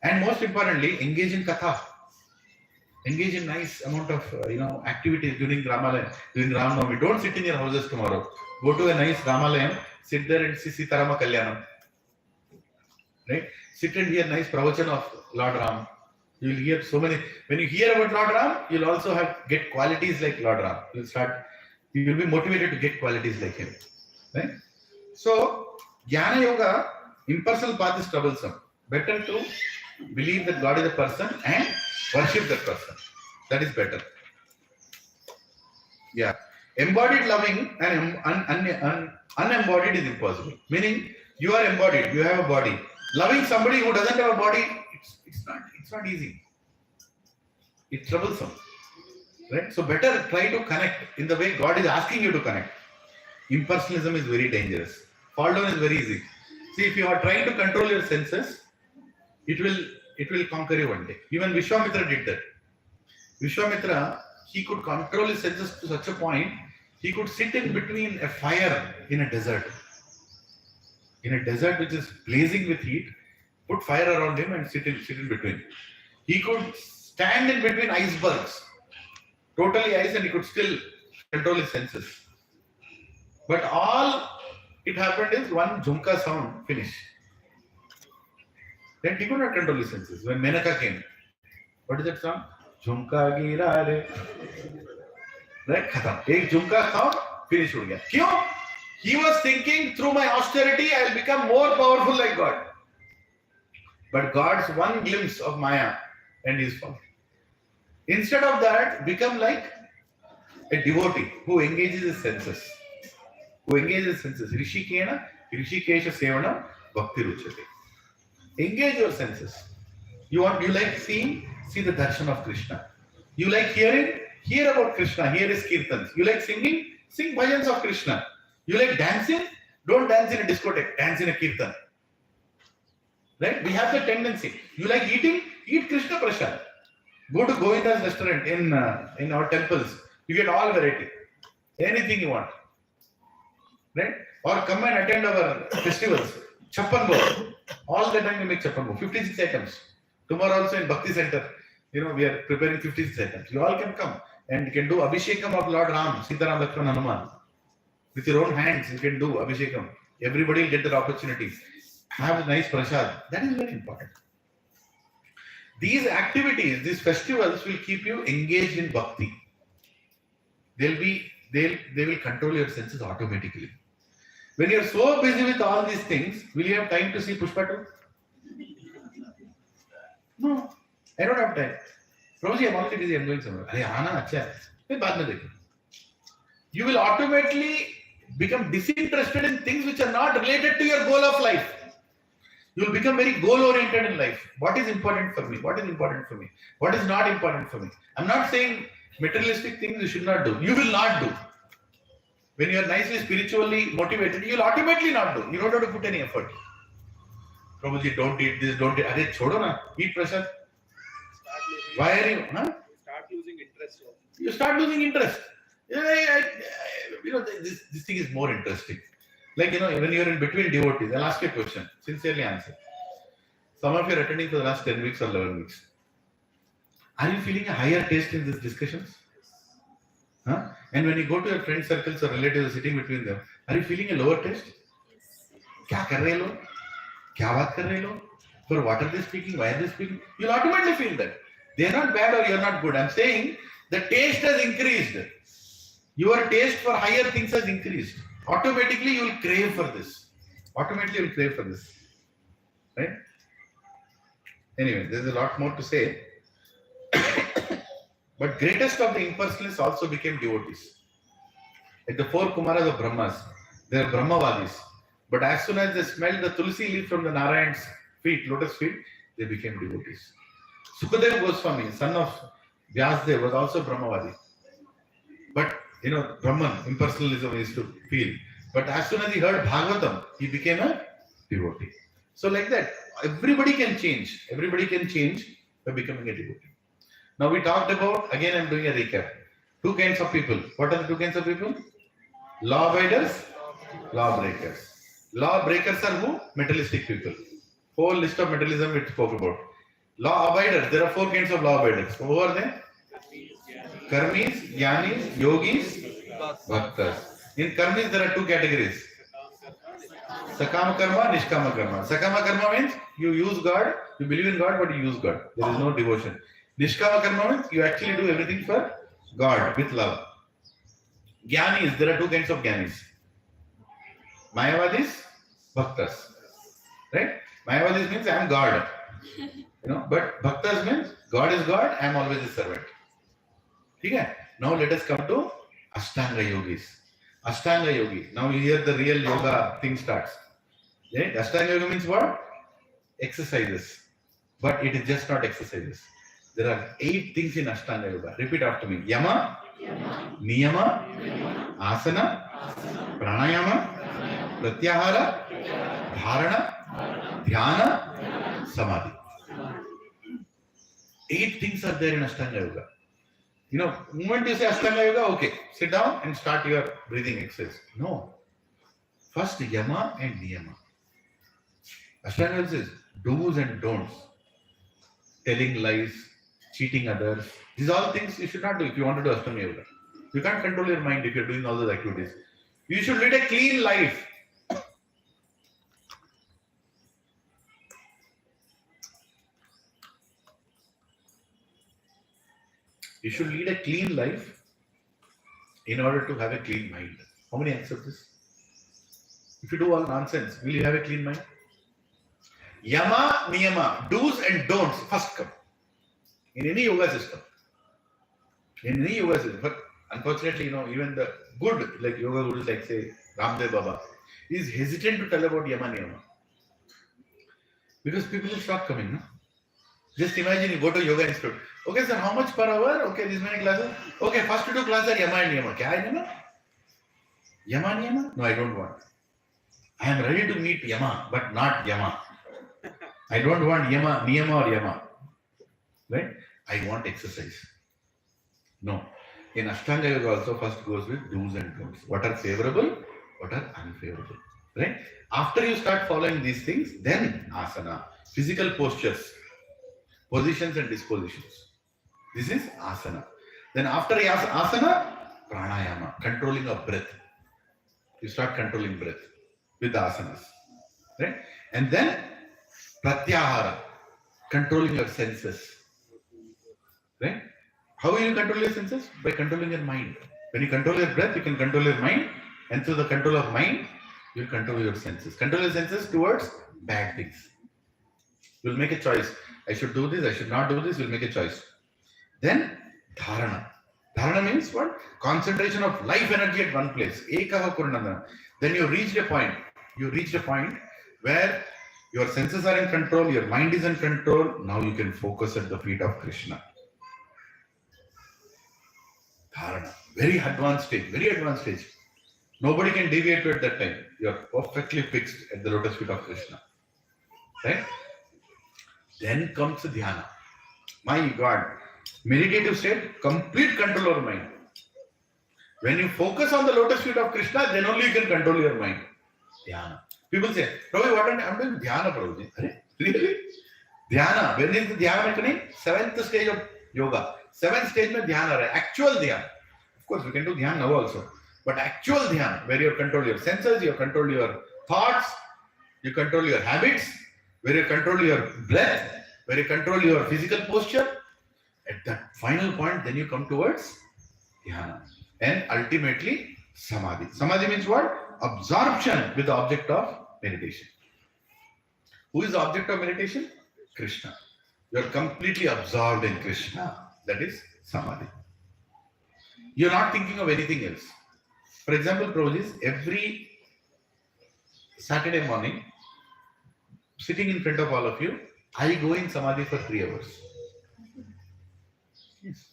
And most importantly, engage in katha. Engage in nice amount of activities during Ramalayam, during Ram Navami. Don't sit in your houses tomorrow. Go to a nice Ramalayam, sit there and see Sitarama Kalyanam. Right? Sit and hear nice pravachan of Lord Ram. You will hear so many. When you hear about Lord Ram, you'll also get qualities like Lord Ram. You will be motivated to get qualities like him. Right? So, Jnana Yoga, impersonal path is troublesome. Better to believe that God is a person and worship that person. That is better. Yeah. Embodied loving and unembodied is impossible. Meaning, you are embodied, you have a body. Loving somebody who doesn't have a body, it's not easy. It's troublesome. Right? So better try to connect in the way God is asking you to connect. Impersonalism is very dangerous. Fall down is very easy. See, if you are trying to control your senses, it will conquer you one day. Even Vishwamitra did that. Vishwamitra, he could control his senses to such a point, he could sit in between a fire in a desert. In a desert which is blazing with heat, put fire around him and sit in between. He could stand in between icebergs, totally ice, and he could still control his senses. But all it happened is one jhumka sound finished. Then he could not control his senses. When Menaka came, what is that song? Jhumka gira re. Right? Khatam. Ek jhumka sound, finish ho gaya. Kyun? He was thinking, through my austerity, I will become more powerful like God. But God's one glimpse of Maya and he is fallen. Instead of that, become like a devotee who engages his senses. Rishikena, Rishikesha Sevana, Bhakti Ruchate. Engage your senses. You like seeing? See the darshan of Krishna. You like hearing? Hear about Krishna. Hear his kirtans. You like singing? Sing bhajans of Krishna. You like dancing? Don't dance in a discotheque. Dance in a kirtan. Right? We have the tendency. You like eating? Eat Krishna Prasad. Go to Govinda's restaurant in our temples. You get all variety. Anything you want. Right? Or come and attend our festivals. Chappan Bhog. All the time you make Chappan Bhog. 56 items. Tomorrow also in Bhakti Center, we are preparing 56 items. You all can come and you can do Abhishekam of Lord Ram, Sitaram, Lakshman, Hanuman. With your own hands, you can do Abhishekam. Everybody will get that opportunity. Have a nice prasad. That is very important. These activities, these festivals will keep you engaged in bhakti. They will control your senses automatically. When you are so busy with all these things, will you have time to see Pushpa 2? No, I don't have time. Prabhuji, I'm already busy, I'm going somewhere. Arey, aana, acha. Then baad mein dekho. You will automatically become disinterested in things which are not related to your goal of life. You will become very goal-oriented in life. What is important for me? What is important for me? What is not important for me? I'm not saying materialistic things you should not do. You will not do. When you are nicely spiritually motivated, you will automatically not do. You don't have to put any effort. Prabhuji, don't eat this, don't eat. Arey, chodo na. Eat prasad. Why are you? Huh? Start losing interest. You start losing interest. This thing is more interesting. Like, when you're in between devotees, I'll ask you a question. Sincerely answer. Some of you are attending for the last 10 weeks or 11 weeks. Are you feeling a higher taste in these discussions? Huh? And when you go to your friend circles or relatives sitting between them, are you feeling a lower taste? क्या कर रहे लोग? क्या बात कर रहे लोग? For what are they speaking? Why are they speaking? You'll automatically feel that. They are not bad or you're not good. I'm saying the taste has increased. Your taste for higher things has increased. Automatically you will crave for this. Right? Anyway, there's a lot more to say. But greatest of the impersonalists also became devotees. Like the 4 Kumaras of Brahmas, they are Brahmavadis. But as soon as they smelled the tulsi leaf from the Narayan's feet, lotus feet, they became devotees. Sukadeva Goswami, son of Vyasdev, was also Brahmavadi. But Brahman, impersonalism is to feel. But as soon as he heard Bhagavatam, he became a devotee. So like that, everybody can change. Everybody can change by becoming a devotee. Now we talked about, again I'm doing a recap. 2 kinds of people. What are the 2 kinds of people? Law abiders, law breakers. Law breakers are who? Materialistic people. Whole list of materialism we spoke about. Law abiders, there are 4 kinds of law abiders. Who are they? Karmis, Jnanis, Yogis, Bhaktas. In Karmis there are 2 categories. Sakama karma, Nishkama karma. Sakama karma means you use God, you believe in God, but you use God. There is no devotion. Nishkama karma means you actually do everything for God with love. Jnanis, there are 2 kinds of Jnanis. Mayavadis, Bhaktas. Right? Mayavadis means I am God. But Bhaktas means God is God, I am always a servant. Okay? Now let us come to Ashtanga Yogis. Ashtanga Yogi. Now here the real yoga thing starts. Right? Ashtanga Yoga means what? Exercises. But it is just not exercises. There are 8 things in Ashtanga Yoga. Repeat after me. Yama, Niyama, Asana, Pranayama, Pratyahara, Dharana, Dhyana, Samadhi. 8 things are there in Ashtanga Yoga. Moment you say Ashtanga Yoga, okay, sit down and start your breathing exercise. No. First Yama and Niyama. Ashtanga Yoga says do's and don'ts. Telling lies, cheating others. These are all things you should not do if you want to do Ashtanga Yoga. You can't control your mind if you're doing all those activities. You should lead a clean life. You should lead a clean life in order to have a clean mind. How many accept this? If you do all nonsense, will you have a clean mind? Yama, Niyama, do's and don'ts first come. In any yoga system. But unfortunately, even the good, like yoga gurus like say Ramdev Baba, is hesitant to tell about Yama, Niyama. Because people will stop coming, no? Just imagine you go to yoga institute. Okay, sir, how much per hour? Okay, these many classes. Okay, first 2 classes are Yama and Niyama. Kya hai Niyama? Yama and Niyama? No, I don't want. I am ready to meet Yama, but not Yama. I don't want Yama, Niyama or Yama. Right? I want exercise. No. In Ashtanga Yoga also first goes with do's and don'ts. What are favorable? What are unfavorable? Right? After you start following these things, then asana, physical postures, positions and dispositions. This is asana. Then after asana, pranayama, controlling of breath. You start controlling breath with the asanas. Right? And then pratyahara, controlling your senses. Right? How will you control your senses? By controlling your mind. When you control your breath, you can control your mind, and through the control of mind, you control your senses. Control your senses towards bad things. You'll make a choice. I should do this, I should not do this, you'll make a choice. Then dharana. Dharana means what? Concentration of life energy at one place. Ekaha purnandana. Then you reached a point. You reached a point where your senses are in control, your mind is in control. Now you can focus at the feet of Krishna. Dharana. Very advanced stage. Very advanced stage. Nobody can deviate to at that time. You are perfectly fixed at the lotus feet of Krishna. Right? Then comes dhyana. My God. Meditative state, complete control over mind. When you focus on the lotus feet of Krishna, then only you can control your mind. Dhyana. People say, Prabhu, what I'm doing? Dhyana, Prabhuji. Really? Dhyana. When is the dhyana happening? 7th stage of yoga. 7th stage mein dhyana hai. Actual dhyana. Of course, we can do dhyana now also. But actual dhyana, where you control your senses, you control your thoughts, you control your habits, where you control your breath, where you control your physical posture. At that final point, then you come towards dhyana. And ultimately, samadhi. Samadhi means what? Absorption with the object of meditation. Who is the object of meditation? Krishna. You are completely absorbed in Krishna. That is samadhi. You are not thinking of anything else. For example, Prabhuji, every Saturday morning, sitting in front of all of you, I go in samadhi for 3 hours. Yes.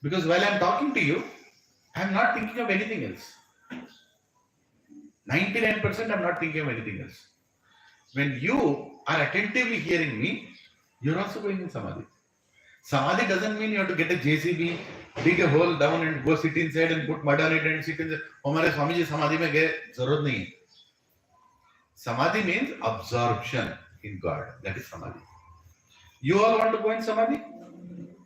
Because while I am talking to you, I am not thinking of anything else. 99% I am not thinking of anything else. When you are attentively hearing me, you are also going in samadhi. Samadhi doesn't mean you have to get a JCB, dig a hole down and go sit inside and put mud on it and sit inside. Hamare Swami ji samadhi mein gaye, zarurat nahi hai. Samadhi means absorption in God. That is samadhi. You all want to go in samadhi?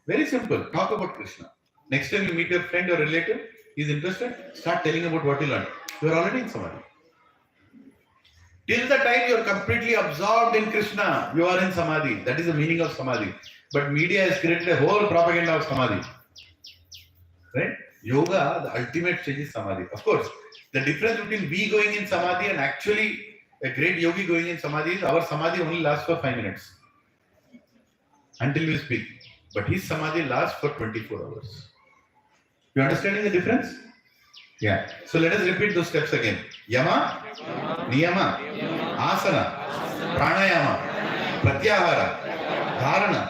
Very simple. Talk about Krishna. Next time you meet your friend or relative, he is interested, start telling about what you learned. You are already in samadhi. Till the time you are completely absorbed in Krishna, you are in samadhi. That is the meaning of samadhi. But media has created a whole propaganda of samadhi. Right? Yoga, the ultimate stage is samadhi. Of course, the difference between we going in samadhi and actually a great yogi going in samadhi is our samadhi only lasts for 5 minutes until we speak. But his samadhi lasts for 24 hours. You understanding the difference? Yeah. So let us repeat those steps again. Yama, Niyama, Asana, Pranayama, Pratyahara, Dharana,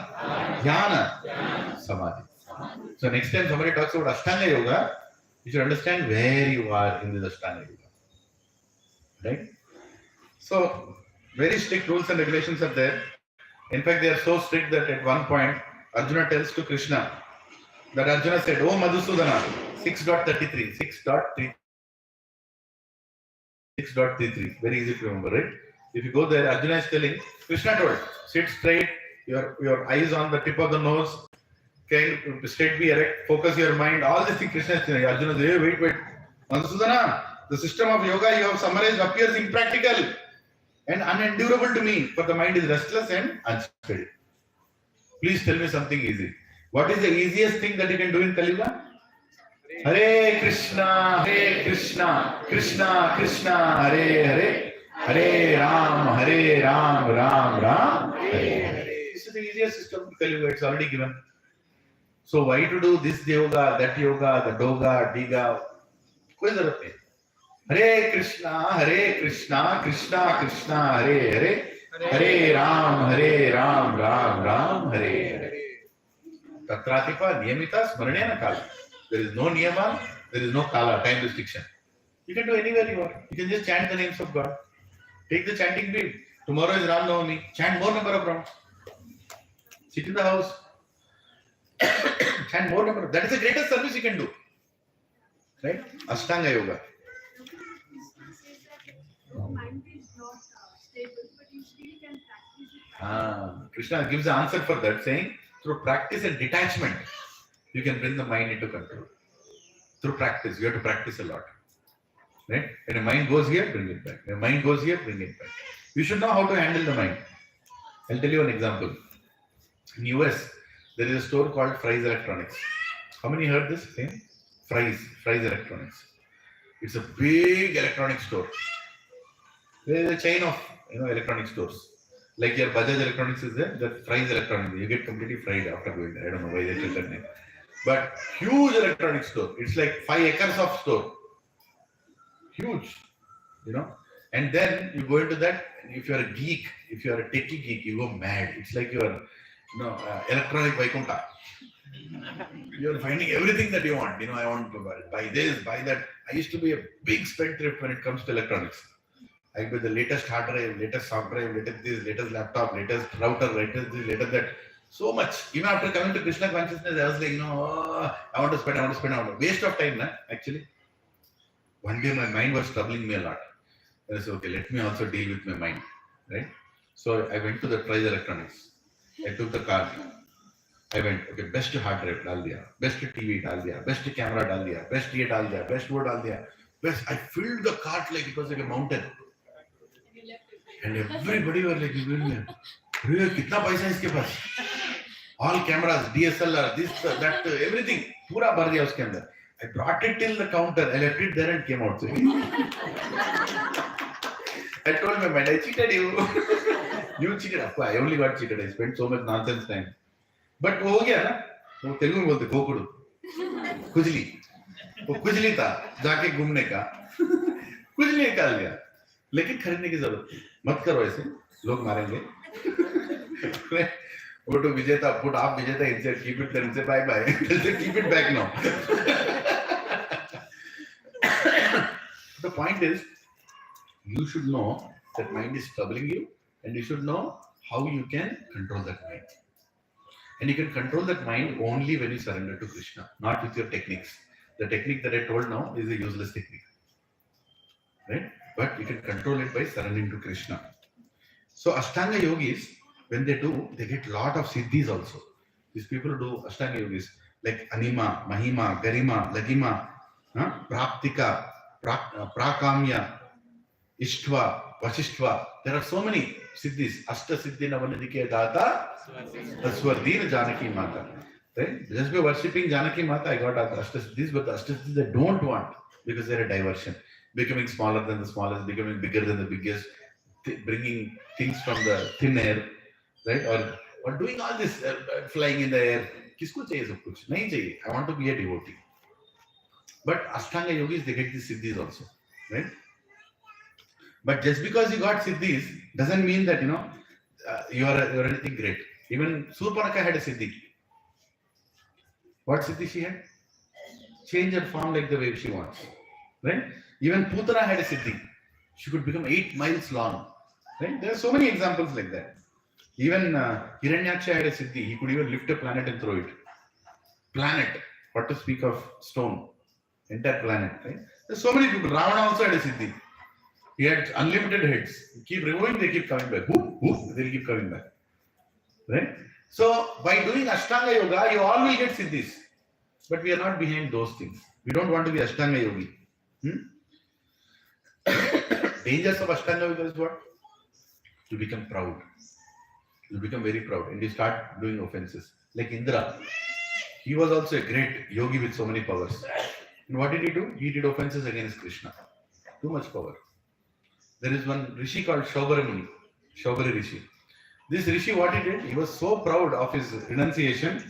Dhyana, Samadhi. So next time somebody talks about Ashtanga Yoga, you should understand where you are in this Ashtanga Yoga. Right? So very strict rules and regulations are there. In fact, they are so strict that at one point, Arjuna tells to Krishna that Arjuna said, Oh Madhusudana, 6.33, 6.33, very easy to remember, right? If you go there, Arjuna is telling, Krishna told, sit straight, your eyes on the tip of the nose, okay, straight be erect, focus your mind, all these things Krishna is telling. Arjuna says, hey, wait, Madhusudana, the system of yoga you have summarized appears impractical and unendurable to me, for the mind is restless and unsteady. Please tell me something easy. What is the easiest thing that you can do in Kali Yuga? Hare Krishna, Krishna Krishna, Hare Hare, Hare Ram, Ram Ram, Hare Hare. This is the easiest system in Kali Yuga. It's already given. So why to do this yoga, that yoga, the doga, diga? कोई जरूरत नहीं. Hare Krishna, Krishna Krishna, Hare Hare, Hare Ram, Ram Ram, Hare Hare. Tatratipa niyamita smaranena kala. There is no niyama, there is no kala, time restriction. You can do anywhere you want. You can just chant the names of God. Take the chanting bead. Tomorrow is Ram Navami. Chant more number of rounds. Sit in the house. Chant more number of. That is the greatest service you can do. Right? Ashtanga Yoga. your mind is not stable, but you still can practice it. Krishna gives the answer for that, saying through practice and detachment, you can bring the mind into control. Through practice, you have to practice a lot. Right? When your mind goes here, bring it back. When your mind goes here, bring it back. You should know how to handle the mind. I'll tell you an example. In US, there is a store called Fry's Electronics. How many heard this thing? Fry's Electronics. It's a big electronic store. There is a chain of electronic stores. Like your Bajaj Electronics is there, the Fry's Electronics. You get completely fried after going there. I don't know why they took that name. But huge electronic store. It's like 5 acres of store. Huge, And then you go into that. If you are a geek, if you are a techie geek, you go mad. It's like you are, electronic Vaikunta. You are finding everything that you want. I want to buy this, buy that. I used to be a big spendthrift when it comes to electronics. I buy the latest hard drive, latest soft drive, latest this, latest laptop, latest router, latest this, latest that. So much. Even after coming to Krishna consciousness, I was like, I want to spend. Waste of time, actually. One day my mind was troubling me a lot. I said, okay, let me also deal with my mind, right? So I went to the Fry's Electronics. I took the card. I went, okay, best hard drive dal diya, best TV dal diya, best camera dal diya, best ye dal diya, best wo dal diya. Best. I filled the cart like it was like a mountain. And everybody were like, kitna paisa iske paas? All cameras, DSLR, this, that, everything. Pura bhar diya uske andar. I brought it till the counter. I left it there and came out. I told my mind, I cheated you. You cheated. Of course, I only got cheated. I spent so much nonsense time. But वो हो गया ना? वो तेलुगु में बोलते गोकुड़ू, खुजली. वो खुजली था, जाके घूमने का, खुजली निकाल लिया. लेकिन खरीदने की जरूरत नहीं. मत करो ऐसे, लोग मारेंगे. Go to Vijeta, put up Vijeta inside, keep it there and say bye-bye. Keep it back now. The point is, you should know that mind is troubling you and you should know how you can control that mind. And you can control that mind only when you surrender to Krishna, not with your techniques. The technique that I told now is a useless technique. Right? But you can control it by surrendering to Krishna. So Ashtanga yogis, when they do, they get lot of siddhis also. These people who do Ashtanga yogis like Anima, Mahima, Garima, Lagima, Praptika, Prakamya, Ishtva, Vasishtva. There are so many siddhis. Ashta siddhi navanadike data, Taswardina Janaki Mata. Right? Just by worshipping Janaki Mata, I got Ashta siddhis, but the Ashta siddhis I don't want because they're a diversion. Becoming smaller than the smallest, becoming bigger than the biggest, bringing things from the thin air. Right? Or doing all this flying in the air. Kisko chahiye sab kuch? Nahi chahiye. I want to be a devotee. But Ashtanga yogis, they get these siddhis also. Right? But just because you got siddhis doesn't mean that you are anything great. Even Surpanaka had a siddhi. What siddhi she had? Change her form like the way she wants. Right? Even Putana had a siddhi. She could become 8 miles long. Right? There are so many examples like that. Even Hiranyaksha had a siddhi. He could even lift a planet and throw it. Planet. What to speak of stone. Entire planet. Right? There's so many people. Ravana also had a siddhi. He had unlimited heads. You keep removing, they keep coming back. Whoop, whoop, they'll keep coming back. Right? So, by doing Ashtanga Yoga, you all will get siddhis. But we are not behind those things. We don't want to be Ashtanga Yogi. Dangers of Ashtanga Yoga is what? You become proud. You become very proud and you start doing offenses. Like Indra. He was also a great yogi with so many powers. And what did he do? He did offenses against Krishna. Too much power. There is one Rishi called Shaubhara Muni. Shaubhari Rishi. This Rishi, what he did? He was so proud of his renunciation.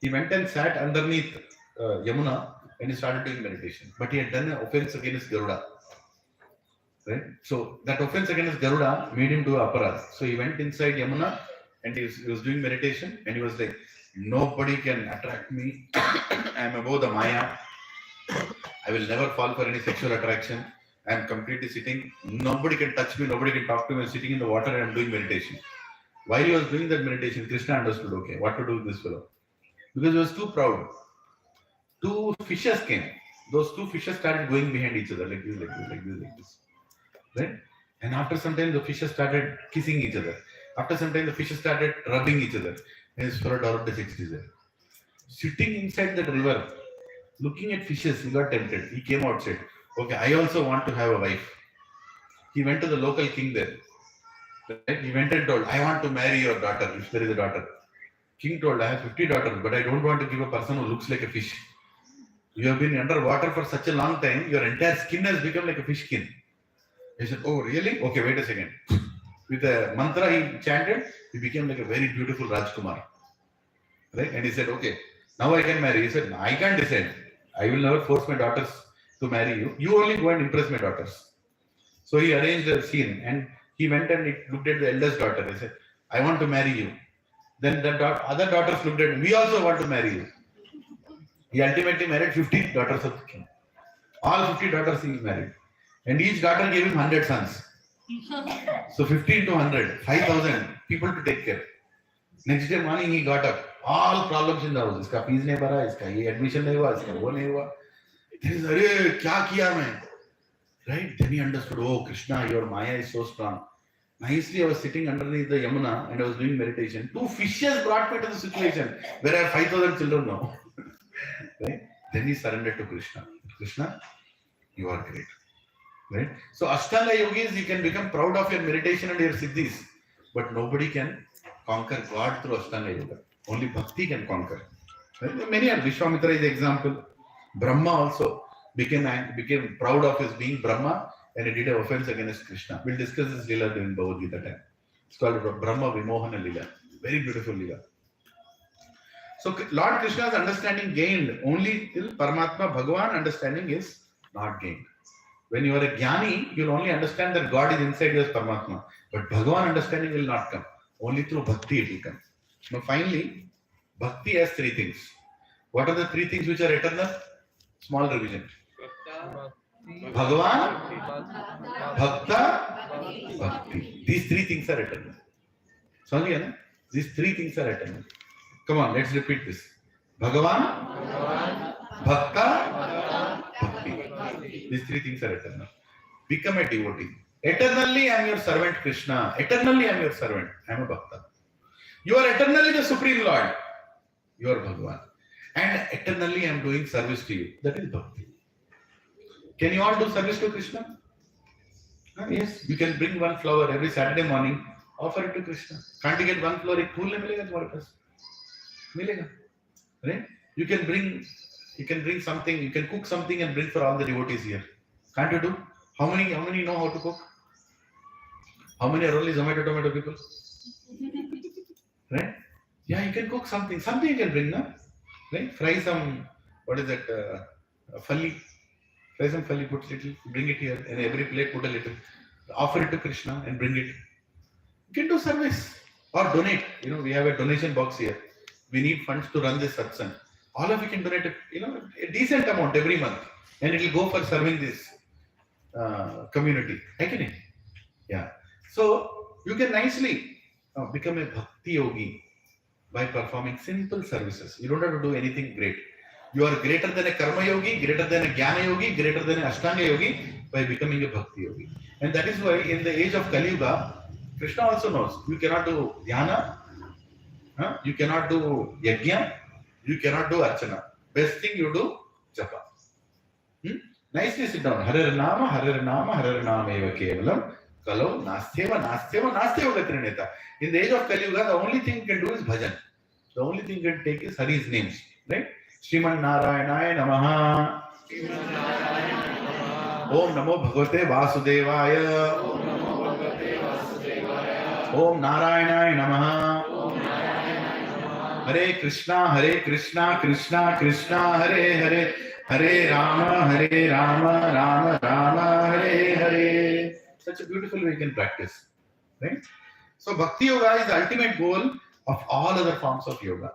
He went and sat underneath Yamuna and he started doing meditation. But he had done an offense against Garuda. Right? So that offense against Garuda made him do aparadh. So he went inside Yamuna and he was doing meditation and he was like, nobody can attract me. I am above the Maya. I will never fall for any sexual attraction. I am completely sitting. Nobody can touch me. Nobody can talk to me. I'm sitting in the water and I'm doing meditation. While he was doing that meditation, Krishna understood, okay, what to do with this fellow. Because he was too proud. 2 fishes came. Those 2 fishes started going behind each other like this, like this, like this, like this. Right? And after some time, the fishes started kissing each other. After some time, the fishes started rubbing each other. And sitting inside that river, looking at fishes, he got tempted. He came outside. Okay, I also want to have a wife. He went to the local king there. Right? He went and told, I want to marry your daughter, if there is a daughter. King told, I have 50 daughters, but I don't want to give a person who looks like a fish. You have been underwater for such a long time, your entire skin has become like a fish skin. He said, oh, really? Okay, wait a second. With a mantra he chanted, he became like a very beautiful Rajkumar. Right? And he said, okay, now I can marry. He said, I can't decide. I will never force my daughters to marry you. You only go and impress my daughters. So he arranged a scene and he went and he looked at the eldest daughter. He said, I want to marry you. Then the other daughters looked at him. We also want to marry you. He ultimately married 50 daughters of the king. All 50 daughters he married. And each daughter gave him 100 sons. So 50 into 100, 5,000 people to take care. Next day morning he got up. All problems in the house. Iska fees nahi bhara, iska ye admission nahi hua, iska wo nahi hua. He said, "Arey, kya kiya main?" Right? Then he understood, oh Krishna, your Maya is so strong. Nicely, I was sitting underneath the Yamuna and I was doing meditation. 2 fishes brought me to the situation where I have 5,000 children now. Right? Then he surrendered to Krishna. Krishna, you are great. Right? So Ashtanga yogis, you can become proud of your meditation and your siddhis, but nobody can conquer God through Ashtanga yoga. Only bhakti can conquer. Right? Many are. Vishwamitra is the example. Brahma also became proud of his being Brahma and he did an offense against Krishna. We'll discuss this lila during Bhagavad Gita time. It's called Brahma Vimohana Lila. Very beautiful lila. So Lord Krishna's understanding gained only till Paramatma Bhagavan understanding is not gained. When you are a jnani, you'll only understand that God is inside you as Paramatma. But Bhagavan understanding will not come. Only through bhakti it will come. Now finally, bhakti has 3 things. What are the 3 things which are eternal? Small revision. Bhagavan, Bhakta, Bhakti. These 3 things are eternal. Sorry, these 3 things are eternal. Come on, let's repeat this. Bhagavan, Bhakta, Bhakti. These 3 things are eternal. Become a devotee. Eternally I am your servant Krishna. Eternally I am your servant. I am a Bhakta. You are eternally the Supreme Lord. You are Bhagavan. And eternally I am doing service to you. That is Bhakti. Can you all do service to Krishna? Yes. You can bring 1 flower every Saturday morning, offer it to Krishna. Can't you get 1 flower? एक फूल नहीं मिलेगा तुम्हारे पास? मिलेगा. Right? You can bring something, you can cook something and bring for all the devotees here. Can't you do? How many know how to cook? How many are only Zomato tomato people? Right? Yeah, you can cook something. Something you can bring, no? Right? Fry some, what is that? Falli. Fry some falli, put little, bring it here, and every plate put a little. Offer it to Krishna and bring it. You can do service or donate. We have a donation box here. We need funds to run this satsang. All of you can donate, a decent amount every month, and it will go for serving this community. Again, yeah. So you can nicely become a bhakti yogi by performing simple services. You don't have to do anything great. You are greater than a karma yogi, greater than a jnana yogi, greater than an ashtanga yogi by becoming a bhakti yogi. And that is why in the age of Kali Yuga, Krishna also knows you cannot do dhyana, you cannot do yajna, you cannot do archana. Best thing you do, japa. Nicely sit down. Harer Nama eva kevalam. Kalau nasteva gatrineta. In the age of Kali Yuga, the only thing you can do is bhajan. The only thing you can take is Hari's names. Right? Sriman Narayanaya Namaha. Om Namo Bhagavate Vasudevaya. Om Narayanaya Namaha. Hare Krishna, Krishna Krishna, Hare Hare. Hare Rama, Rama Rama, Hare Hare. Such a beautiful way you can practice. Right? So Bhakti Yoga is the ultimate goal of all other forms of yoga.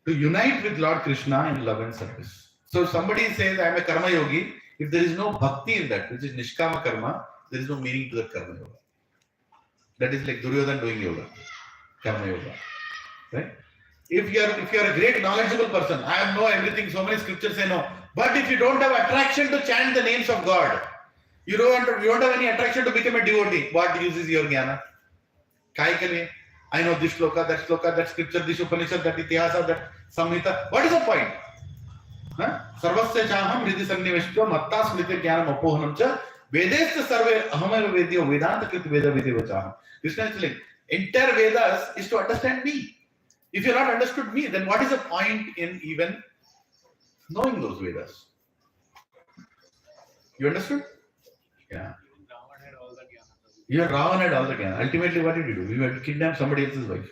To unite with Lord Krishna in love and service. So if somebody says, I am a karma yogi, if there is no bhakti in that, which is nishkama karma, there is no meaning to that karma yoga. That is like Duryodhana doing yoga, karma yoga. Right? If you are a great knowledgeable person, I know everything, so many scriptures I know. But if you don't have attraction to chant the names of God, You don't have any attraction to become a devotee. What use is your jnana? Kai ke liye? I know this shloka, that scripture, this Upanishad, that Itihasa, that Samhita. What is the point? Sarvasya chaham hridi sanniveshto matta smriti jnanam apohanam cha vedescha sarve ahameva vedyo vedanta krit veda videva chaham. Krishna is telling, entire Vedas is to understand me. If you have not understood me, then what is the point in even knowing those Vedas? You understood? Yeah. Ravan had all the jnana. Even Ravan had all the jnana. Ultimately, what did he do? He had to kidnap somebody else's wife.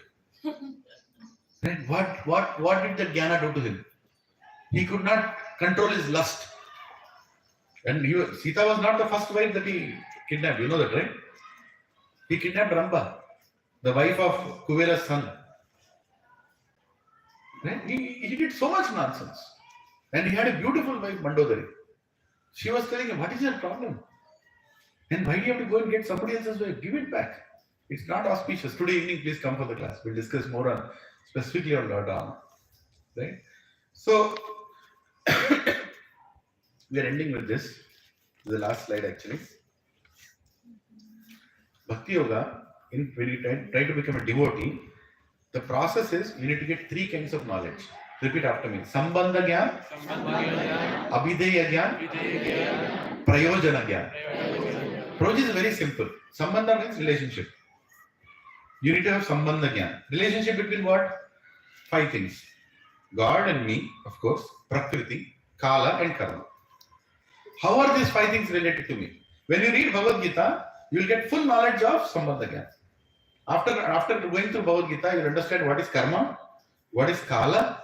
Right? What did the jnana do to him? He could not control his lust. And Sita was not the first wife that he kidnapped. You know that, right? He kidnapped Ramba, the wife of Kuvera's son. Right? He did so much nonsense. And he had a beautiful wife, Mandodari. She was telling him, what is your problem? And why do you have to go and get somebody else's wife? Give it back. It's not auspicious. Today evening, please come for the class. We'll discuss more on, specifically on Lord Rama. Right? So, we are ending with this. This is the last slide actually. Bhakti Yoga, when you try to become a devotee, the process is you need to get three kinds of knowledge. Repeat after me. Sambandha Gyan, Abhideya Gyan, Prayojana Gyan. Prayojana is very simple. Sambandha means relationship. You need to have Sambandha Gyan. Relationship between what? 5 things. God and me, of course, Prakriti, Kala and Karma. How are these 5 things related to me? When you read Bhagavad Gita, you will get full knowledge of Sambandha Gyan. After going through Bhagavad Gita, you will understand what is Karma, what is Kala,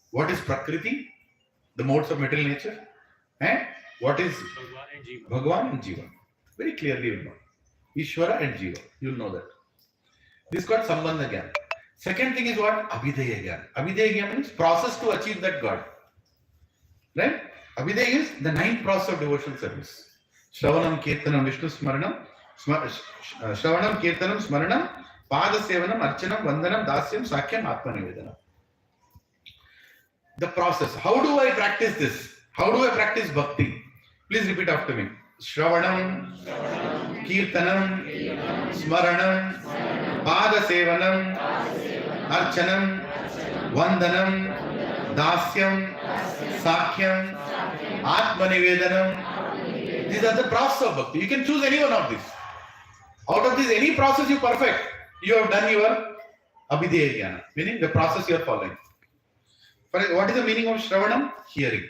what is Prakriti, the modes of material nature, and what is Bhagwan and Jiva. Very clearly you will know. Ishvara and Jiva. You will know that. This is called Sambandha Gyan. Second thing is what? Abhideya Gyan. Abhideya Gyan means process to achieve that God. Right? Abhideya is the 9th process of devotional service. Shravanam, Kirtanam, Vishnu Smaranam, Shravanam, Kirtanam, Smaranam, Pada Sevanam, Archanam, Vandanam, Dasyam, Sakyam, Atma Nivedanam. The process. How do I practice this? How do I practice bhakti? Please repeat after me. Shravanam, Kirtanam, Smaranam, Pada Sevanam, Archanam, Vandanam, Dasyam, Sakyam, Atma Nivedanam. These are the process of bhakti. You can choose any one of these. Out of this, any process you perfect, you have done your Abhideya Jnana, meaning the process you are following. What is the meaning of Shravanam? Hearing.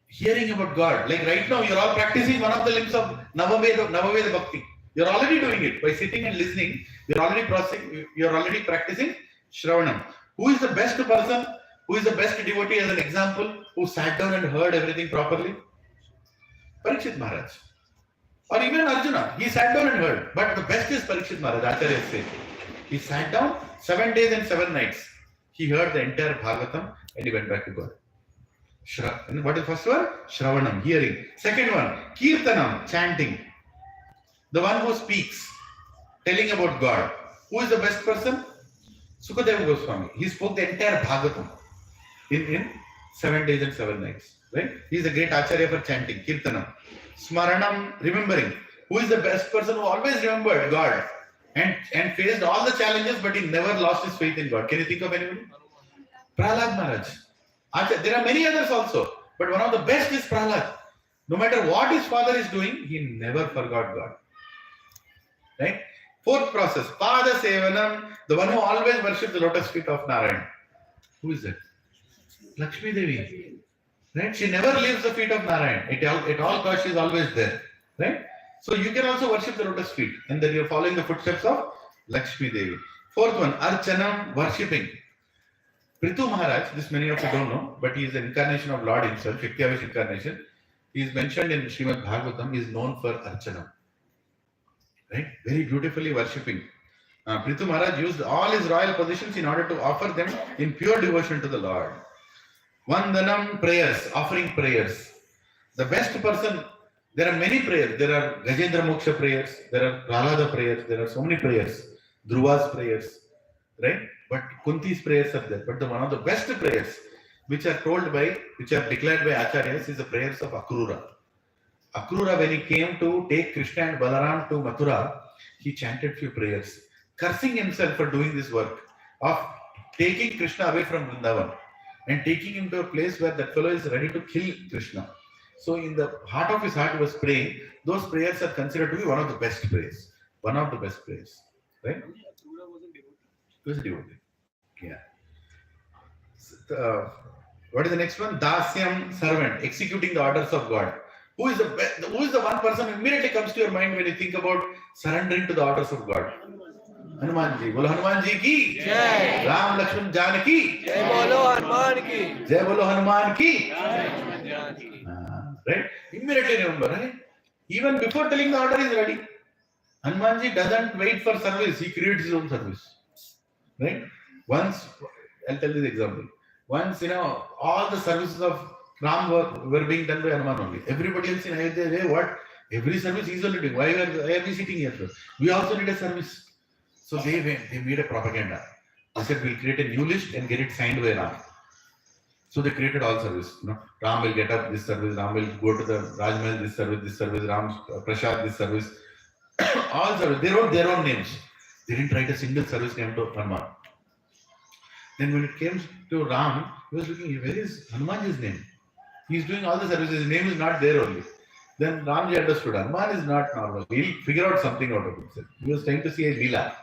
Hearing about God. Like right now, you are all practicing one of the limbs of Navaveda Bhakti. You are already doing it. By sitting and listening, you are already practicing Shravanam. Who is the best person? Who is the best devotee as an example? Who sat down and heard everything properly? Parikshit Maharaj. Or even Arjuna. He sat down and heard. But the best is Parikshit Maharaj, Acharya said. He sat down 7 days and 7 nights. He heard the entire Bhagavatam and he went back to God. And what is the first one? Shravanam, hearing. Second one, Kirtanam, chanting. The one who speaks, telling about God. Who is the best person? Sukadeva Goswami. He spoke the entire Bhagavatam in 7 days and 7 nights. Right? He is a great Acharya for chanting, Kirtanam. Smaranam, remembering. Who is the best person who always remembered God and faced all the challenges, but he never lost his faith in God? Can you think of anybody? Prahlad Maharaj. There are many others also, but one of the best is Prahlad. No matter what his father is doing, he never forgot God. Right? Fourth process, Pada Sevanam, the one who always worships the lotus feet of Narayan. Who is that? Lakshmi Devi. Right? She never leaves the feet of Narayan. At all costs, she is always there. Right? So you can also worship the lotus feet, and then you are following the footsteps of Lakshmi Devi. Fourth one, Archanam, worshipping. Prithu Maharaj, this many of you don't know, but he is an incarnation of Lord himself, Shaktiavish incarnation. He is mentioned in Srimad Bhagavatam. He is known for Archanam. Right? Very beautifully worshipping. Prithu Maharaj used all his royal positions in order to offer them in pure devotion to the Lord. Vandanam, prayers, offering prayers. The best person, there are many prayers. There are Gajendra Moksha prayers, there are Prahlada prayers, there are so many prayers. Dhruva's prayers, right? But Kunti's prayers are there. But one of the best prayers which are declared by Acharyas is the prayers of Akrura. Akrura, when he came to take Krishna and Balaram to Mathura, he chanted few prayers, cursing himself for doing this work of taking Krishna away from Vrindavan and taking him to a place where that fellow is ready to kill Krishna. So in the heart of his heart, he was praying. Those prayers are considered to be one of the best prayers. One of the best prayers. Right? Akrura was a devotee. He was a devotee. Yeah. What is the next one? Dasyam, servant, executing the orders of God. Who is the one person who immediately comes to your mind when you think about surrendering to the orders of God? Hanuman ji. Bolo Hanuman ji ki Jai. Ram Lakshman Janaki. Jai Bolo Hanuman ki. Jai Bolo Hanuman ki. Jai. Right? Immediately remember, right? Even before telling the order is ready. Hanumanji doesn't wait for service, he creates his own service. Right? Once, I'll tell you the example. Once, all the services of Ram were being done by Hanuman only. Everybody else in Ayodhya, hey, what? Every service he's only doing. Why are we sitting here? We also need a service. So they made a propaganda. They said, we'll create a new list and get it signed by Ram. So they created all service. Ram will get up this service, Ram will go to the Rajmahal this service, Ram Prasad this service. All service. They wrote their own names. They didn't write a single service name to Hanuman. Then when it came to Ram, he was looking, where is Hanumanji's name? He's doing all the services, his name is not there only. Then Ramji understood, Hanuman is not normal. He'll figure out something out of himself. He was trying to see a Leela.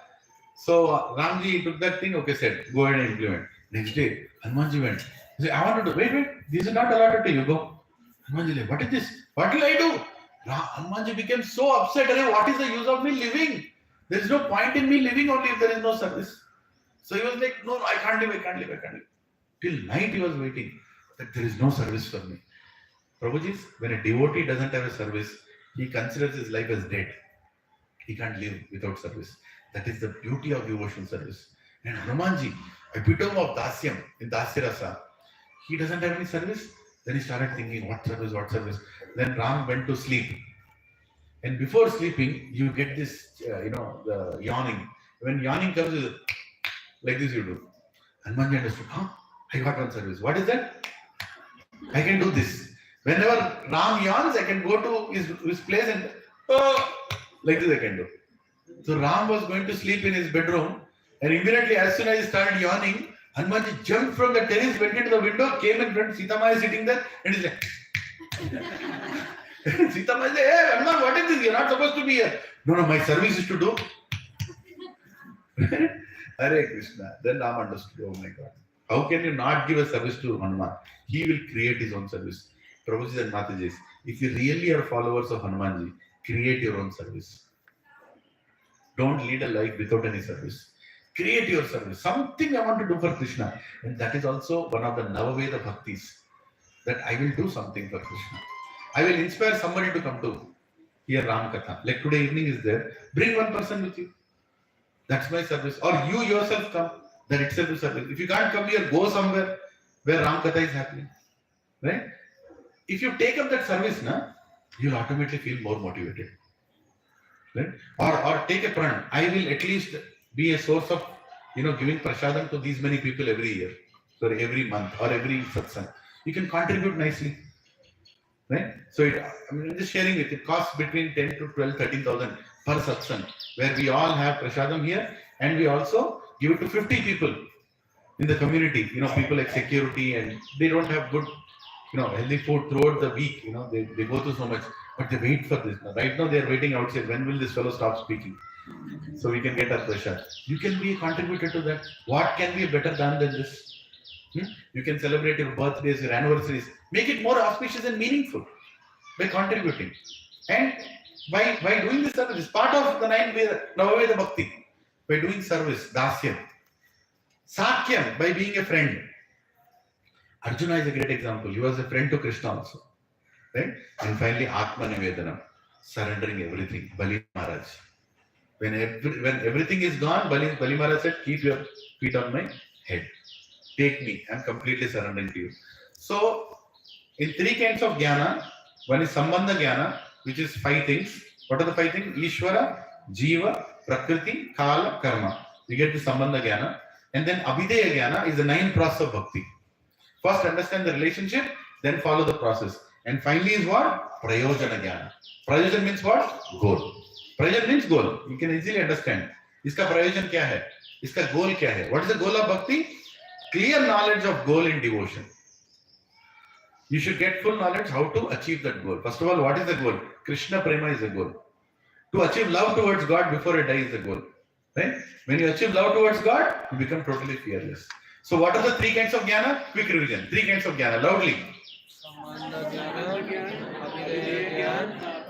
So Ramji took that thing, okay, said, go ahead and implement. Next day, Hanumanji went. He said, I want to do, wait, this is not allotted to you, go. Hanumanji said, what is this? What will I do? Hanumanji became so upset, what is the use of me living? There is no point in me living only if there is no service. So he was like, no, I can't live. Till night he was waiting that there is no service for me. Prabhuji, when a devotee doesn't have a service, he considers his life as dead. He can't live without service. That is the beauty of devotional service. And Hanumanji, epitome of Dasyam, in Dasya Rasa, he doesn't have any service. Then he started thinking, what service? Then Ram went to sleep. And before sleeping, you get this, the yawning. When yawning comes, like this you do. Hanumanji understood, I got one service. What is that? I can do this. Whenever Ram yawns, I can go to his place and, like this I can do. So Ram was going to sleep in his bedroom, and immediately as soon as he started yawning, Hanumanji jumped from the terrace, went into the window, came in front, Sita Ma is sitting there, and he's like, Sita Ma said, hey Hanuman, what is this? You're not supposed to be here. No, my service is to do. Hare Krishna. Then Ram understood, oh my God. How can you not give a service to Hanuman? He will create his own service. Prabhuji and Mataji, if you really are followers of Hanumanji, create your own service. Don't lead a life without any service. Create your service. Something I want to do for Krishna. And that is also one of the Navaveda Bhaktis. That I will do something for Krishna. I will inspire somebody to come to hear Ram Katha. Like today evening is there. Bring one person with you. That's my service. Or you yourself come. That itself is service. If you can't come here, go somewhere where Ram Katha is happening. Right? If you take up that service, you'll automatically feel more motivated. Right? Or take a pran. I will at least be a source of giving prasadam to these many people every year, or every month, or every satsang. You can contribute nicely. Right? So I'm just sharing it. It costs between 10 to 12, 13,000 per satsang, where we all have prasadam here, and we also give it to 50 people in the community. People like security, and they don't have good healthy food throughout the week. They go through so much, but they wait for this. Right now they are waiting outside. When will this fellow stop speaking? So we can get our prasad. You can be a contributor to that. What can be a better done than this? You can celebrate your birthdays, your anniversaries. Make it more auspicious and meaningful by contributing. And by doing this service, it's part of the Navaveda Bhakti. By doing service, Dasyam. Sakyam, by being a friend. Arjuna is a great example. He was a friend to Krishna also. Right? And finally, Atma Nivedanam, surrendering everything. Bali Maharaj. When everything is gone, Bali Maharaj said, keep your feet on my head. Take me. I'm completely surrendering to you. So, in three kinds of jnana, one is Sambandha jnana, which is 5 things. What are the 5 things? Ishvara, Jiva, Prakriti, Kala, Karma. You get the Sambandha jnana. And then Abhideya jnana is the 9 process of bhakti. First understand the relationship, then follow the process. And finally is what? Prayojana Jnana. Prayojan means what? Goal. Prayojan means goal. You can easily understand. इसका प्रयोजन क्या है? इसका goal क्या है? What is the goal of bhakti? Clear knowledge of goal in devotion. You should get full knowledge how to achieve that goal. First of all, what is the goal? Krishna Prema is the goal. To achieve love towards God before you die is the goal. Right? When you achieve love towards God, you become totally fearless. So what are the three kinds of jnana? Quick revision. Three kinds of jnana. Loudly.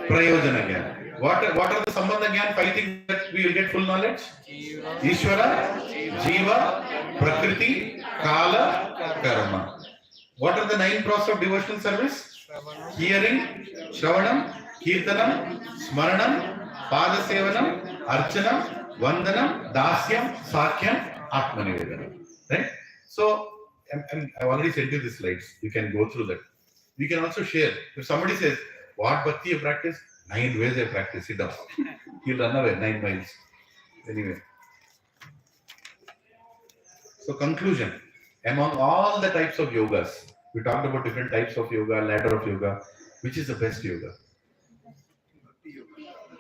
Prayojana jnana. What are the sambandha jnana? Five things that we will get full knowledge? Ishvara, Jiva, Prakriti, Kala, Karma. What are the 9 processes of devotional service? Hearing, Shravanam, Kirtanam, Smaranam, Padasevanam, Archanam, Vandanam, Dasyam, Sakyam, Atmanivedanam. Right? So, I've already sent you the slides. You can go through that. We can also share. If somebody says, what bhakti you practice? 9 ways I practice. Sit down. He'll run away 9 miles. Anyway. So, conclusion. Among all the types of yogas, we talked about different types of yoga, ladder of yoga. Which is the best yoga?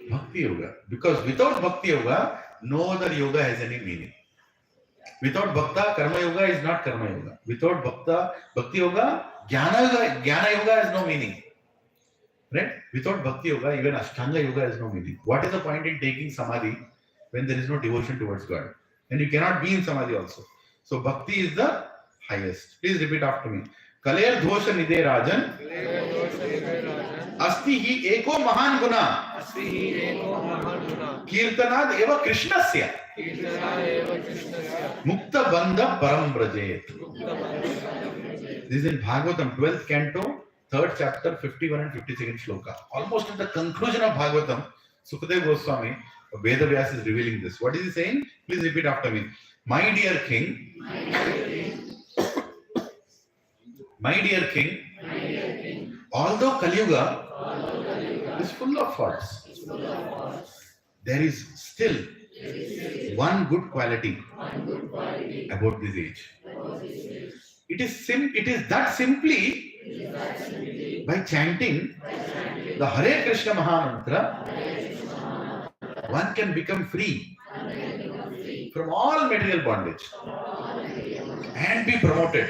Bhakti yoga. Because without bhakti yoga, no other yoga has any meaning. Without bhakta, karma yoga is not karma yoga. Without bhakti yoga, jnana yoga has no meaning. Right? Without bhakti yoga, even ashtanga yoga has no meaning. What is the point in taking samadhi when there is no devotion towards God? And you cannot be in samadhi also. So bhakti is the highest. Please repeat after me. Kaler dhosha nide rajan. Asti hi eko mahan guna. Kirtanad eva krishnasya. Mukta bandha param brajet. This is in Bhagavatam, 12th canto, 3rd chapter, 51 and 52nd shloka. Almost at the conclusion of Bhagavatam, Sukadeva Goswami, Veda Vyasa is revealing this. What is he saying? Please repeat after me. My dear king, although Kali Yuga is full of faults, there is still one good quality about this age. It is that simply by chanting the Hare Krishna Maha Mantra, one can become free from all material bondage and be promoted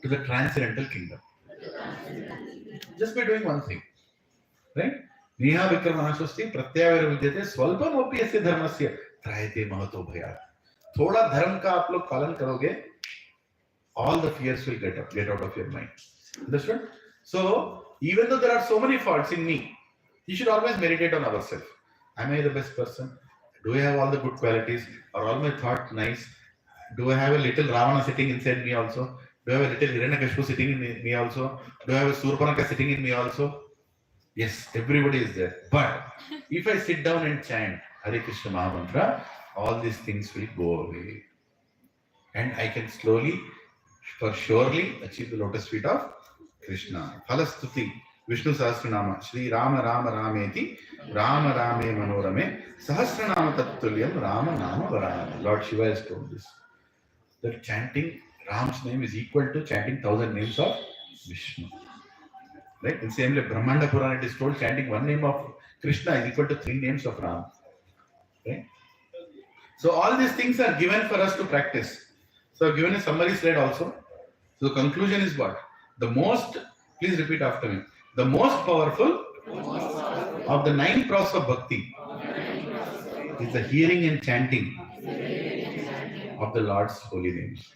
to the transcendental kingdom. Just by doing one thing. Right? Niha Vikramanashasti Pratyavira Vidyate Swalpamopi Asya Dharmasya Trayate Mahato Bhayat. Thoda dharma ka aap log palan karoge, all the fears will get out of your mind. Understood? So, even though there are so many faults in me, you should always meditate on ourselves. Am I the best person? Do I have all the good qualities? Are all my thoughts nice? Do I have a little Ravana sitting inside me also? Do I have a little Hiranyakashipu sitting in me also? Do I have a Surpanaka sitting in me also? Yes, everybody is there. But if I sit down and chant Hare Krishna Maha Mantra, all these things will go away. And I can slowly, for surely, achieve the lotus feet of Krishna. Phalastuti, Vishnu Sahasranama, Shri Rama Rama Rameti, Rama Rame Manorame, Sahasranama Tattulyam, Rama Nama Varana. Lord Shiva has told this. That chanting Ram's name is equal to chanting 1000 names of Vishnu. Right? In the same way, Brahmanda Purana, it is told chanting one name of Krishna is equal to 3 names of Ram. Right? So all these things are given for us to practice. So I've given a summary slide also. So the conclusion is what? The most, please repeat after me. The most powerful of the 9 processes of bhakti is the hearing and chanting of the Lord's holy names.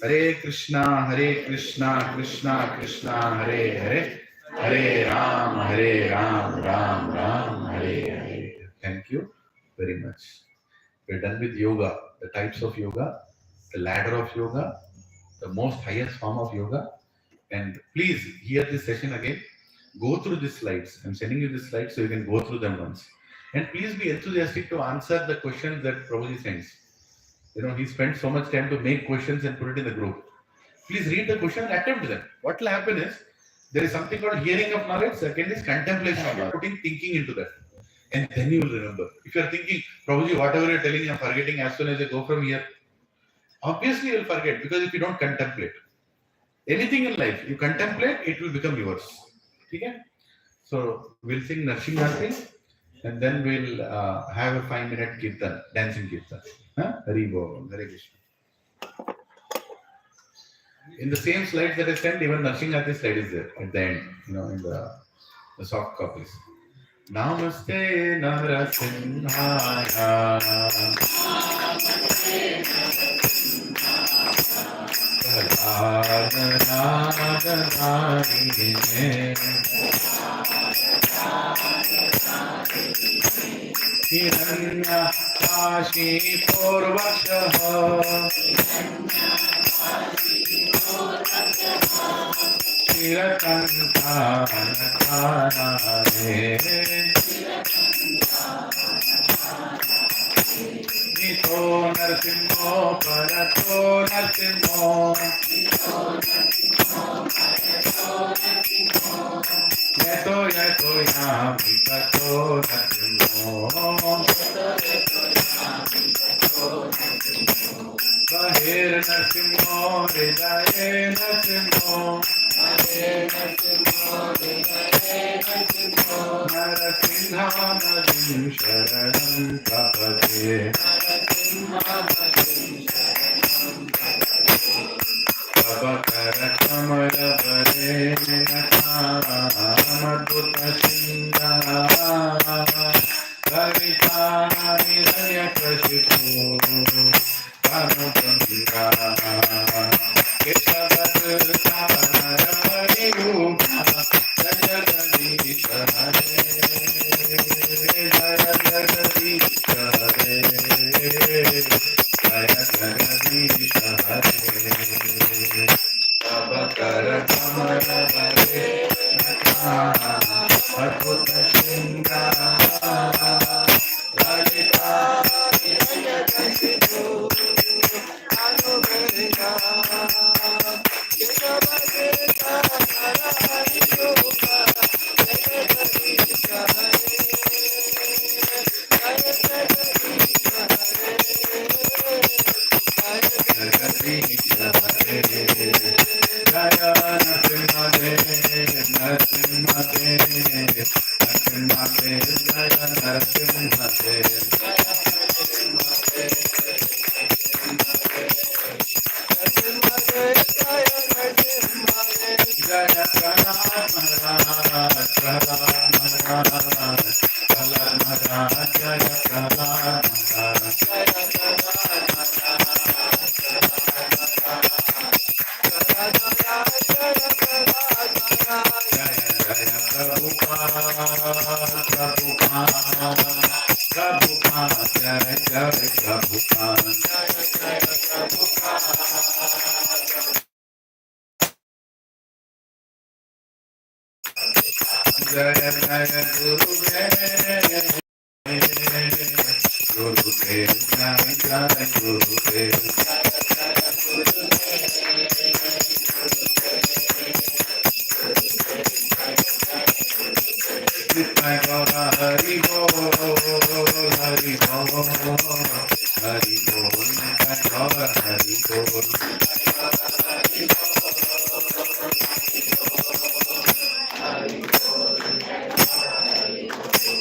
Hare Krishna, Krishna Krishna, Hare Hare, Hare Ram, Ram Ram, Hare Hare. Thank you very much. We're done with yoga, the types of yoga, the ladder of yoga, the most highest form of yoga. And please hear this session again. Go through the slides. I'm sending you the slides so you can go through them once. And please be enthusiastic to answer the questions that Prabhuji sends. You know, he spent so much time to make questions and put it in the group. Please read the question and attempt them. What will happen is, there is something called hearing of knowledge, second is contemplation of knowledge, putting thinking into that. And then you will remember. If you are thinking, Prabhuji, whatever you are telling, I am forgetting as soon as I go from here. Obviously you will forget because if you don't contemplate. Anything in life you contemplate, it will become yours. Okay? So we'll sing Narsimhati and then we'll have a 5 minute kirtan, dancing kirtan. Huh? Hari Bol, Hare Krishna. In the same slides that I sent, even Narsimhati slide is there at the end, in the soft copies. Namaste Narasimhaya Prahlādanādāyine Hiranyakāshīpurvaṣah Shirakantānakānāre Nito Narsimho Parato Narsimho Yato Yato Yami Tato Narsimho Bahir Narsimho Hridaye Narsimho Narasimhanadim Sharanam Prapade Abhakara Kamala Vare Madhuta Sindha Karitana Niraya Kashipu Anupamira Keshavadurta Naravariyuka Jagadisha Hare Jagadisha Hare Jagadisha Hare Abhakara Kamala Vare Adhuta Sindha Lalita Hiranyakashipu Anuveda Keshavadurta Naravariyuka Jagadisha Hare Jagadisha Hare Jagadisha Hare Jaya Narasimhade Narasimhade Narasimhade Jaya Narasimhade Jaya Prahlad Maharaj Prahlad Maharaj Prahlad Maharaj Jaya Prahlad Maharaj Jaya Prahlad Maharaj Jaya Jaya Prabhupada Prabhupada Prabhupada Jaya Jaya Prabhupada Jaya Jaya Prabhupada Jaya Jaya Gurudev Gurudev Jaya Jaya Gurudev Nitai Gaura Hari Bol Hari Bol Hari Bol Nitai Gaura Hari Bol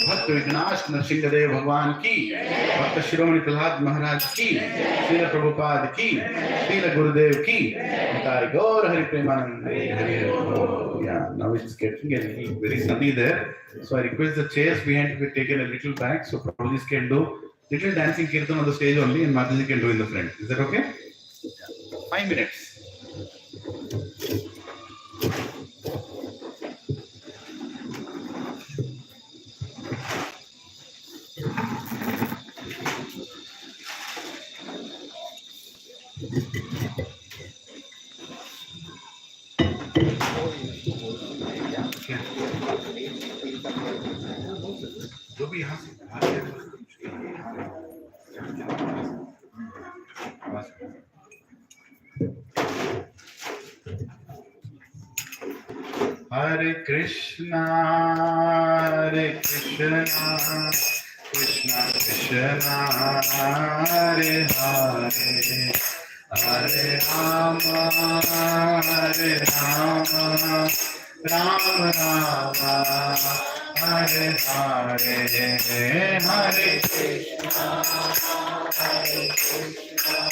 भक्त विघ्नाश नरसिंहदेव भगवान की भक्त शिरोमणि प्रहलाद महाराज की श्रील प्रभुपाद की श्रील गुरुदेव की निताय गौर हरि प्रेमानंद हरि हरि बोल. Yeah, now it's getting a little very sunny there, so I request the chairs behind to be taken a little back, so Prabhuji can do little dancing kirtan on the stage only and Mataji can do in the front. Is that okay? 5 minutes. जो भी यहाँ से Hare Krishna Krishna Krishna Hare Hare Hare Rama, Hare Rama, Rama Rama, Hare Hare, Hare Krishna, Hare Krishna,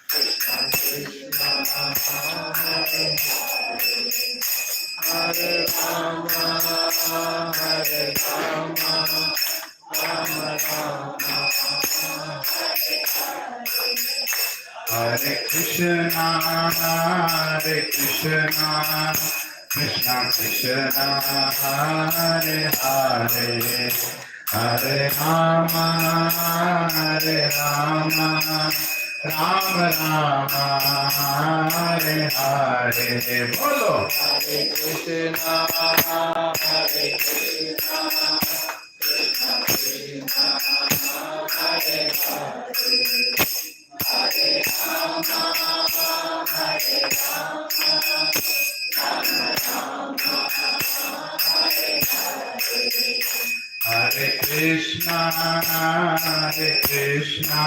Krishna Krishna, Hare Hare Rama, Hare Rama, Rama Rama, Hare Krishna, Hare Krishna, Krishna Krishna, Hare Hare, Hare Rama, Hare Rama, Rama Rama, Hare Hare. Bolo. Hare Krishna, Hare Krishna, Krishna Krishna, Hare Hare. Hare Rama, Hare Rama, Rama Rama, Hare Hare. Hare Krishna, Hare Krishna,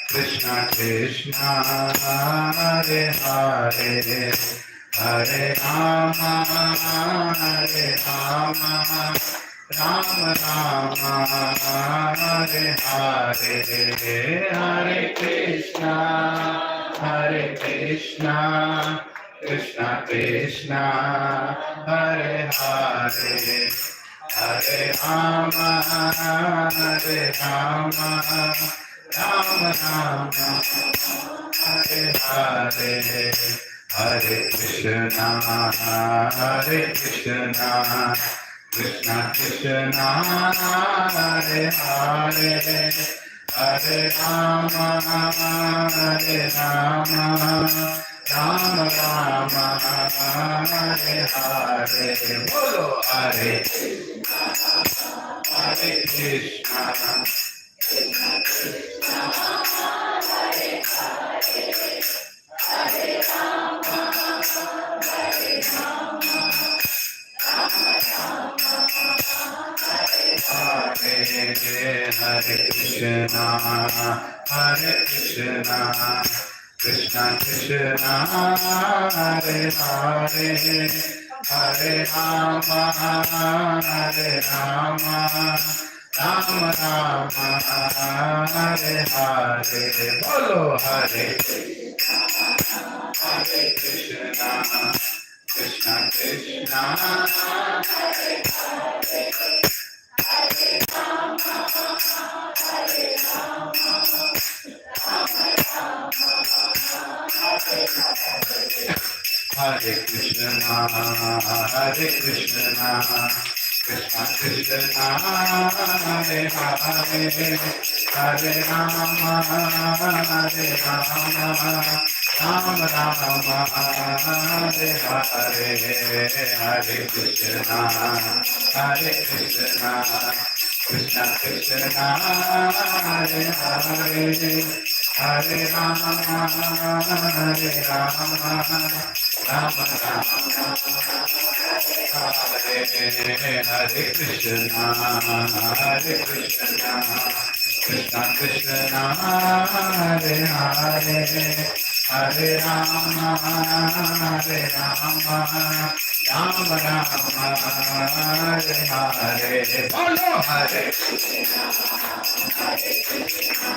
Krishna Krishna, Hare Hare, Hare Rama, Hare Rama, Rama Rama, Hare Hare, Hare Krishna, Hare Krishna, Krishna Krishna, Hare Hare, Hare Rama, Hare Rama, Rama Rama, Hare Hare, Hare Krishna, Hare Krishna, Krishna Krishna, Hare Hare, Hare Rama, Hare Rama, Rama Rama, Hare Hare. Bolo Hare Hare Krishna, Krishna Krishna, Hare Hare, Hare Rama, Hare Rama, Rama Rama, Hare Hare, Hare Krishna, Hare Krishna, Krishna Krishna, Hare Hare, Hare Rama, Hare Rama, Rama Rama, Hare Hare. Bolo Hare Hare Krishna, Krishna Krishna, Hare Hare, Hare Rama, Hare Rama, Rama Rama, Hare Hare. Hare Krishna, Hare Krishna, Krishna Krishna, Hare Hare, Hare Rama, Hare Rama, Rama Rama, Hare Hare, Hare Krishna, Hare Krishna, Krishna Krishna, Hare Hare, Hare Rama, Hare Rama, Rama Rama, Hare Hare Krishna, Hare Krishna, Krishna Krishna, Hare Hare, Hare Rama, Hare Rama, Rama Rama, Hare Hare. Bolo Hare Krishna, Hare Krishna,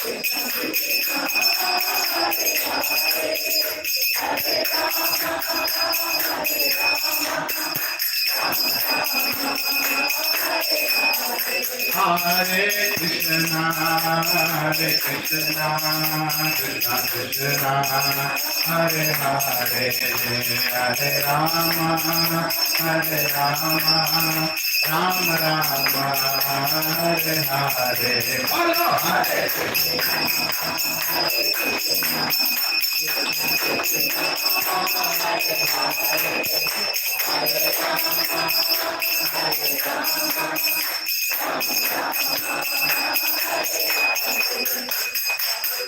Krishna Krishna, Hare Hare, Hare Rama, Hare Rama, Rama Rama, Hare Hare. Hare Krishna, Hare Krishna, Krishna Krishna, Hare Hare, Hare Rama, Hare Rama, Rama Rama, Hare Hare. Bolo Hare Krishna, Hare Krishna, Krishna Krishna, Hare Hare, Hare Rama, Hare Rama, Rama Rama, Hare Hare.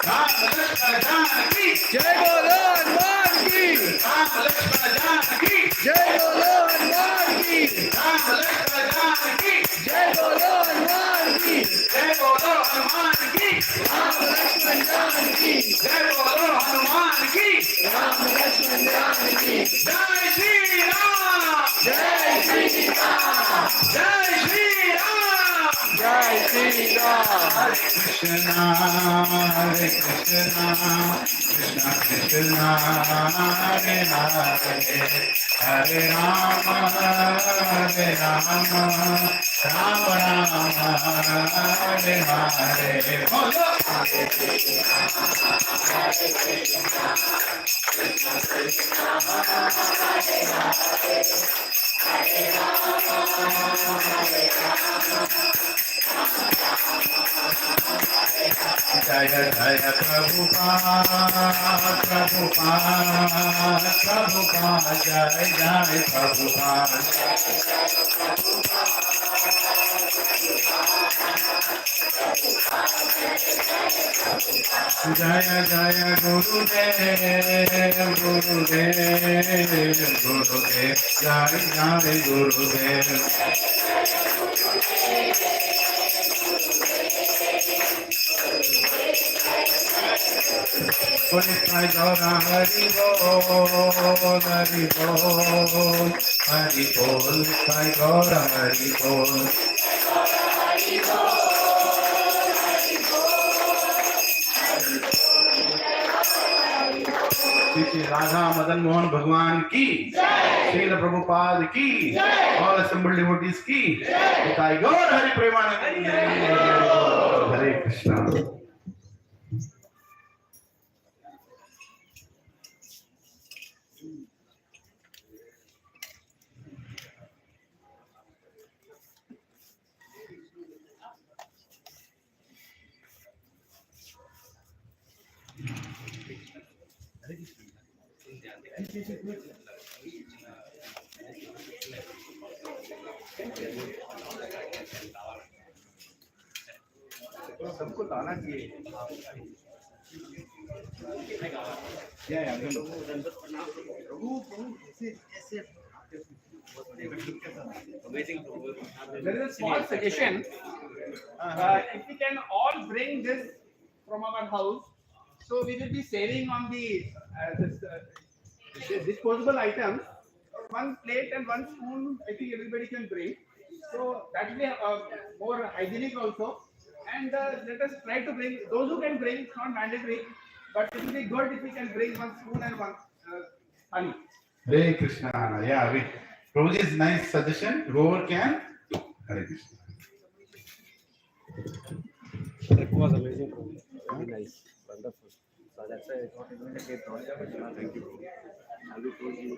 Ram Lakshmana Janaki, जय बोलो हनुमान की Ram Lakshmana Janaki, जय बोलो हनुमान की Ram Lakshmana Janaki, जय बोलो हनुमान की Jai Bolo Hanuman ki, Ram Lakshman जान की Jai Krishna, Hare Krishna, Krishna Krishna, Hare Hare, Hare Rama, Hare Rama, Rama Rama, Hare Hare. Bolo. Jaya Jaya Prabhupada, Prabhupada, Prabhupada, Jaya Jaya Prabhupada. Jaya Jaya Gurudev, Gurudev, Gurudev, Jaya Jaya Gurudev. Nitai Gaura Hari Bol, Hari Bol, Hari Bol, Nitai Gaura Hari Bol. Shri Radha Madan Mohan भगवान की, श्रील प्रभुपाद की, all assembled devotees की, निताई गौर हरि प्रेमानंद। हरे कृष्णा। सबको तो आना चाहिए। There is a small suggestion. If we can all bring this from our house, so we will be saving on the disposable items. One plate and one spoon, I think everybody can bring. So that will be more hygienic also. And let us try to bring those who can bring. It's not mandatory, but it will be good if we can bring one spoon and one honey. Hare Krishna. Yeah, Prabhuji's nice suggestion. Whoever can. Hare Krishna. It was amazing. Very nice. Wonderful. So that's why I thought it would take a project. Thank you. I will told you.